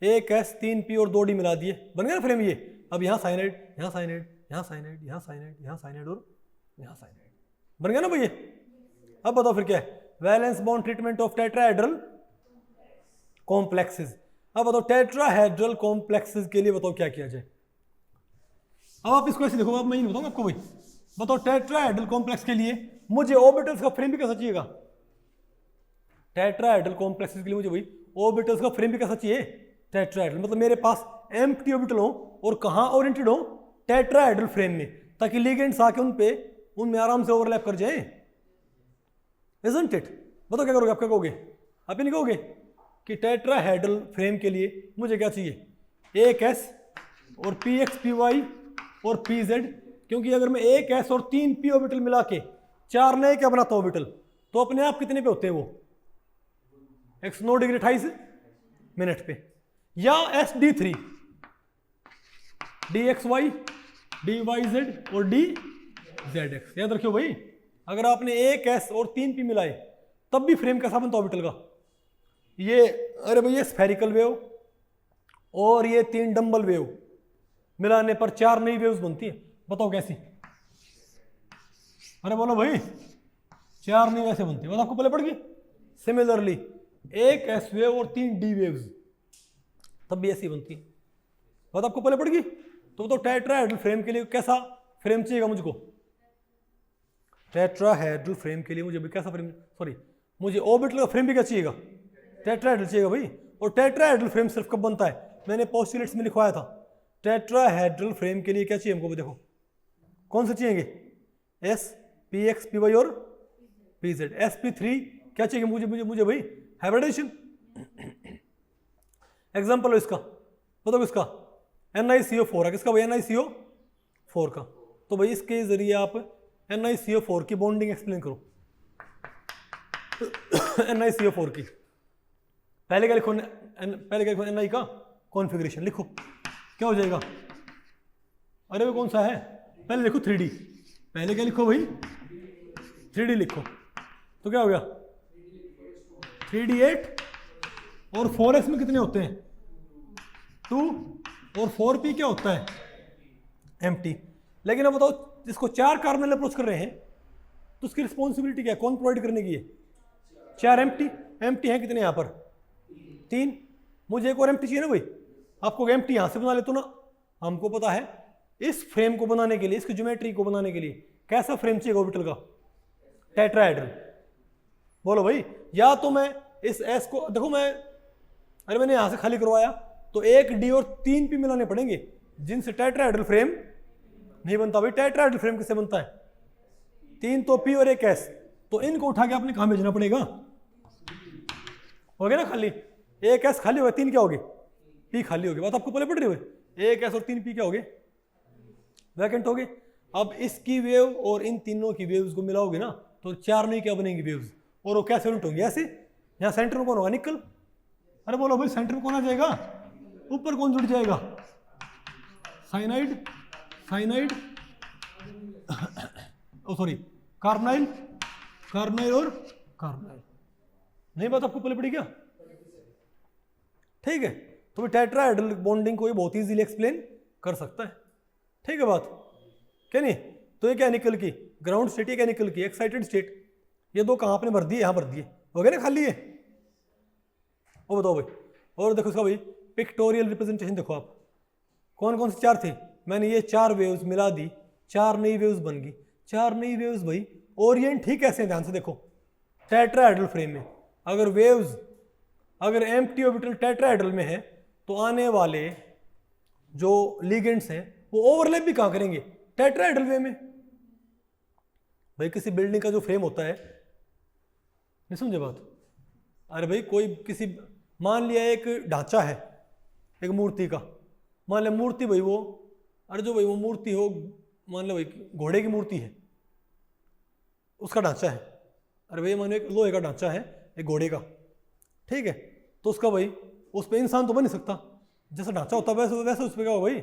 एक s 3p और 2d मिला दिए, बन गया ना फ्रेम ये। अब यहाँ साइनाइड, यहाँ साइनाइड, यहाँ साइनाइड, यहाँ साइनाइड, यहाँ साइनाइड और यहाँ साइनाइड, बन गया ना भाई ये। अब बताओ फिर क्या है? Valence bond treatment of tetrahedral complexes. अब बताओ टेट्राहेड्रल कॉम्प्लेक्सेस के लिए बताओ क्या किया जाए? अब आप इसको ऐसे देखो, अब मैं ही बताऊंगा आपको भाई। बताओ टेट्राहेड्रल कॉम्प्लेक्स के लिए मुझे ऑर्बिटल्स का फ्रेम भी कैसा चाहिएगा? टेट्राहेड्रल कॉम्प्लेक्सेस के लिए मुझे भाई ऑर्बिटल्स का फ्रेम भी कैसा चाहिए? टेट्राहेड्रल। मतलब मेरे पास एम्प्टी ऑर्बिटल हो और कहाँ ओरिएंटेड हो? टेट्राहेड्रल फ्रेम में, ताकि लिगेंड्स आके उनमें आराम से ओवरलैप कर जाए, इजंट इट? बताओ क्या करोगे? आप क्या कहोगे? आप ये नहीं कहोगे कि टेट्राहेड्रल फ्रेम के लिए मुझे क्या चाहिए? एक s और px py और pz। क्योंकि अगर मैं एक s और 3 p ऑर्बिटल मिला के 4 नए क्या बनाता हूं ऑर्बिटल, तो अपने आप कितने पे होते हैं वो? 109 डिग्री 28 मिनट पे। या sd3 dxy dyz और dzx। याद रखियो भाई, अगर आपने एक s और 3 p मिलाए तब भी फ्रेम कैसा बनता ऑर्बिटल का? ये अरे भाई ये स्फेरिकल वेव और ये 3 डंबल वेव मिलाने पर 4 नई वेव्स बनती है। बताओ कैसी? अरे बोलो भाई, 4 नई वैसे बनती है। बताओ आपको पहले पड़ गई। सिमिलरली एक एस वेव और 3 डी वेव्स तब भी ऐसी बनती है। बताओ आपको पहले पड़ गई। तो बताओ टेट्राहेड्रल फ्रेम के लिए कैसा फ्रेम चाहिएगा मुझको? टेट्राहेड्रल फ्रेम के लिए मुझे भी कैसा फ्रेम? सॉरी, मुझे ऑर्बिटल का फ्रेम भी क्या चाहिएगा? टेट्राहेड्रल चाहिएगा भाई। और टेट्राहेड्रल फ्रेम सिर्फ कब बनता है? मैंने पोस्टुलेट्स में लिखवाया था। टेट्राहेड्रल फ्रेम के लिए क्या चाहिए हमको? देखो कौन से चाहिए? s px py और pz। sp3 क्या चाहिए मुझे भाई? हाइब्रिडेशन। एग्जांपल हो इसका, बताओ इसका। NiCO4 है, किसका भाई? NiCO4 का। तो भाई इसके जरिए आप NiCO4 की बॉन्डिंग एक्सप्लेन करो। NiCO4 की पहले क्या लिखो? Ni का कॉन्फ़िगरेशन लिखो, क्या हो जाएगा? अरे वो कौन सा है? पहले लिखो 3D, पहले क्या लिखो भाई? 3D लिखो, तो क्या हो गया? 3D 8 और 4s में कितने होते हैं? 2 और 4p क्या होता है? एम्प्टी। लेकिन अब बताओ, जिसको 4 कार्बन अप्रोच कर रहे हैं तो उसकी रिस्पॉन्सिबिलिटी क्या है? कौन प्रोवाइड करने की है? 4 एम्प्टी। एम्प्टी है कितने यहाँ पर? 3। मुझे एक और एम्प्टी चाहिए ना भाई। आपको एम्प्टी यहाँ से बना लेते हो ना। हमको पता है इस फ्रेम को बनाने के लिए, इसकी ज्योमेट्री को बनाने के लिए कैसा फ्रेम चाहिए ऑर्बिटल का? टेट्राहेड्रल। बोलो भाई। या तो मैं इस एस को देखो, अरे मैंने यहां से खाली करवाया तो 1 डी और 3 पी मिलाने पड़ेंगे, जिनसे टेट्राहेड्रल फ्रेम नहीं बनता। भाई टेट्राहेड्रल फ्रेम किससे बनता है? 3 तो पी और 1 एस। तो इनको उठा के आपने कहां भेजना पड़ेगा? हो गया ना खाली? 1 एस खाली हो गया, 3 क्या हो गए? पी खाली हो गया। बात आपको पहले पड़ रही है? 1 एस और 3 पी क्या हो गए? वैकेंट हो गए। अब इसकी वेव और इन तीनों की वेव्स को मिलाओगे ना तो 4 नहीं क्या बनेंगी वेव्स, और वो कैसे उल्ट होंगी? ऐसे। यहाँ सेंटर में कौन होगा? निकल। अरे बोलो भाई, सेंटर में कौन आ जाएगा? ऊपर कौन जुड़ जाएगा? साइनाइड, साइनाइड ओ सॉरी कार्बोनाइल, कार्बोनाइल और कार्बोनाइल। नहीं बात आपको पहले पड़ी क्या? ठीक है। तो टेट्राहेड्रल बॉन्डिंग को ये बहुत इजीली एक्सप्लेन कर सकता है। ठीक है बात, क्या नहीं? तो ये क्या निकल की ग्राउंड स्टेट, ये क्या निकल की एक्साइटेड स्टेट। ये दो कहाँ आपने भर दिए? यहाँ भर दिए, हो गया ना खाली है। वो बताओ भाई। और देखो इसका भाई पिक्टोरियल रिप्रेजेंटेशन देखो आप, कौन कौन से 4 थे? मैंने ये 4 वेव्स मिला दी, 4 नई वेव्स बन गई। 4 नई वेव्स भाई ओरिएंट ठीक कैसे? ध्यान से देखो, टेट्राहेड्रल फ्रेम में अगर वेव्स अगर एम्प्टी ऑर्बिटल टेट्राहेड्रल में है तो आने वाले जो लिगेंड्स हैं वो ओवरलैप भी कहाँ करेंगे? टेट्राहेड्रल वे में। भाई किसी बिल्डिंग का जो फ्रेम होता है, नहीं समझे बात? अरे भाई कोई किसी, मान लिया एक ढांचा है एक मूर्ति का, मान लिया मूर्ति भाई वो, अरे जो भाई वो मूर्ति हो, मान लो भाई घोड़े की मूर्ति है, उसका ढांचा है। अरे भाई मान लो एक लोहे का ढांचा है एक घोड़े का, ठीक है? तो उसका भाई उस पर इंसान तो बन नहीं सकता, जैसा ढांचा होता है वैसे वैसे उस पर क्या हो भाई?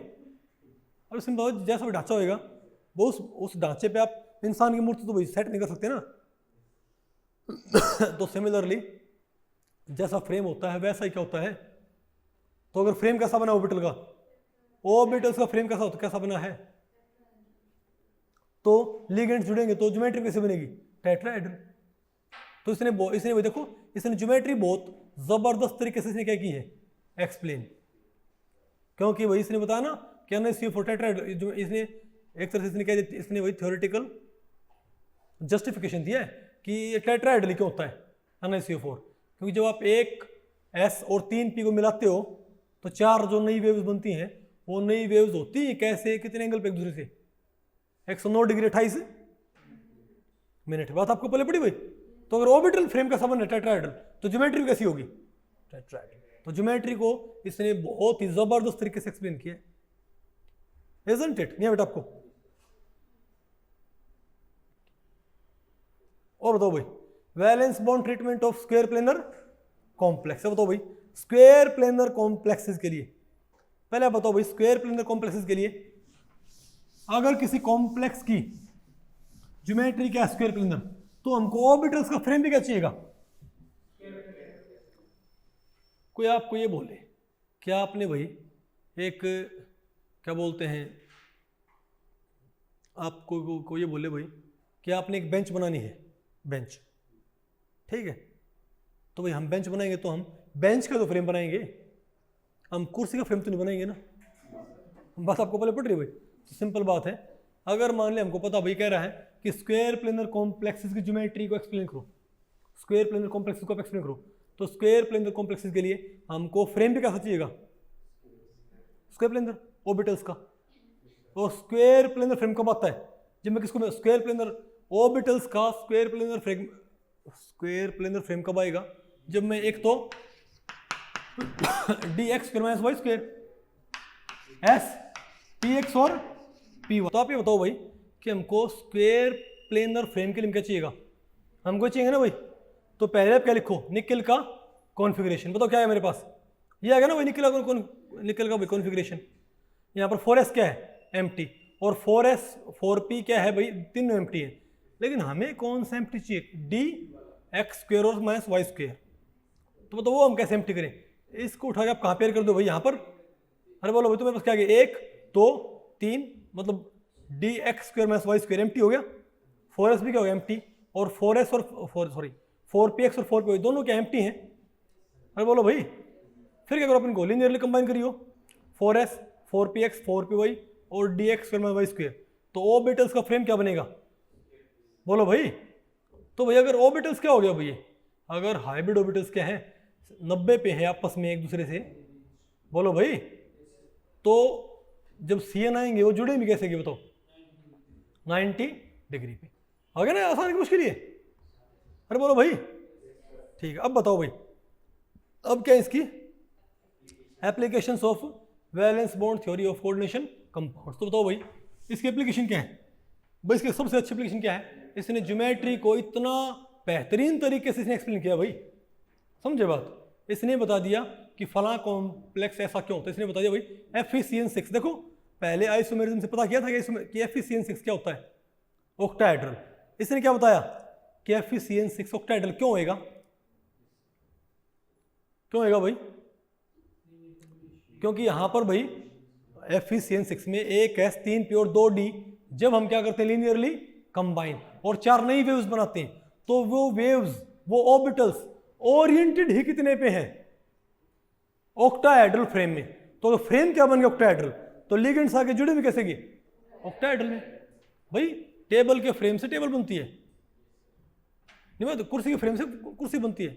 अरे सिंपल, जैसा भी ढांचा होएगा वो उस ढांचे पे आप इंसान की मूर्ति तो भाई सेट नहीं कर सकते ना। तो सिमिलरली जैसा फ्रेम होता है वैसा ही क्या होता है? तो अगर फ्रेम कैसा बना ऑर्बिटल का, ऑर्बिटल का फ्रेम कैसा होता, कैसा बना है? तो लिगेंड्स जुड़ेंगे तो ज्योमेट्री कैसे बनेगी? टेट्राहेड्रल। तो इसने भाई देखो, इसने ज्योमेट्री बहुत जबरदस्त तरीके से इसने क्या की है? एक्सप्लेन। क्योंकि भाई इसने बताया ना कि NiCO4 टेट्राहेड्रल, इसने एक तरह से इसने क्या दिया? इसने वही थ्योरेटिकल जस्टिफिकेशन दिया है कि ये टेट्राहेड्रल क्यों होता है NiCO4, क्योंकि जब आप 1 S और 3 P को मिलाते हो तो 4 जो नई वेव्स बनती हैं वो नई वेव्स होती है कैसे? कितने एंगल पे एक दूसरे से? 109 डिग्री 28 मिनट। बात आपको पहले पड़ी भाई? तो अगर ऑर्बिटल फ्रेम कैसा बना टेट्राहेड्रल तो ज्योमेट्री कैसी होगी? टेट्राहेड्रल। तो ज्योमेट्री को इसने बहुत ही जबरदस्त तरीके से एक्सप्लेन किया, isn't it? नहीं है बेटा आपको? और बताओ भाई, valence bond treatment of square planar complex. बताओ भाई स्क्वायर प्लेनर कॉम्प्लेक्सेस के लिए, पहले बताओ भाई स्क्वायर प्लेनर कॉम्प्लेक्सेस के लिए अगर किसी कॉम्प्लेक्स की ज्योमेट्री क्या स्क्वायर प्लेनर, तो हमको ऑर्बिटल्स का फ्रेम भी क्या चाहिएगा? कोई आपको ये बोले क्या आपने भाई एक क्या बोलते हैं, आपको को ये बोले भाई कि आपने एक बेंच बनानी है, बेंच, ठीक है? तो भाई हम बेंच बनाएंगे तो हम बेंच का तो फ्रेम बनाएंगे, हम कुर्सी का फ्रेम तो नहीं बनाएंगे ना। बात आपको पहले पड़ रही है भाई? तो सिंपल बात है, अगर मान लिया हमको पता भाई कह रहा है कि स्क्वायर प्लेनर कॉम्प्लेक्सेस की ज्योमेट्री को एक्सप्लेन करो, स्क्वायर प्लेनर कॉम्प्लेक्सेस को एक्सप्लेन करो, तो स्क्वायर प्लेनर कॉम्प्लेक्सेस के लिए हमको फ्रेम भी कैसा चाहिएगा? स्क्वायर प्लेनर ऑर्बिटल्स का। और स्क्वायर प्लेनर फ्रेम कब आता है? जब मैं किसको, स्क्वायर प्लेनर ऑर्बिटल्स का स्क्वायर प्लेनर फ्रेम कब आएगा? जब मैं एक तो dx square minus Y square, S P X और पी वाई। तो आप ये बताओ भाई कि हमको स्क्वायर प्लेनर फ्रेम के लिए क्या चाहिएगा, हमको चाहिए ना भाई। तो पहले आप क्या लिखो, निकल का कॉन्फ़िगरेशन। बताओ क्या है मेरे पास, ये आ गया ना भाई निकल का भाई कॉन्फ़िगरेशन। यहाँ पर 4s क्या है, एम्प्टी, और 4s 4p क्या है भाई, तीनों एम्प्टी है। लेकिन हमें कौन सा एम्प्टी चाहिए, डी एक्स स्क्वायर और माइनस वाई स्क्वायर। तो बताओ वो हम कैसे एम्प्टी करें, इसको उठा के आप कहाँ पेयर कर दो भाई यहाँ पर। अरे बोलो भाई तो मेरे पास क्या आ गया, 1 2 3, मतलब D X square minus Y square empty हो गया। 4s भी क्या हो गया एम्प्टी, और 4s और 4px और 4py दोनों क्या एम्प्टी हैं। अरे बोलो भाई फिर क्या करो, अपन को लीनियरली कंबाइन करियो, 4s 4px 4py और dx square minus Y square. तो ऑर्बिटल्स का फ्रेम क्या बनेगा, बोलो भाई। तो भाई अगर ऑर्बिटल्स क्या हो गया भाई, अगर हाइब्रिड ऑर्बिटल्स क्या है 90 पे है आपस में एक दूसरे से, बोलो भाई, तो जब CN आएंगे वो जुड़े भी कैसे गए बताओ, 90 डिग्री पे। आ गया ना, आसान की मुश्किल ही है। अरे बोलो भाई ठीक है। अब बताओ भाई, अब क्या है इसकी applications of valence bond theory of coordination compounds. तो बताओ भाई इसकी एप्लीकेशन क्या है भाई, इसकी सबसे अच्छी एप्लीकेशन क्या है, इसने ज्योमेट्री को इतना बेहतरीन तरीके से इसने एक्सप्लेन किया भाई, समझे बात। इसने बता दिया कि फला कॉम्प्लेक्स ऐसा क्यों होता है, इसने बता दिया भाई FeCN6। देखो पहले आइसोमेरिज्म से पता किया था कि FeCN6 क्या होता है, ऑक्टाहेड्रल। इसने क्या बताया कि FeCN6 ऑक्टाहेड्रल क्यों होएगा, क्यों होएगा भाई, क्योंकि यहां पर भाई FeCN6 में 1s 3p और 2d जब हम क्या करते हैं लीनियरली कंबाइन और 4 नई वेव्स बनाते हैं, तो वो वेव्स वो ऑर्बिटल्स ओरिएंटेड ही कितने पे हैं, ऑक्टाहेड्रल फ्रेम में। तो फ्रेम क्या बन गया ऑक्टाहेड्रल, तो लिगेंड्स आके जुड़े भी कैसे गए ऑक्टाहेड्रल में भाई। टेबल के फ्रेम से टेबल बनती है, नहीं तो कुर्सी के फ्रेम से कुर्सी बनती है,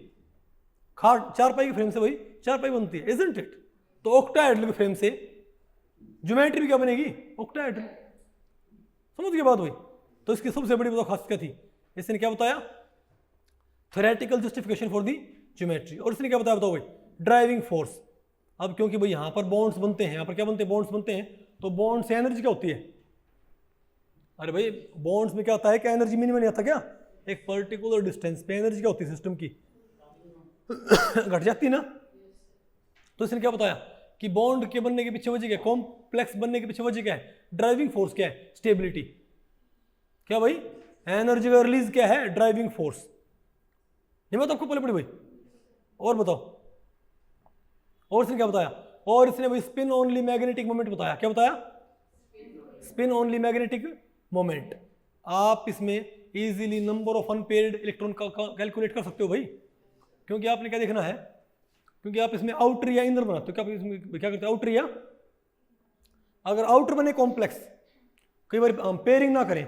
खाट चारपाई के फ्रेम से भाई चारपाई बनती है, इजंट इट। तो ऑक्टाहेड्रल के फ्रेम से ज्योमेट्री भी क्या बनेगी, ऑक्टाहेड्रल। समझ गए बात भाई। तो इसकी सबसे बड़ी खासियत क्या थी, इसने क्या बताया, theoretical justification for the geometry. और इसने क्या बताया बताओ भाई, ड्राइविंग फोर्स। अब क्योंकि भाई यहाँ पर बॉन्ड्स बनते हैं, यहाँ पर क्या बनते हैं, बॉन्ड्स बनते हैं, तो बॉन्ड से एनर्जी क्या होती है, अरे भाई बॉन्ड्स में क्या होता है कि एनर्जी मिनिमम नहीं आता क्या, एक पर्टिकुलर डिस्टेंस पे एनर्जी क्या होती है सिस्टम की घट जाती ना। तो इसने क्या बताया कि बॉन्ड के बनने के पीछे वजह क्या है, कॉम्प्लेक्स बनने के पीछे वजह क्या है, ड्राइविंग फोर्स क्या है, स्टेबिलिटी। क्या भाई, एनर्जी का रिलीज क्या है, ड्राइविंग फोर्स। ये बात आपको पहले पड़ी भाई। और बताओ, और इसने क्या बताया, और इसने भाई स्पिन ओनली मैग्नेटिक मोमेंट बताया। क्या बताया, स्पिन ओनली मैग्नेटिक मोमेंट। आप इसमें easily number of unpaired electron का कैलकुलेट कर सकते हो भाई, क्योंकि आपने क्या देखना है, क्योंकि आप इसमें आउटर या इनर बनाते हो। क्या आप इसमें क्या करते हो, आउटर या, अगर आउटर बने कॉम्प्लेक्स, कई बार हम पेयरिंग ना करें,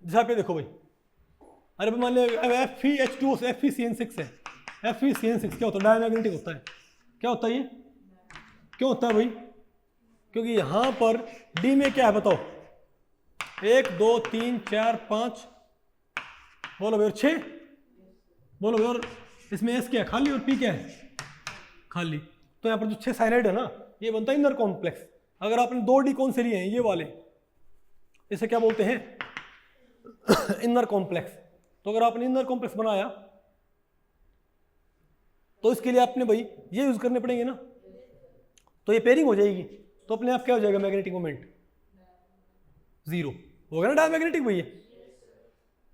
जैसा पे देखो भाई, अरे मान लिया FeH2 से FeCN6 है, FeCN6 क्या होता है, डायमैग्नेटिक होता है। क्या होता है ये, क्यों होता है भाई, क्योंकि यहां पर D में क्या है बताओ, 1 2 3 4 5, बोलो भाई, और 6, बोलो भाई, और इसमें S क्या है, खाली, और P क्या है, खाली। तो यहाँ पर जो 6 साइनाइड है ना, ये बनता है इनर कॉम्प्लेक्स। अगर आपने 2D कौन से लिए हैं, ये वाले, इसे क्या बोलते हैं इनर कॉम्प्लेक्स। तो अगर आपने इनर कॉम्प्लेक्स बनाया तो इसके लिए आपने भाई ये यूज करने पड़ेंगे ना, तो ये पेयरिंग हो जाएगी, तो अपने आप क्या हो जाएगा, मैग्नेटिक मोमेंट 0 हो गया ना, डायमैग्नेटिक भैया।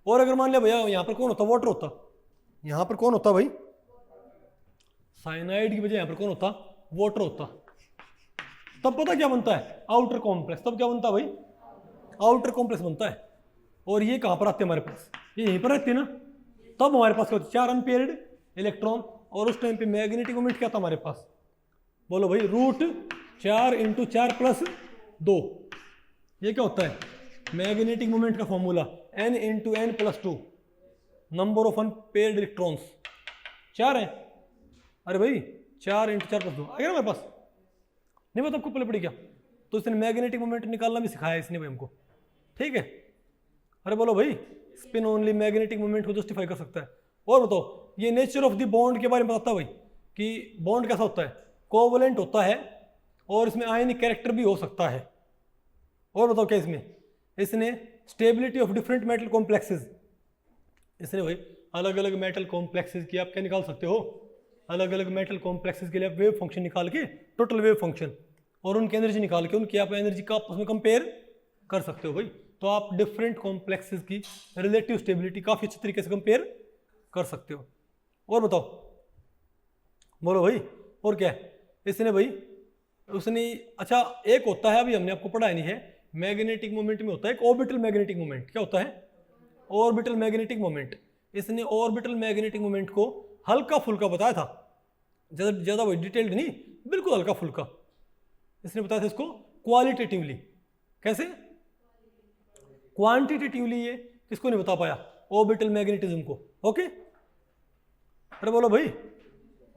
और अगर मान लिया भैया यहां पर कौन होता, वाटर होता, यहां पर कौन होता भाई, साइनाइड की वजह यहां पर कौन होता, वाटर होता, तब पता क्या बनता है, आउटर कॉम्प्लेक्स। तब क्या बनता है भाई, आउटर कॉम्प्लेक्स बनता है। और ये कहां पर आते हैं हमारे पास, ये यहीं पर रहते हैं ना। तब हमारे पास क्या होता है, 4 अनपेयर्ड इलेक्ट्रॉन, और उस टाइम पे मैग्नेटिक मोमेंट क्या था हमारे पास, बोलो भाई, √4 × 4 + 2। ये क्या होता है, मैग्नेटिक मोमेंट का formula, n × n + 2, number of unpaired electrons 4 है। अरे भाई 4 × 4 + 2 आ गया ना हमारे पास, नहीं पता आपको पहले पड़ी क्या। तो इसने मैग्नेटिक मोमेंट निकालना भी सिखाया इसने भाई हमको, ठीक है। अरे बोलो भाई, स्पिन ओनली मैग्नेटिक मोमेंट को जस्टिफाई कर सकता है। और बताओ, ये नेचर ऑफ द बॉन्ड के बारे में बताता है भाई, कि बॉन्ड कैसा होता है, कोवलेंट होता है, और इसमें आयनिक कैरेक्टर भी हो सकता है। और बताओ क्या इसने stability of different metal complexes, इसने भाई अलग अलग मेटल कॉम्प्लेक्सेस की आप क्या निकाल सकते हो, अलग अलग मेटल कॉम्प्लेक्सेस के लिए आप वेव फंक्शन निकाल के, टोटल वेव फंक्शन, और उनकी एनर्जी निकाल के उनकी आप एनर्जी का आपस में कंपेयर कर सकते हो भाई। तो आप डिफरेंट कॉम्प्लेक्सेस की रिलेटिव स्टेबिलिटी काफ़ी अच्छे तरीके से कंपेयर कर सकते हो। और बताओ, बोलो भाई, और क्या है इसने भाई, उसने अच्छा एक होता है, अभी हमने आपको पढ़ाया नहीं है, मैग्नेटिक मोमेंट में होता है एक ऑर्बिटल मैग्नेटिक मोमेंट। क्या होता है? Orbital magnetic moment. इसने ऑर्बिटल मैग्नेटिक मोमेंट को हल्का फुल्का बताया था, ज़्यादा वही डिटेल्ड नहीं, बिल्कुल हल्का फुल्का। इसने बताया था इसको क्वालिटेटिवली। कैसे? क्वांटिटेटिवली ये किसको नहीं बता पाया, ऑर्बिटल मैग्नेटिज्म को। ओके, अरे बोलो भाई,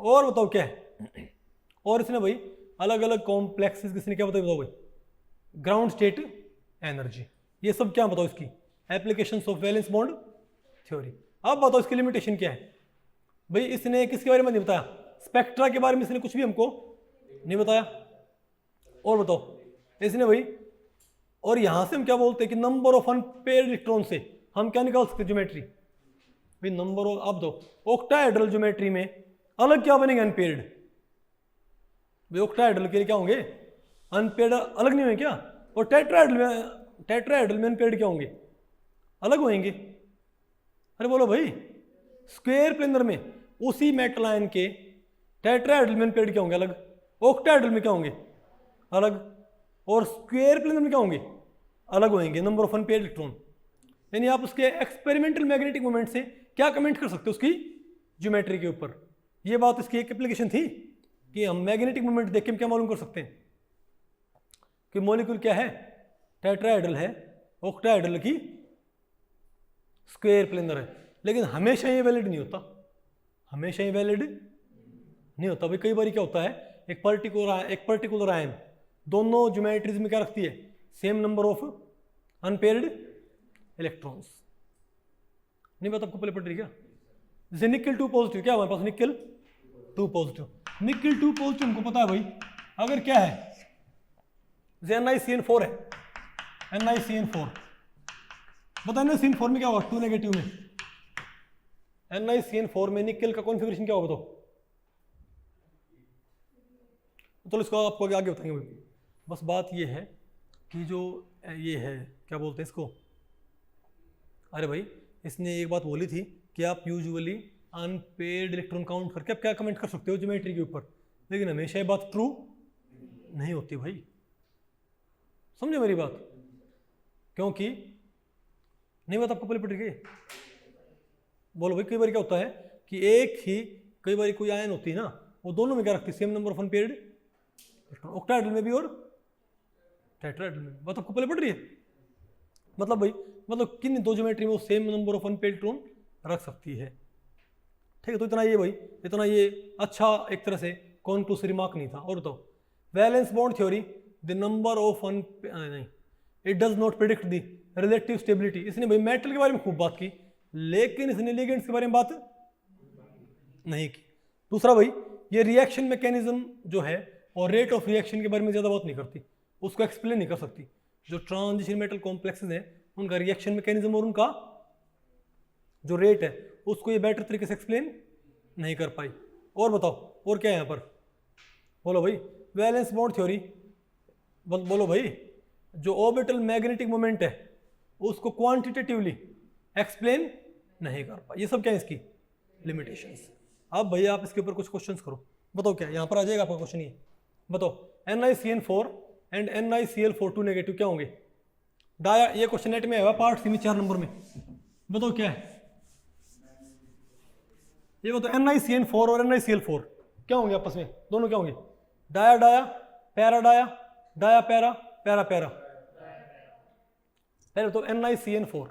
और बताओ क्या है। और इसने भाई अलग अलग कॉम्प्लेक्सेस किसने क्या बताया, बताओ भाई, ग्राउंड स्टेट एनर्जी, ये सब क्या बताओ इसकी applications of valence bond theory. अब बताओ इसकी लिमिटेशन क्या है भाई। इसने किसके बारे में नहीं बताया, स्पेक्ट्रा के बारे में इसने कुछ भी हमको नहीं बताया। और बताओ इसने भाई, और यहां से हम क्या बोलते हैं कि नंबर ऑफ अनपेयर्ड इलेक्ट्रॉन से हम क्या निकाल सकते हैं ज्योमेट्री भाई, नंबर ऑफ। अब दो ऑक्टाहेड्रल ज्योमेट्री में अलग क्या बनेंगे, अनपेयर्ड भाई। ऑक्टाहेड्रल के लिए क्या होंगे, अनपेयर्ड अलग नहीं होंगे क्या, और टेट्राहेड्रल में अनपेयर्ड क्या होंगे, अलग होंगे। अरे बोलो भाई, स्क्वायर प्लेनर में उसी मेटल आयन के टेट्राहेड्रल में अनपेयर्ड क्या होंगे, अलग, ऑक्टाहेड्रल में क्या होंगे, अलग, और स्क्वायर प्लेनर में क्या होंगे, अलग होंगे नंबर ऑफ अनपेयर्ड इलेक्ट्रॉन। यानी आप उसके एक्सपेरिमेंटल मैग्नेटिक मोमेंट से क्या कमेंट कर सकते हो, उसकी ज्योमेट्री के ऊपर। ये बात इसकी एक एप्लीकेशन थी कि हम मैग्नेटिक मोमेंट देख के हम क्या मालूम कर सकते हैं कि मॉलिक्यूल क्या है, टेट्राहेड्रल है, ऑक्टाहेड्रल की स्क्वायर प्लेनर है। लेकिन हमेशा ये वैलिड नहीं होता, हमेशा ये वैलिड नहीं होता भाई। कई बार क्या होता है, एक पर्टिकुलर आयन दोनों ज्योमेट्रीज में क्या रखती है, same number of unpaired electrons. नहीं पता आपको, पहले पढ़ रही क्या, जैसे निकल 2 पॉजिटिव, क्या हमारे पास निकल 2 पॉजिटिव, निकल 2 पॉजिटिव हमको पता है भाई, अगर क्या है NiCN4 है, NiCN4 बता, NiCN4 में क्या होगा, 2 नेगेटिव में, NiCN4 में निकल का कॉन्फ़िगरेशन क्या होगा, तो इसको आपको आगे बताएंगे भाई। बस बात ये है कि जो ये है क्या बोलते हैं इसको, अरे भाई इसने एक बात बोली थी कि आप यूजुअली अनपेयर्ड इलेक्ट्रॉन काउंट करके आप क्या कमेंट कर सकते हो ज्योमेट्री के ऊपर, लेकिन हमेशा ये बात ट्रू नहीं होती भाई, समझे मेरी बात। क्योंकि नहीं बात आपको पहले पड़ रही है, बोलो भाई। कई बार क्या होता है कि एक ही, कई बार कोई आयन होती है ना, वो दोनों में क्या रखती है, same number of unpaired electron, octahedral में भी और टेट्राहेड्रल में। बात आपको पहले पड़ रही है, मतलब भाई, मतलब किन दो ज्योमेट्री में वो same number of unpaired electron रख सकती है। ठीक है, तो इतना ये भाई, इतना ये अच्छा एक तरह से कॉन्क्लूसिव रिमार्क नहीं था। और बताओ, valence bond theory, the number of नहीं, it does not predict the relative stability. इसने भाई मेटल के बारे में खूब बात की, लेकिन इसने लिगेंड्स के बारे में बात नहीं की। दूसरा भाई, ये रिएक्शन मैकेनिज्म जो है और रेट ऑफ रिएक्शन के बारे में ज़्यादा बात नहीं करती, उसको एक्सप्लेन नहीं कर सकती। जो ट्रांजिशन मेटल कॉम्प्लेक्सेस हैं उनका रिएक्शन मैकेनिज्म और उनका जो रेट है उसको ये बेटर तरीके से एक्सप्लेन नहीं कर पाई। और बताओ, और क्या है यहाँ पर, बोलो भाई। वैलेंस बॉन्ड थ्योरी, बोलो भाई, जो ऑर्बिटल मैग्नेटिक मोमेंट है उसको क्वांटिटेटिवली एक्सप्लेन नहीं कर पाई। ये सब क्या है इसकी लिमिटेशंस। अब भैया आप इसके ऊपर कुछ क्वेश्चंस करो, बताओ क्या यहाँ पर आ जाएगा आपका क्वेश्चन। ये बताओ, NiCN4 एंड NiCl4 2 नेगेटिव क्या होंगे, डाया। ये क्वेश्चन नेट में आया पार्ट सी में 4 नंबर में, बताओ क्या है ये। बताओ NiCN4 और NiCl4 क्या होंगे आपस में, दोनों क्या होंगे, dia dia, para dia, dia para, para para. पहले तो NiCN4,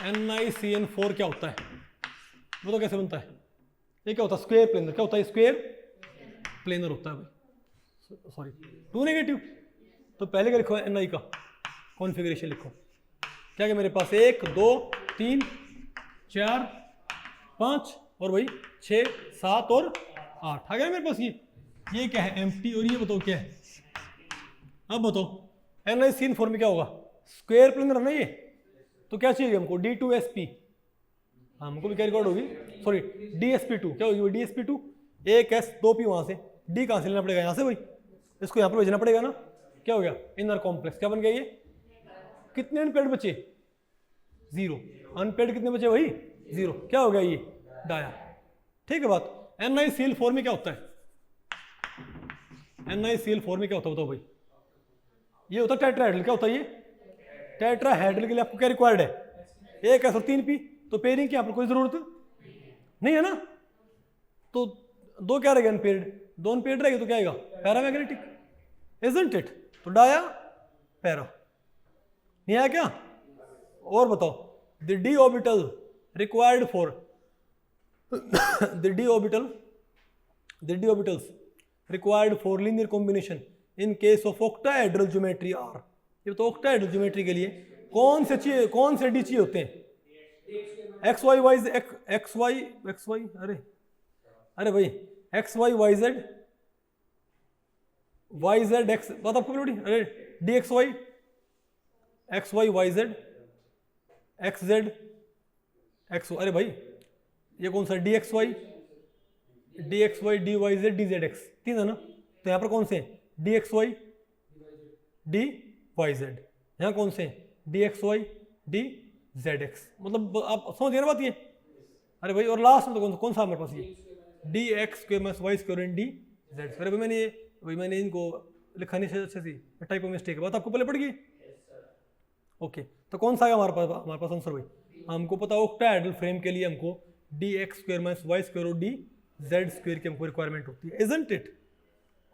NiCN4 क्या होता है, बताओ कैसे बनता है। ये क्या होता है, स्क्वायर प्लेनर। क्या होता है, स्क्वायर प्लेनर होता है भाई, सॉरी 2 नेगेटिव। तो पहले क्या लिखो, Ni का कॉन्फ़िगरेशन लिखो। क्या क्या मेरे पास 1 2 3 4 5 और भाई 6 7 और 8 आ गया मेरे पास। ये ये क्या है एम्प्टी, और ये बताओ क्या है। अब बताओ NiCN फॉर्म में क्या होगा, स्क्वायर प्लेनर है ना ये, तो क्या चाहिए हमको D2sp, हमको भी क्या रिकॉर्ड होगी, सॉरी DsP2, क्या होगी DsP2, एक S 2P, वहां से D कहां से लेना पड़ेगा, यहाँ से भाई, इसको यहाँ पर भेजना पड़ेगा ना, क्या हो गया इनर कॉम्प्लेक्स, क्या बन गया ये, कितने अनपेड बचे 0, अनपेड कितने बचे भाई 0, क्या हो गया ये डाया। ठीक है बात। NiCl4 में क्या होता है, NiCl4 में क्या होता है बताओ भाई, ये होता है टेट्राहेड्रल, क्या होता है ये टेट्राहेड्रल, के लिए आपको क्या रिक्वायर्ड है, एक S और 3P, तो पेयरिंग की यहाँ पर कोई जरूरत नहीं है ना, तो दो क्या रहेगा अनपेयर्ड, दो अनपेयर्ड रहेगा तो क्या आएगा पैरामैग्नेटिक, इजंट इट, तो डाया पैरा, नहीं आया क्या। और बताओ the d orbital required for the d orbitals required for linear combination in case of octahedral geometry are, ये तो octahedral geometry के लिए कौन से चाहिए, कौन से d चाहिए होते हैं, x y y x y, अरे भाई x y y z x, बात आपको बोली, अरे dx y x y y z x z x, अरे भाई ये कौन सा dx y dy z dz x, तीन है ना, तो यहाँ पर कौन से dx y dy z, यहाँ कौन से dx y dz x, मतलब आप समझ गए ना बात ये। अरे भाई और लास्ट में तो कौन सा हमारे पास ये dx square minus y square and dz, अरे भाई मैंने इनको लिखा नहीं अच्छे से, टाइपो मिस्टेक है, बात आपको पहले पड़ गई। ओके तो कौन सा है हमारे पास आंसर भाई, हमको पता ऑक्टाहेड्रल फ्रेम के लिए हमको dx square minus y square और dz स्क्वायर की हमको रिक्वायरमेंट होती है, इजंट इट।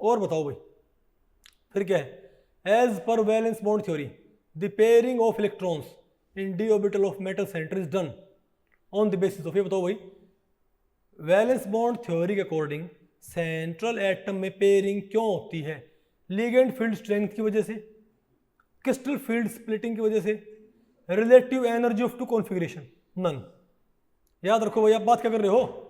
और बताओ भाई फिर क्या है, एज पर valence bond theory the pairing of electrons in d orbital of metal centre is done on the basis of, ये बताओ भाई वैलेंस बॉन्ड थ्योरी के अकॉर्डिंग सेंट्रल एटम में पेयरिंग क्यों होती है, लिगेंड फील्ड स्ट्रेंथ की वजह से, क्रिस्टल फील्ड स्प्लिटिंग की वजह से, relative energy of two configuration, none. याद रखो भाई आप बात क्या कर रहे हो,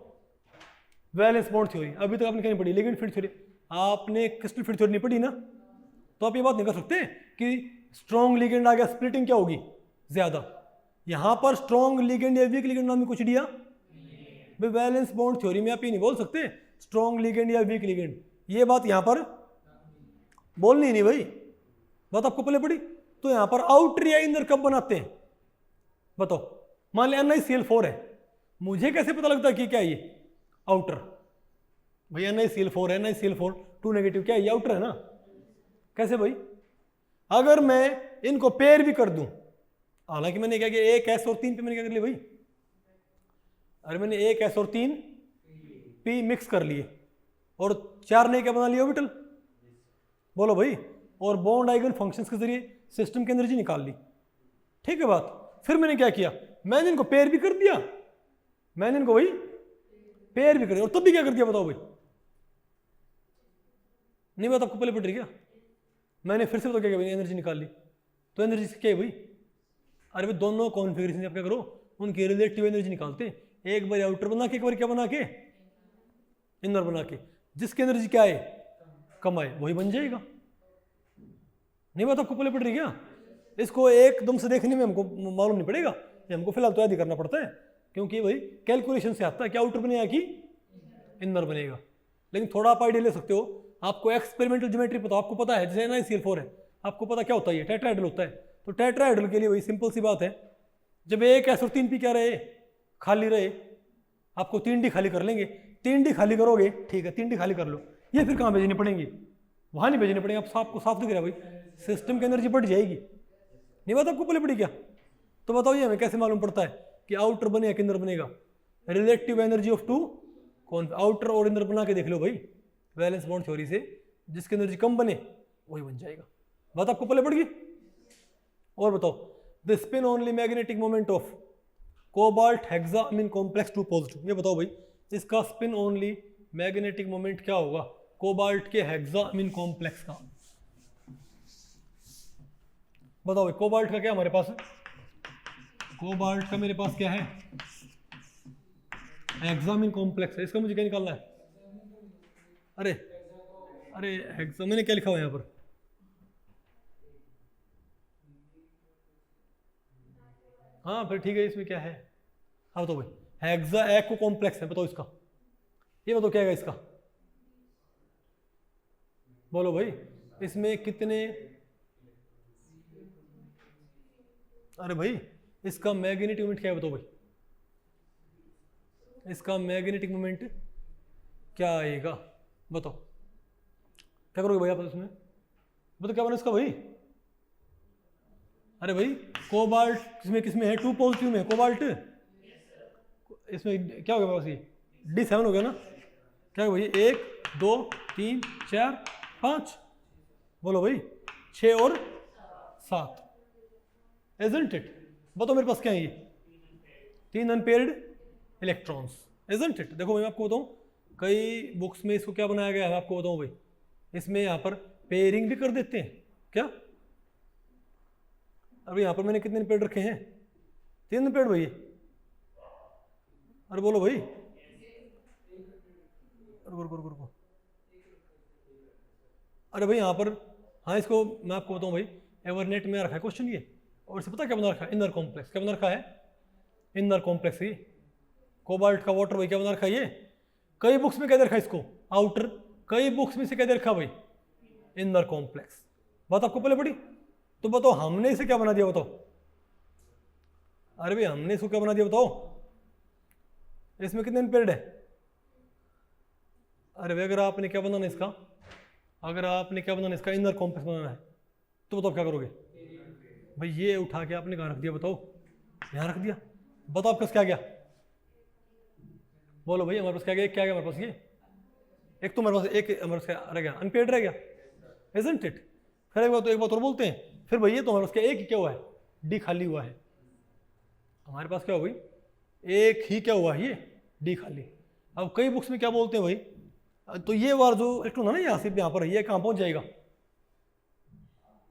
वैलेंस बॉन्ड थ्योरी, अभी तक आपने क्या नहीं पढ़ी, लिगेंड फील्ड थ्योरी, आपने क्रिस्टल फील्ड थ्योरी नहीं पढ़ी ना, तो आप ये बात नहीं कर सकते कि स्ट्रॉन्ग लिगेंड आ गया स्प्लिटिंग क्या होगी ज्यादा, यहां पर स्ट्रॉन्ग लिगेंड या वीक लिगेंड नाम में कुछ दिया भाई, वैलेंस बॉन्ड थ्योरी में आप ये नहीं बोल सकते स्ट्रॉन्ग लिगेंड या वीक लिगेंड, ये बात यहां पर बोलनी नहीं भाई, बात आपको पहले पड़ी। तो यहां पर आउटर या इनर कब बनाते हैं बताओ, मान लिया NiCl4 है, मुझे कैसे पता लगता है कि क्या है ये आउटर, भाई NiCl4 है, NiCl4 2 नेगेटिव क्या है ये आउटर है ना, कैसे भाई, अगर मैं इनको पेयर भी कर दूं, हालांकि मैंने क्या किया एक S और 3 पे मैंने क्या कर लिया भाई, अरे मैंने एक S और 3 P मिक्स कर लिए और 4 ने क्या बना लिया ऑर्बिटल, बोलो भाई, और बॉन्ड आइगन फंक्शंस के जरिए सिस्टम की एनर्जी निकाल ली। ठीक है बात, फिर मैंने क्या किया, मैंने इनको पेयर भी कर दिया, मैंने इनको भाई पेयर भी कर दिया, और तब भी क्या कर दिया बताओ भाई, नहीं बात आपको पहले पड़ रही क्या, मैंने फिर से तो क्या एनर्जी निकाल ली, तो एनर्जी क्या है भाई, अरे भाई दोनों कॉन्फ़िगरेशन आप क्या करो उनकी रिलेटिव एनर्जी निकालते हैं, एक बार आउटर बना के एक बार क्या बना के इनर बना के, जिसकी एनर्जी क्या है कम आए वही बन जाएगा, नहीं बात आपको पहले पड़ रही क्या, इसको एकदम से देखने में हमको मालूम नहीं पड़ेगा, ये हमको फिलहाल तो याद ही करना पड़ता है, क्योंकि भाई कैलकुलेशन से आता है कि आउटर बनेगा कि इनर बनेगा, लेकिन थोड़ा आप आइडिया ले सकते हो, आपको एक्सपेरिमेंटल ज्योमेट्री पता, आपको पता है जैसे NiCl4 है, आपको पता क्या होता है ये टेट्राहेड्रल होता है, तो टेट्राहेड्रल के लिए वही सिंपल सी बात है, जब एक S और 3P क्या रहे खाली रहे, आपको 3D खाली कर लेंगे, 3D खाली करोगे ठीक है 3D खाली कर लो, ये फिर कहाँ भेजनी पड़ेंगी, वहाँ नहीं भेजनी पड़ेंगे, आप आपको साफ दिख रहा है भाई सिस्टम की एनर्जी बढ़ जाएगी, नहीं बात आपको पहले पड़ी क्या, तो बताओ ये हमें कैसे मालूम पड़ता है कि आउटर बने या किंदर बनेगा, रिलेटिव एनर्जी ऑफ टू कौन, आउटर और इंदर बना के देख लो भाई वैलेंस बॉन्ड थ्योरी से, जिसकी एनर्जी कम बने वही बन जाएगा, बात आपको पहले पड़ गई। और बताओ the spin only magnetic moment of cobalt hexamine complex 2 positive, ये बताओ भाई इसका स्पिन ओनली मैग्नेटिक मोमेंट क्या होगा कोबाल्ट के हेक्सामीन कॉम्प्लेक्स का, बताओ भाई कोबाल्ट का क्या हमारे पास है, कोबाल्ट का मेरे पास क्या है हेक्सामीन कॉम्प्लेक्स है, इसका मुझे क्या निकालना है, अरे अरे हेक्सा मैंने क्या लिखा हुआ है यहाँ पर? हाँ फिर ठीक है, इसमें क्या है? हाँ बताओ भाई, हेक्सा एको कॉम्प्लेक्स है, बताओ इसका, ये बताओ क्या है इसका, बोलो भाई। इसमें कितने, अरे भाई इसका मैग्नेटिक मोमेंट क्या है बताओ भाई, इसका मैग्नेटिक मोमेंट क्या आएगा बताओ, क्या करोगे भाई आप इसमें, बताओ क्या बना इसका भाई? अरे भाई कोबाल्ट किसमें किसमें है, 2 पॉजिटिव में कोबाल्ट, इसमें क्या हो गया पास, ये D7 हो गया ना, क्या भाई 1 2 3 4 5, बोलो भाई 6 और 7, isn't it? बताओ मेरे पास क्या है, ये 3 अनपेयर्ड इलेक्ट्रॉन्स, isn't it? देखो मैं आपको बताऊं, कई बुक्स में इसको क्या बनाया गया है, मैं आपको बताऊं भाई, इसमें यहाँ पर पेयरिंग भी कर देते हैं क्या? अभी यहाँ पर मैंने कितने पेड़ रखे हैं, 3 पेड़ भाई, अरे बोलो भाई, रुको, अरे भाई यहाँ पर, हाँ इसको मैं आपको बताऊँ भाई, एवरनेट में रखा है क्वेश्चन ये, और इसे पता क्या बना रखा है, इनर कॉम्प्लेक्स, क्या बना रखा है, इनर कॉम्प्लेक्स, ये कोबाल्ट का वाटर भाई क्या बना रखा है ये, कई बुक्स में क्या दे रखा है इसको, आउटर, कई बुक्स में से क्या दे रखा भाई, इनर कॉम्प्लेक्स, बात आपको पहले पड़ी, तो बताओ हमने इसे क्या बना दिया बताओ, अरे भाई हमने इसको क्या बना दिया बताओ, इसमें कितने पेड़ है, अरे भाई अगर आपने क्या बनाना इसका, अगर आपने क्या बनाना इसका, इनर कॉम्प्लेक्स बनाना है, तो बताओ क्या करोगे भाई, ये उठा के आपने कहाँ रख दिया बताओ, यहाँ रख दिया, बताओ आपके पास क्या गया, बोलो भाई हमारे पास क्या गया, क्या गया हमारे पास, ये एक तो हमारे पास एक हमारे पास रह गया, अनपेड रह गया, isn't it? फिर एक बात और बोलते हैं, फिर भैया तो हमारे पास क्या एक ही क्या हुआ है, डी खाली हुआ है, हमारे पास क्या हुआ भाई, एक ही क्या हुआ है, ये डी खाली। अब कई बुक्स में क्या बोलते हैं भाई, तो ये वार जो इलेक्ट्रॉन है ना यहाँ से यहाँ पर, ये कहाँ पहुँच जाएगा,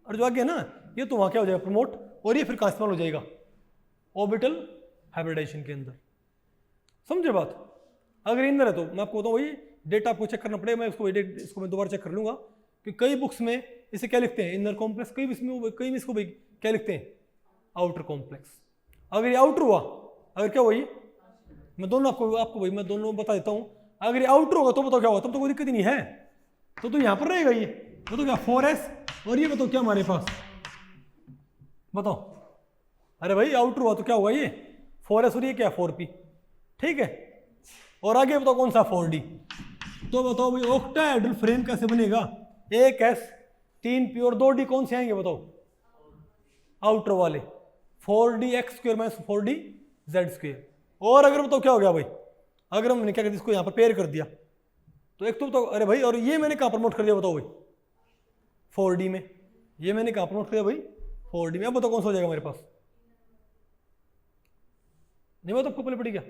और जो आगे है ना ये तो वहाँ क्या हो जाएगा प्रमोट, और ये फिर कहाँ इस्तेमाल हो जाएगा, ऑर्बिटल हाइब्रिडाइजेशन के अंदर, समझे बात? अगर इंदर है तो मैं आपको बताऊँ भाई, डेटा आपको चेक करना पड़ेगा, मैं इसको मैं दोबारा चेक कर लूँगा कि कई बुक्स में इसे क्या लिखते हैं, इनर कॉम्प्लेक्स, कई में इसको भाई क्या लिखते हैं, आउटर कॉम्प्लेक्स। अगर ये आउटर हुआ, अगर क्या हुआ ये, मैं दोनों आपको भाई मैं दोनों बता देता हूँ, अगर ये आउटर होगा तो बताओ क्या होगा, तब तो कोई दिक्कत ही नहीं है, तो यहाँ पर रहेगा ये, बताओ क्या 4s, और ये बताओ क्या हमारे पास, बताओ, अरे भाई आउटर हुआ तो क्या होगा ये 4s, और ये क्या 4p, ठीक है, और आगे बताओ कौन सा 4d, तो बताओ भाई ऑक्टाहेड्रल फ्रेम कैसे बनेगा, 1s 3p और 2d कौन से आएंगे बताओ, आउटर वाले, 4d x square minus 4d z square, और अगर बताओ क्या हो गया भाई, अगर हमने क्या कर दिया इसको यहाँ पर पेयर कर दिया, तो एक तो बताओ, अरे भाई और ये मैंने कहाँ प्रमोट कर दिया बताओ भाई, 4d में, ये मैंने कहाँ प्रमोट कर दिया भाई 4d में, अब बताओ कौन सा हो जाएगा मेरे पास, नहीं बताओ आपको पहले पड़ी क्या,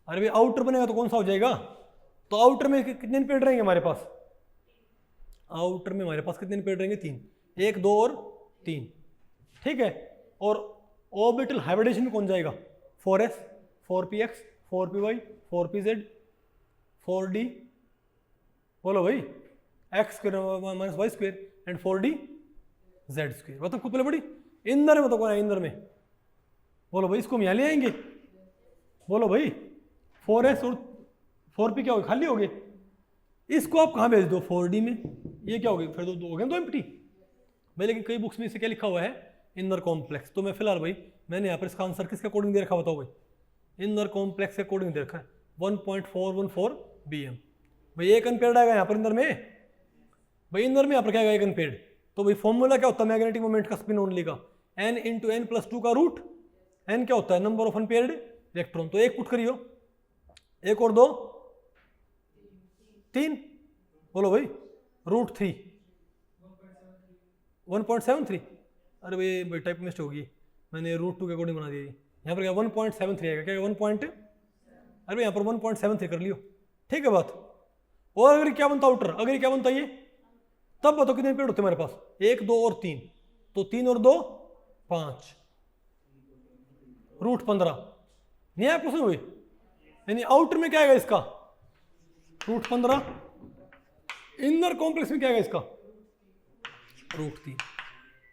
अरे भाई आउटर बनेगा तो कौन सा हो जाएगा, तो आउटर में कितने पेड़ रहेंगे हमारे पास, आउटर में हमारे पास कितने पेड़ रहेंगे 3, 1 2 और 3, ठीक है, और ऑर्बिटल हाइब्रिडेशन में कौन जाएगा 4s 4px 4py 4pz 4d, बोलो भाई x square minus Y square and 4d z square, बताओ आपको पहले पड़ी, इंदर में बताओ कौन है इंदर में, बोलो भाई इसको हम यहाँ ले आएंगे, बोलो भाई 4s और 4p क्या हो गए, खाली हो गए, इसको आप कहाँ भेज दो 4d में, ये क्या हो गया फिर दो हो गए तो एम्प्टी भाई, लेकिन कई बुक्स में इसे क्या लिखा हुआ है इनर कॉम्प्लेक्स, तो मैं फिलहाल भाई मैंने यहाँ पर इसका आंसर किसके अकॉर्डिंग दे रखा बताओ भाई, इनर कॉम्प्लेक्स के अकॉर्डिंग दे रखा है 1.414 bm, भाई एक अनपेयर्ड आएगा यहाँ पर इंदर में, भाई इंदर में यहाँ पर क्या आएगा एक अनपेयर्ड, तो भाई फॉर्मूला क्या होता है मैग्नेटिक मोमेंट का स्पिन ओनली का, n इंटू n प्लस 2 का रूट, n क्या होता है नंबर ऑफ अनपेयर्ड इलेक्ट्रॉन, तो एक पुट करियो, 1 और 2 3, बोलो भाई रूट 3 1.73, अरे भाई टाइप मिस्टेक होगी, मैंने रूट 2 के अकॉर्डिंग बना दिया, यहाँ पर क्या 1.73 आएगा, क्या 1 पॉइंट, अरे यहाँ पर 1.73 कर लियो, ठीक है बात, और अगर क्या बनता आउटर, अगर क्या बनता ये, तब बताओ कितने पेड़ होते हमारे पास, 1 2 और 3, तो 3 और 2 5, रूट 15, नहीं आपको सुन हुई, यानी आउटर में क्या आएगा इसका रूट 15, इनर कॉम्प्लेक्स में क्या है इसका, √3।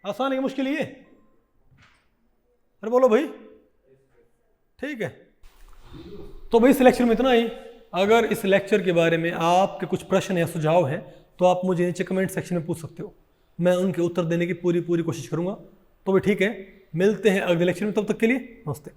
आसान है, मुश्किल ये? अरे बोलो भाई, ठीक है। तो भाई इस लेक्चर में इतना ही। अगर इस लेक्चर के बारे में आपके कुछ प्रश्न या सुझाव हैं तो आप मुझे नीचे कमेंट सेक्शन में पूछ सकते हो, मैं उनके उत्तर देने की पूरी कोशिश करूंगा। तो भाई ठीक है, मिलते हैं अगले लेक्चर में, तब तक के लिए नमस्ते।